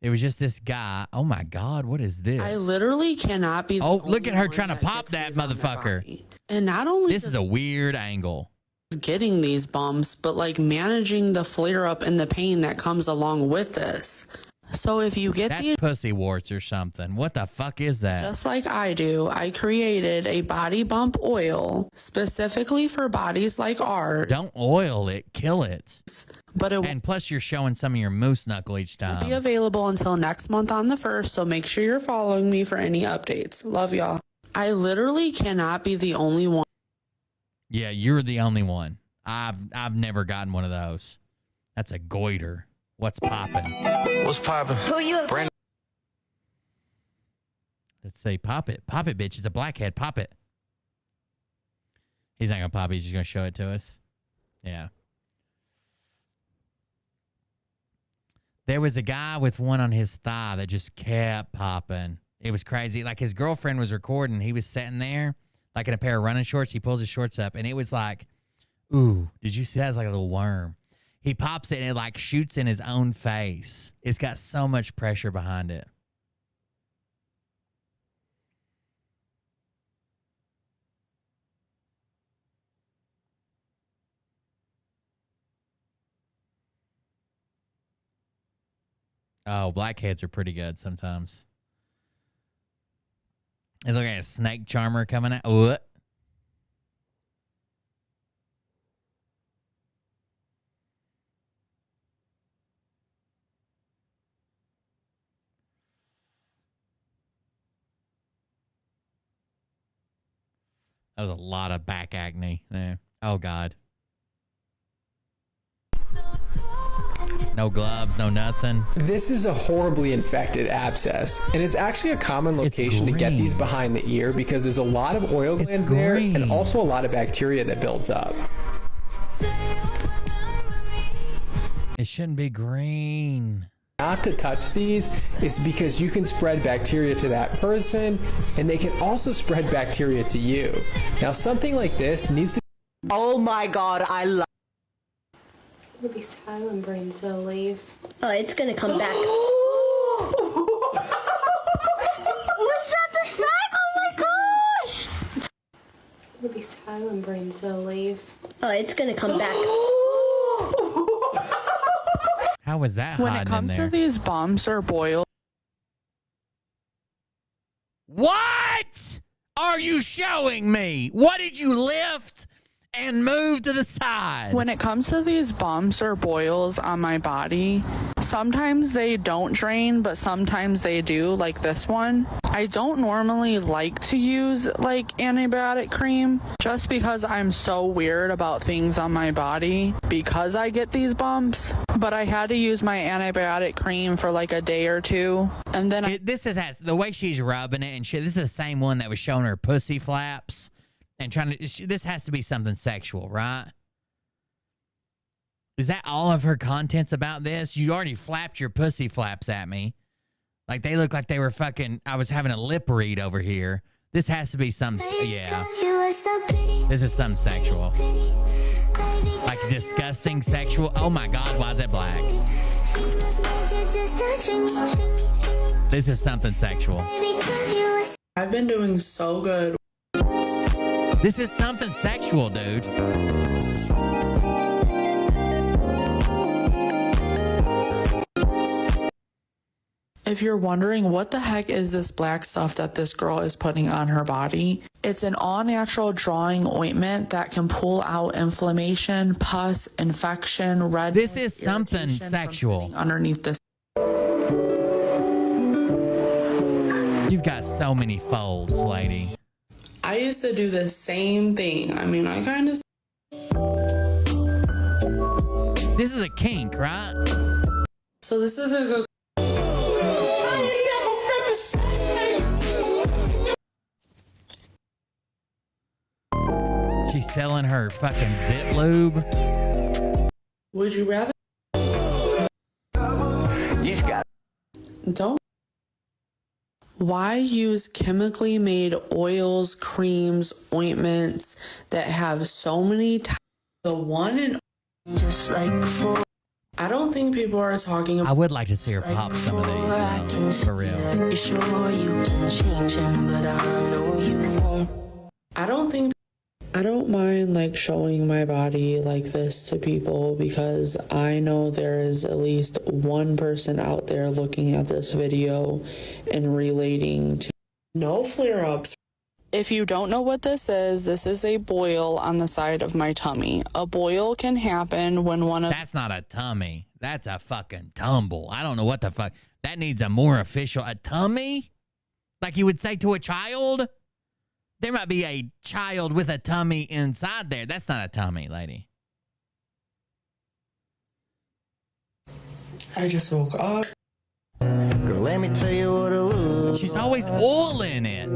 It was just this guy. Oh my God, what is this? I literally cannot be. Oh, look at her trying to pop that motherfucker. And not only this is a weird angle. Getting these bumps, but like managing the flare up and the pain that comes along with this. So if you get That's pussy warts or something. What the fuck is that? Just like I do, I created a body bump oil specifically for bodies like ours. Don't oil it, kill it. But and plus you're showing some of your moose knuckle each It'll time. be available until next month on the 1st, so make sure you're following me for any updates. Love y'all. I literally cannot be the only one. Yeah, you're the only one. I've never gotten one of those. That's a goiter. What's popping? What's popping? Who you? Brand. Let's say pop it. Pop it, bitch. It's a blackhead. Pop it. He's not going to pop it. He's just going to show it to us. Yeah. There was a guy with one on his thigh that just kept popping. It was crazy. Like his girlfriend was recording. He was sitting there like in a pair of running shorts. He pulls his shorts up and it was like, ooh, did you see that? It's like a little worm. He pops it and it like shoots in his own face. It's got so much pressure behind it. Oh, blackheads are pretty good sometimes. And look at a snake charmer coming out. What? That was a lot of back acne there. Oh, God. No gloves, no nothing. This is a horribly infected abscess, and it's actually a common location to get these behind the ear because there's a lot of oil glands there and also a lot of bacteria that builds up. It shouldn't be green. Not to touch these is because you can spread bacteria to that person, and they can also spread bacteria to you. Now, something like this needs to. Oh my God, I love. It'll be silent brain cell leaves. Oh, it's gonna come back. What's that the sign? Oh my gosh! It'll be silent brain cell leaves. Oh, it's gonna come back. How was that When it hiding comes in to there? these bumps or boils. What are you showing me? What did you lift and move to the side? When it comes to these bumps or boils on my body, sometimes they don't drain, but sometimes they do, like this one. I don't normally like to use like antibiotic cream just because I'm so weird about things on my body because I get these bumps. But I had to use my antibiotic cream for like a day or two. And then this has the way she's rubbing it and shit. This is the same one that was showing her pussy flaps. And trying to, this has to be something sexual, right? Is that all of her content's about this? You already flapped your pussy flaps at me. Like they look like they were fucking, I was having a lip read over here. This has to be some, yeah. This is some sexual. Like disgusting sexual. Oh my God, why is it black? This is something sexual. I've been doing so good. This is something sexual, dude. If you're wondering what the heck is this black stuff that this girl is putting on her body, it's an all-natural drawing ointment that can pull out inflammation, pus, infection, redness. This is something sexual. Underneath this. You've got so many folds, lady. I used to do the same thing. I mean, I kind of. This is a kink, right? So this is a good. She's selling her fucking zit lube. Would you rather? You just got. Don't. Why use chemically made oils, creams, ointments that have so many types? The one and just like before. I don't think people are talking about. I would like to see her pop some of these, for real. Sure you can change him, but I know you won't. I don't mind like showing my body like this to people because I know there is at least one person out there looking at this video and relating to no flare-ups. If you don't know what this is a boil on the side of my tummy. A boil can happen when one of... That's not a tummy. That's a fucking tumble. I don't know what the fuck. That needs a more official... A tummy? Like you would say to a child? There might be a child with a tummy inside there. That's not a tummy, lady. I just woke up. Girl, let me tell you what it looks. She's always oiling it.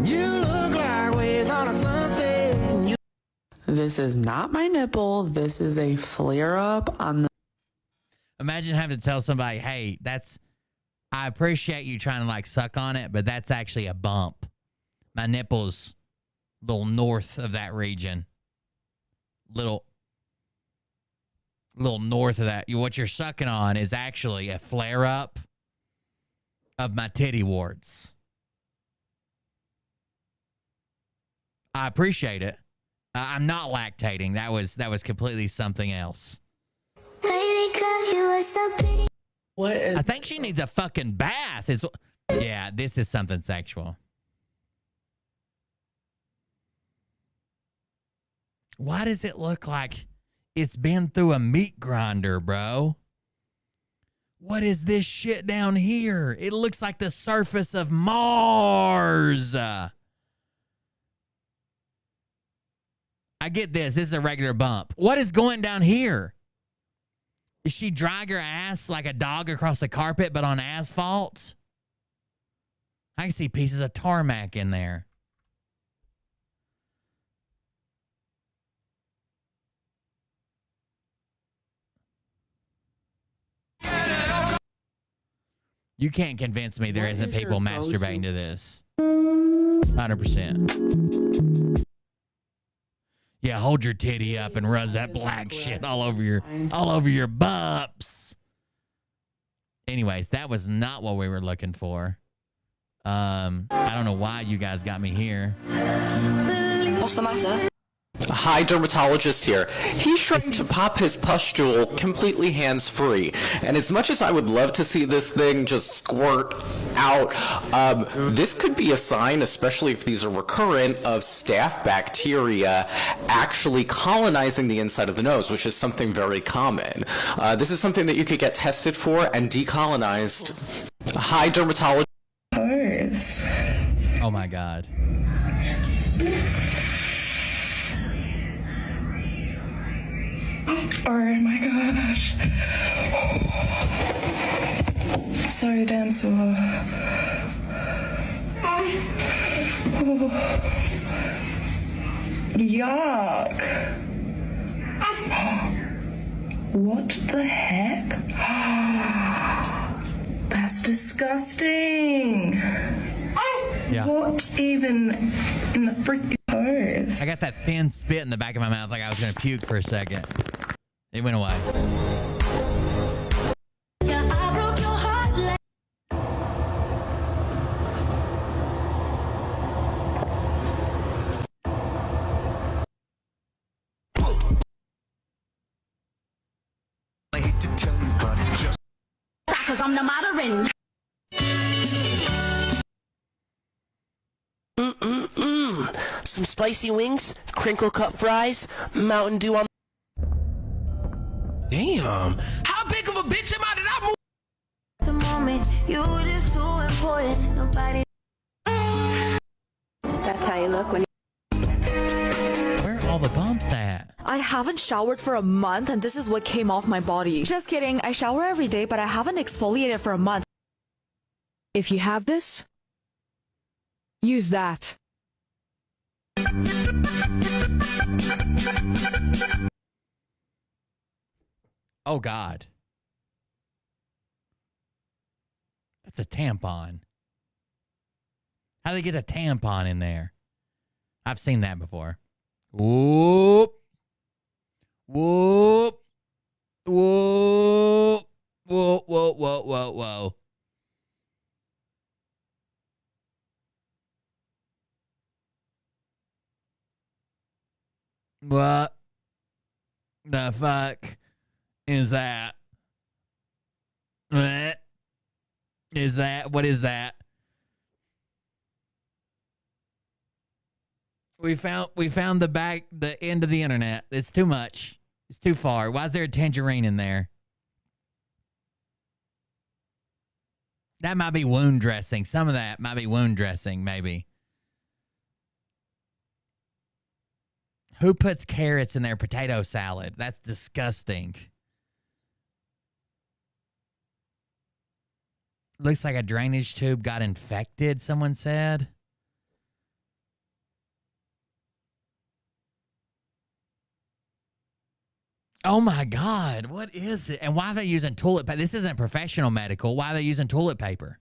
You look like waves on a sunset. This is not my nipple. This is a flare-up on the... Imagine having to tell somebody, hey, I appreciate you trying to like suck on it, but that's actually a bump. My nipple's a little north of that region. Little north of that. What you're sucking on is actually a flare-up of my titty warts. I appreciate it. I'm not lactating. That was completely something else. What is... I think she needs a fucking bath. Yeah, this is something sexual. Why does it look like it's been through a meat grinder, bro? What is this shit down here? It looks like the surface of Mars. I get this. This is a regular bump. What is going down here? Is she drag her ass like a dog across the carpet, but on asphalt? I can see pieces of tarmac in there. You can't convince me there isn't people masturbating to this. 100%. Yeah, hold your titty up and rub that black shit all over your bumps. Anyways, that was not what we were looking for. I don't know why you guys got me here. What's the matter? Hi, dermatologist here. He's trying to pop his pustule completely hands-free. And as much as I would love to see this thing just squirt out, this could be a sign, especially if these are recurrent, of staph bacteria actually colonizing the inside of the nose, which is something very common. This is something that you could get tested for and decolonized. Hi, dermatologist. Oh my God. Oh my gosh. So damn sore. Yuck. What the heck? That's disgusting. Yeah. What even in the freaking pose? I got that thin spit in the back of my mouth like I was going to puke for a second. It went away. Because I'm the moderator. Some spicy wings, crinkle cut fries, Mountain Dew on... Damn. How big of a bitch am I that I move? The moment you were just too important. Nobody. That's how you look when Where are all the bumps at? I haven't showered for a month and this is what came off my body. Just kidding. I shower every day, but I haven't exfoliated for a month. If you have this, use that. Oh, God. That's a tampon. How do they get a tampon in there? I've seen that before. Whoop. Whoop. Whoa. Whoa, whoa, whoa, whoa, whoa. What the fuck is that? What is that? What is that? We found the end of the internet. It's too much. It's too far. Why is there a tangerine in there? That might be wound dressing. Some of that might be wound dressing, maybe. Who puts carrots in their potato salad? That's disgusting. Looks like a drainage tube got infected, someone said. Oh my God, what is it? And why are they using toilet paper? This isn't professional medical. Why are they using toilet paper?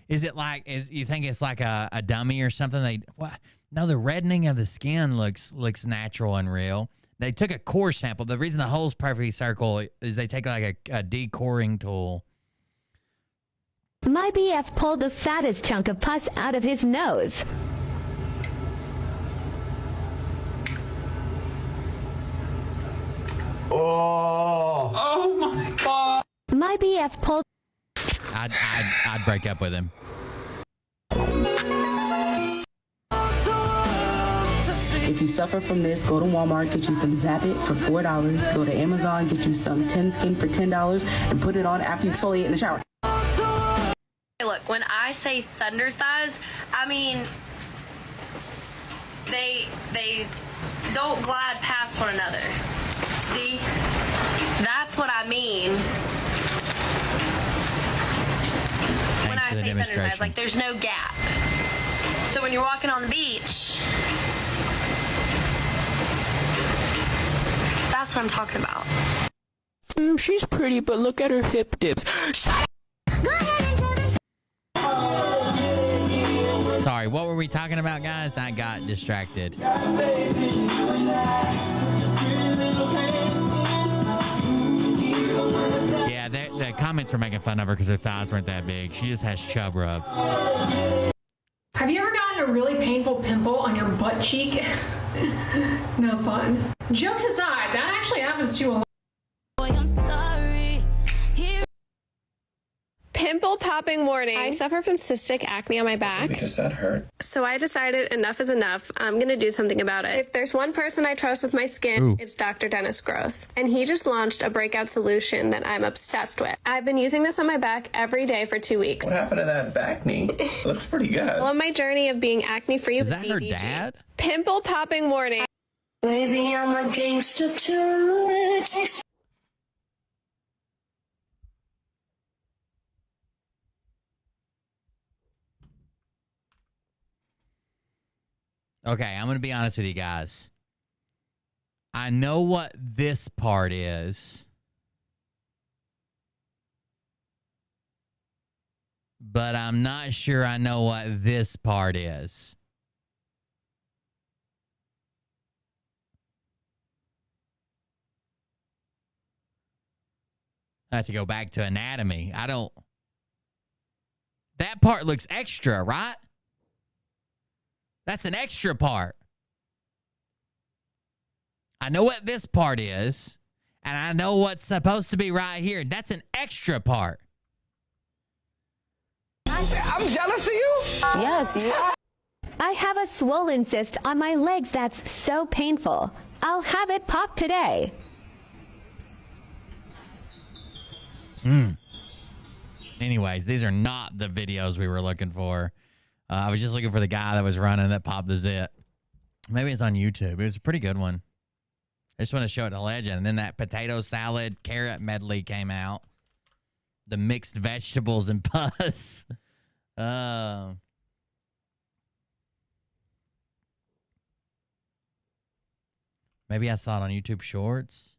Is it like, you think it's like a dummy or something? What? No, the reddening of the skin looks natural and real. They took a core sample. The reason the hole's perfectly circle is they take like a decoring tool. My BF pulled the fattest chunk of pus out of his nose. Oh my God. My BF pulled. I'd break up with him. If you suffer from this, go to Walmart, get you some Zap It for $4. Go to Amazon, get you some 10 Skin for $10 and put it on after you exfoliate in the shower. Look, when I say thunder thighs, I mean they don't glide past one another. See? That's what I mean. When I say thunder thighs, like there's no gap. So when you're walking on the beach, that's what I'm talking about. She's pretty, but look at her hip dips. Shut up! Sorry, what were we talking about, guys? I got distracted. Yeah, the comments were making fun of her because her thighs weren't that big. She just has chub rub. Have you ever gotten a really painful pimple on your butt cheek? No fun. Jokes aside, that actually happens to a lot. Pimple popping warning. I suffer from cystic acne on my back. Because that hurt. So I decided enough is enough. I'm going to do something about it. If there's one person I trust with my skin, it's Dr. Dennis Gross. And he just launched a breakout solution that I'm obsessed with. I've been using this on my back every day for 2 weeks. What happened to that back knee? Looks pretty good. Well, on my journey of being acne-free with Is that DDG. her dad? Pimple popping warning. Baby, I'm a gangster too. It takes Okay, I'm going to be honest with you guys. I know what this part is, but I'm not sure I know what this part is. I have to go back to anatomy. That part looks extra, right? That's an extra part. I know what this part is, and I know what's supposed to be right here. That's an extra part. I'm jealous of you? Yes, you are. I have a swollen cyst on my legs that's so painful. I'll have it popped today. Anyways, these are not the videos we were looking for. I was just looking for the guy that was running that popped the zit. Maybe it's on YouTube. It was a pretty good one. I just want to show it to Legend. And then that potato salad carrot medley came out. The mixed vegetables and pus. Maybe I saw it on YouTube Shorts.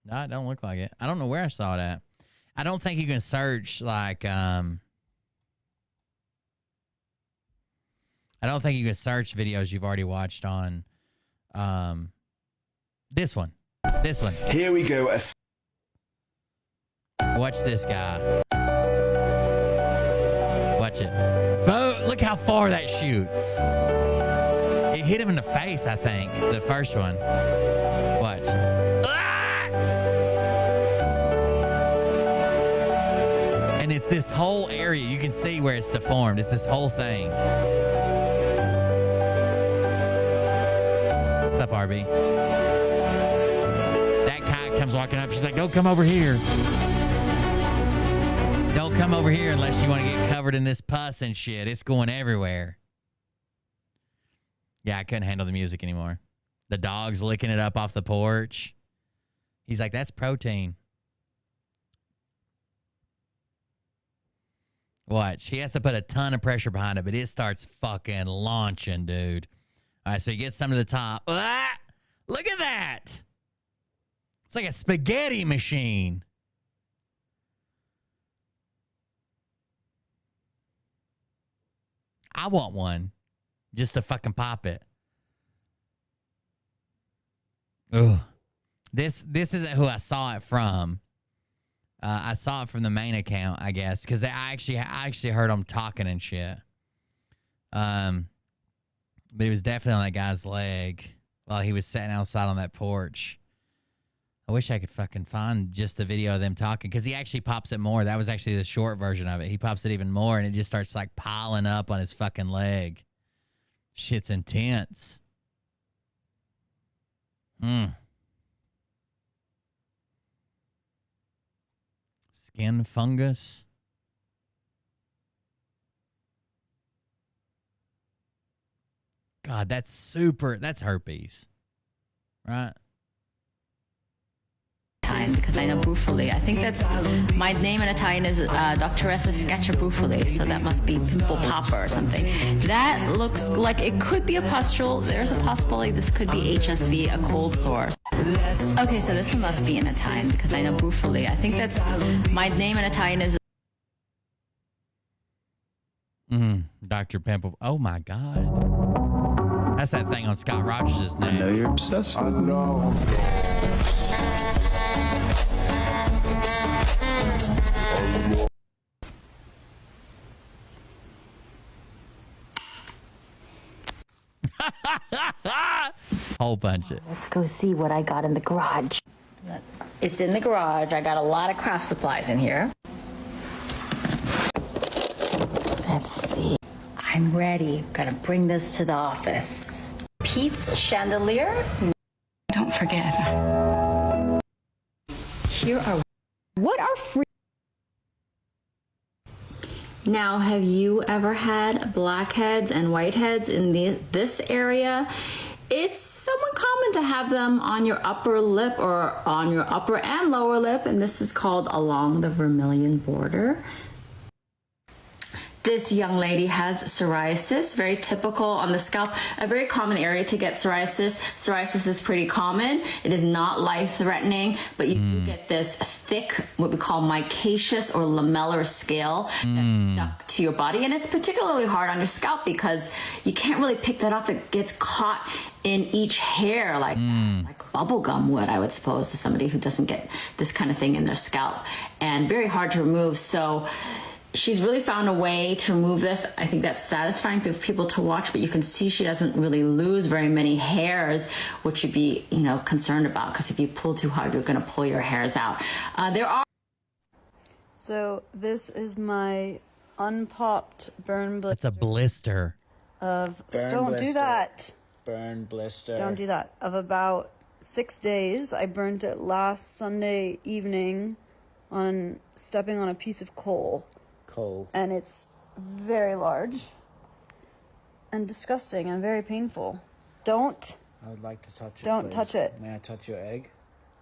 No, it don't look like it. I don't know where I saw it at. I don't think you can search like I don't think you can search videos you've already watched on this one. This one. Here we go. Watch this guy. Watch it. Look how far that shoots. It hit him in the face, I think. The first one. Watch. And it's this whole area. You can see where it's deformed. It's this whole thing. What's up, RB? That guy comes walking up. She's like, don't come over here. Don't come over here unless you want to get covered in this pus and shit. It's going everywhere. Yeah, I couldn't handle the music anymore. The dog's licking it up off the porch. He's like, that's protein. Watch. He has to put a ton of pressure behind it, but it starts fucking launching, dude. All right, so you get some to the top. Ah! Look at that. It's like a spaghetti machine. I want one just to fucking pop it. Ugh. This isn't who I saw it from. I saw it from the main account, I guess, because I actually heard them talking and shit. But it was definitely on that guy's leg while he was sitting outside on that porch. I wish I could fucking find just the video of them talking, because he actually pops it more. That was actually the short version of it. He pops it even more, and it just starts like piling up on his fucking leg. Shit's intense. Skin fungus. God, that's herpes. Right? Because I know Brufoli. I think that's my name in Italian is Doctoressa Scacciabrufoli, so that must be pimple popper or something. That looks like it could be a pustule. There's a possibility this could be HSV, a cold sore. Okay, so this one must be in Italian because I know Brufoli. I think that's my name in Italian is. Dr. Pimple. Oh my God. That's that thing on Scott Rogers' name. I know you're obsessed with me. Hole punch it. Let's go see what I got in the garage. It's in the garage. I got a lot of craft supplies in here. Let's see. I'm ready. Gonna bring this to the office. Pete's chandelier. Don't forget. Here are. What are free? Now, have you ever had blackheads and whiteheads in this area? It's somewhat common to have them on your upper lip or on your upper and lower lip, and this is called along the vermilion border. This young lady has psoriasis, very typical on the scalp, a very common area to get psoriasis. Psoriasis is pretty common. It is not life-threatening, but you do get this thick, what we call micaceous or lamellar scale that's stuck to your body. And it's particularly hard on your scalp because you can't really pick that off. It gets caught in each hair like bubble gum would, I would suppose, to somebody who doesn't get this kind of thing in their scalp, and very hard to remove. So she's really found a way to remove this. I think that's satisfying for people to watch, but you can see she doesn't really lose very many hairs, which you'd be, concerned about, because if you pull too hard, you're going to pull your hairs out. So this is my unpopped burn blister. It's a blister. Don't do that. burn, blister. Don't do that. Of about 6 days. I burned it last Sunday evening on stepping on a piece of coal. Coal. And it's very large and disgusting and very painful. Don't. I would like to touch it. Don't please. touch it. May I touch your egg?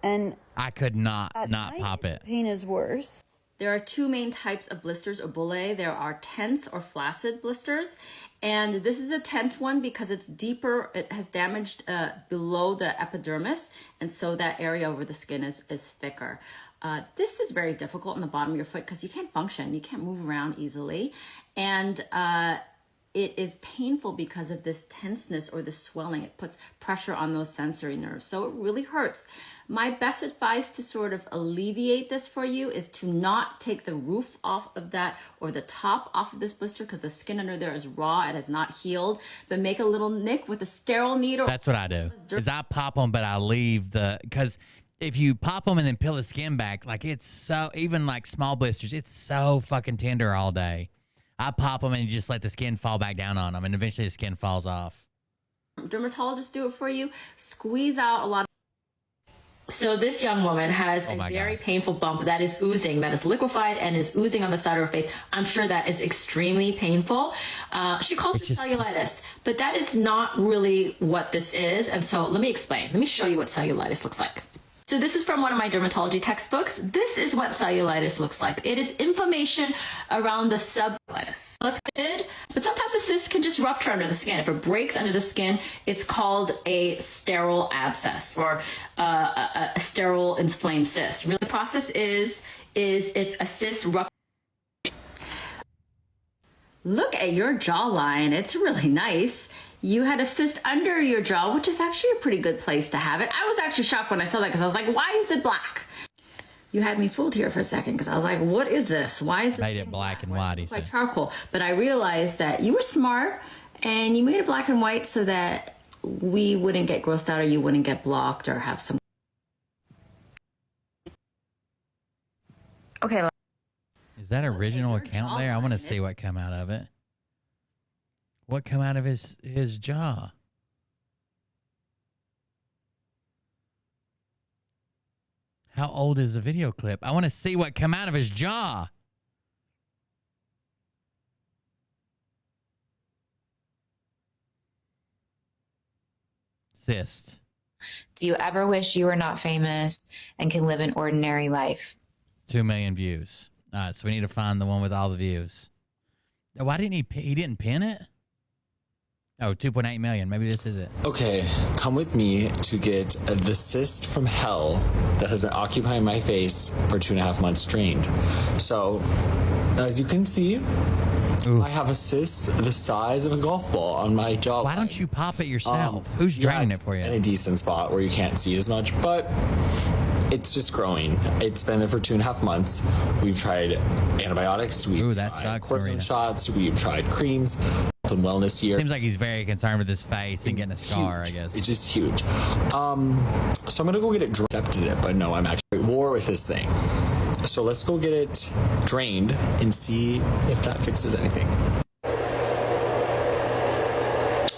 And I could not night, pop it. Pain is worse. There are two main types of blisters or bullae. There are tense or flaccid blisters. And this is a tense one because it's deeper. It has damaged below the epidermis. And so that area over the skin is thicker. This is very difficult on the bottom of your foot because you can't function. You can't move around easily. And it is painful because of this tenseness or this swelling. It puts pressure on those sensory nerves. So it really hurts. My best advice to sort of alleviate this for you is to not take the roof off of that or the top off of this blister because the skin under there is raw. It has not healed. But make a little nick with a sterile needle. That's what I do. Is I pop them, but I leave because if you pop them and then peel the skin back, like it's so, even like small blisters, it's so fucking tender all day. I pop them and you just let the skin fall back down on them, and eventually the skin falls off. Dermatologists do it for you. Squeeze out a lot of. So this young woman has a very painful bump that is oozing, that is liquefied and is oozing on the side of her face. I'm sure that is extremely painful. She calls it cellulitis, but that is not really what this is. And so let me explain. Let me show you what cellulitis looks like. So this is from one of my dermatology textbooks. This is what cellulitis looks like. It is inflammation around the subcutaneous. That's good, but sometimes the cyst can just rupture under the skin. If it breaks under the skin, it's called a sterile abscess or a sterile inflamed cyst. Really, the process is if a cyst ruptures. Look at your jawline. It's really nice. You had a cyst under your jaw, which is actually a pretty good place to have it. I was actually shocked when I saw that because I was like, why is it black? You had me fooled here for a second because I was like, what is this? Why is it made it black and white? He like charcoal. But I realized that you were smart and you made it black and white so that we wouldn't get grossed out or you wouldn't get blocked or have some. Okay. Is that original account there? I want to see what come out of it. What come out of his jaw? How old is the video clip? I want to see what come out of his jaw. Cyst. Do you ever wish you were not famous and can live an ordinary life? 2 million views. All right, so we need to find the one with all the views. Why didn't he didn't pin it? Oh, 2.8 million. Maybe this is it. Okay, come with me to get the cyst from hell that has been occupying my face for 2.5 months drained. So, as you can see, I have a cyst the size of a golf ball on my jawline. Why don't you pop it yourself? Who's draining it for you? In a decent spot where you can't see as much, but it's just growing. It's been there for 2.5 months. We've tried antibiotics. We've tried cortisone shots. We've tried creams. And wellness here. Seems like he's very concerned with his face and getting a scar, I guess. It's just huge. So I'm gonna go get it accepted it, but no, I'm actually at war with this thing. So let's go get it drained and see if that fixes anything.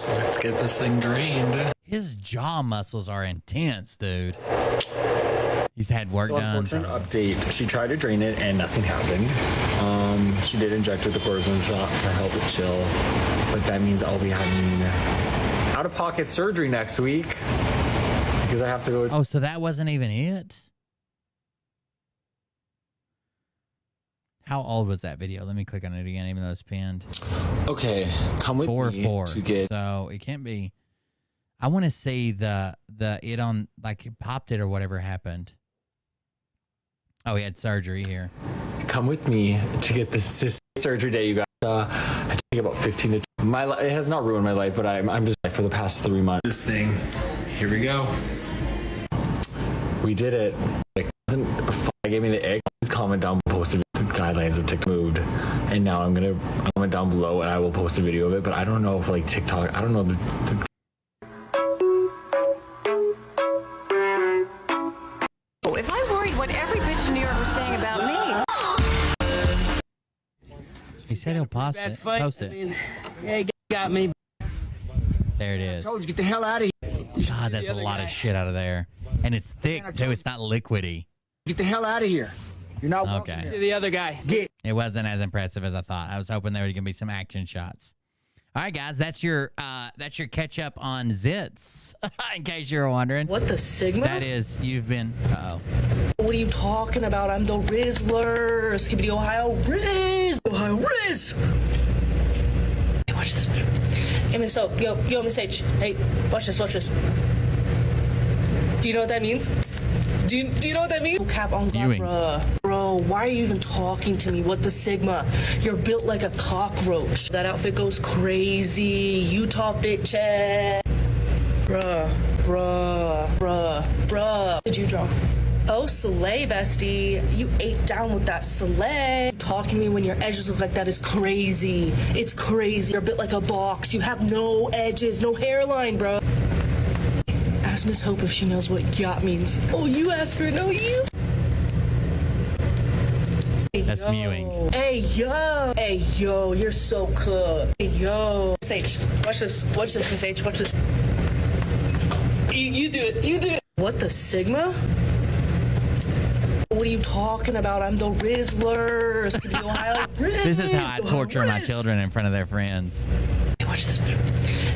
Let's get this thing drained. His jaw muscles are intense, dude. He's had work done. Unfortunate update. She tried to drain it and nothing happened. She did inject with the cortisone shot to help it chill, but that means I'll be having out-of-pocket surgery next week because I have to go. Oh, so that wasn't even it? How old was that video? Let me click on it again, even though it's pinned. Okay, come with me to get. So it can't be. I want to see the it on, like, it popped it or whatever happened. Oh, he had surgery here. Come with me to get this cyst surgery day, you guys. I take about 15 to. It has not ruined my life, but I'm just for the past 3 months. This thing. Here we go. We did it. Like, I gave me the egg. Please comment down below, post the guidelines of TikTok moved, and now I'm gonna comment down below and I will post a video of it. But I don't know if like TikTok. I don't know the If I worried what every bitch in New York was saying about me. He said he'll post it. I mean, yeah, he got me. There it is. told you, get the hell out of here. God, that's a lot of shit out of there. And it's thick, too. It's not liquidy. Get the hell out of here. You're not welcome. Okay. See the other guy. Get. It wasn't as impressive as I thought. I was hoping there was gonna be some action shots. All right, guys, that's your catch up on zits. In case you were wondering, What the Sigma? that is, you've been. Uh-oh. What are you talking about? I'm the Rizzler. Skibbity Ohio Riz. Ohio Riz. Hey, watch this. Hey, Miss Soap. Yo, Miss H. Hey, watch this. Do you know what that means? Do you know what that means? Cap on God, bro. Why are you even talking to me? What the Sigma? You're built like a cockroach. That outfit goes crazy. Utah bitch ass. Bruh. What did you draw? Oh, Soleil, bestie. You ate down with that Soleil. Talking to me when your edges look like that is crazy. It's crazy. You're built like a box. You have no edges, no hairline, bro. Ask Miss Hope if she knows what yacht means. Oh, you ask her, no you. That's mewing. Hey, yo, you're so cool. Hey, yo. Miss H, watch this, Miss H, watch this. You do it. What the Sigma? What are you talking about? I'm the Rizzler. Skibbity Ohio Riz. This is how I torture my children in front of their friends. Hey, watch this.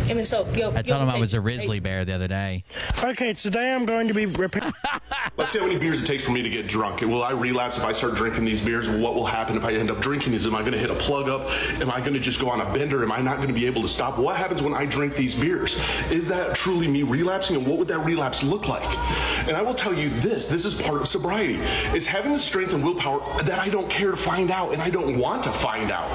Hey, Miss Hope, I told them I was a grizzly bear the other day. Okay, today I'm going to be Let's see how many beers it takes for me to get drunk. Will I relapse if I start drinking these beers? What will happen if I end up drinking these? Am I going to hit a plug up? Am I going to just go on a bender? Am I not going to be able to stop? What happens when I drink these beers? Is that truly me relapsing? And what would that relapse look like? And I will tell you this is part of sobriety, is having the strength and willpower that I don't care to find out and I don't want to find out.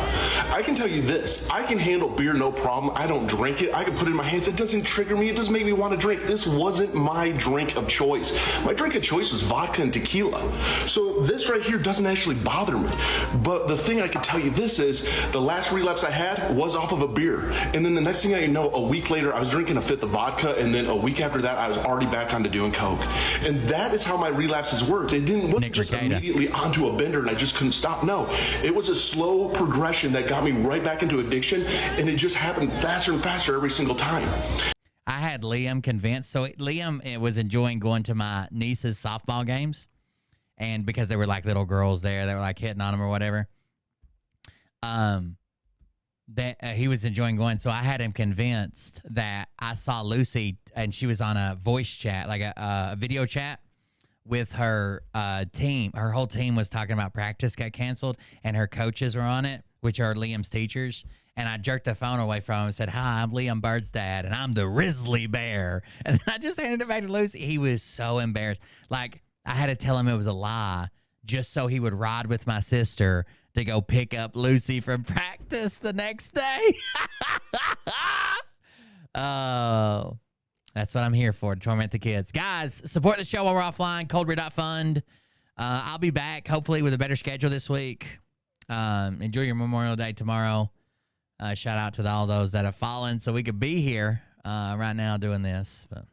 I can tell you this, I can handle beer no problem. I don't drink it. I can put it in my hands. It doesn't trigger me. It doesn't make me want to drink. This wasn't my drink of choice. My drink of choice was vodka and tequila. So this right here doesn't actually bother me. But the thing I can tell you this is, the last relapse I had was off of a beer. And then the next thing I know, a week later, I was drinking a fifth of vodka. And then a week after that, I was already back onto doing Coke. And that is how my relapses worked. It wasn't just immediately onto a bender and I just couldn't stop. No, it was a slow progression that got me right back into addiction. And it just happened faster and faster every single time. I had Liam convinced. So Liam was enjoying going to my niece's softball games. And because there were like little girls there that were like hitting on him or whatever. He was enjoying going. So I had him convinced that I saw Lucy and she was on a voice chat, like a video chat with her team. Her whole team was talking about practice got canceled and her coaches were on it, which are Liam's teachers. And I jerked the phone away from him and said, "Hi, I'm Liam Bird's dad, and I'm the grizzly bear." And then I just handed it back to Lucy. He was so embarrassed. Like, I had to tell him it was a lie just so he would ride with my sister to go pick up Lucy from practice the next day. Oh, that's what I'm here for, to torment the kids. Guys, support the show while we're offline, coldbeer.fund. I'll be back, hopefully, with a better schedule this week. Enjoy your Memorial Day tomorrow. Shout out to all those that have fallen so we could be here right now doing this. But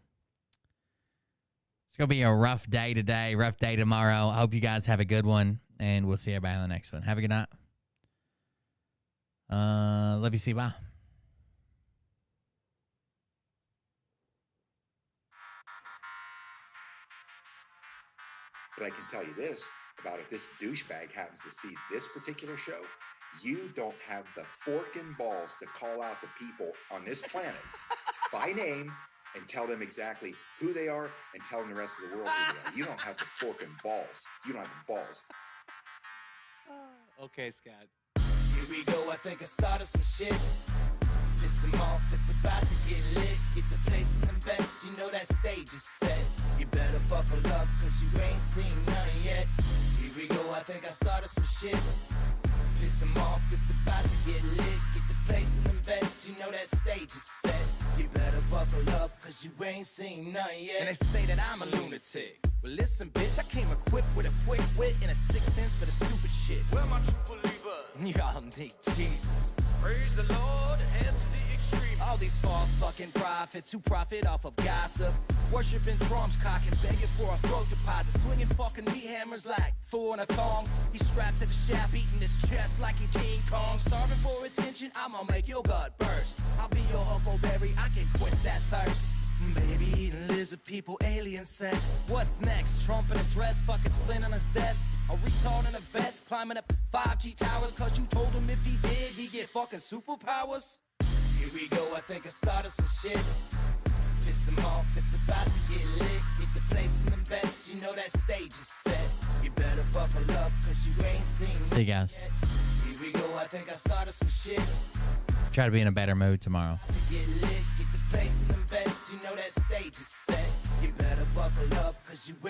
it's going to be a rough day today, rough day tomorrow. I hope you guys have a good one, and we'll see everybody on the next one. Have a good night. Love you. See you. Bye. But I can tell you this about if this douchebag happens to see this particular show, you don't have the forking balls to call out the people on this planet by name and tell them exactly who they are and tell them the rest of the world who they are. You don't have the forking balls. You don't have the balls. Okay, Scott. Here we go, I think I started some shit. Listen off, it's about to get lit. Get the place in the best, you know that stage is set. You better buckle up, cause you ain't seen none yet. Here we go, I think I started some shit. Listen off, it's about to get lit. Get the place in the best, you know that stage is set. You better buckle up, cause you ain't seen none yet. And they say that I'm a lunatic. Well, listen, bitch, I came equipped with a quick wit and a 6th sense for the stupid shit. Where my true believer? Y'all need Jesus. Praise the Lord and to the extreme. All these false fucking prophets who profit off of gossip. Worshipping drums, cocking, begging for a throat deposit. Swinging fucking meat hammers like fool in a thong. He's strapped to the shaft, beating his chest like he's King Kong. Starving for attention, I'ma make your gut burst. I'll be your Huckleberry, I can quench that thirst. Baby eating lizard people, alien sex. What's next? Trump in a dress, fucking Flynn on his desk. A retard in a vest, climbing up 5G towers. Cause you told him if he did, he'd get fucking superpowers. Here we go, I think I started some shit. Piss them off, it's about to get lit. Get the place in them bets, you know that stage is set. You better buckle up, cause you ain't seen See you guys. Here we go, I think I started some shit. Try to be in a better mood tomorrow. Get lit, get the place in them bets, you know that stage is set. You better buckle up, cause you ain't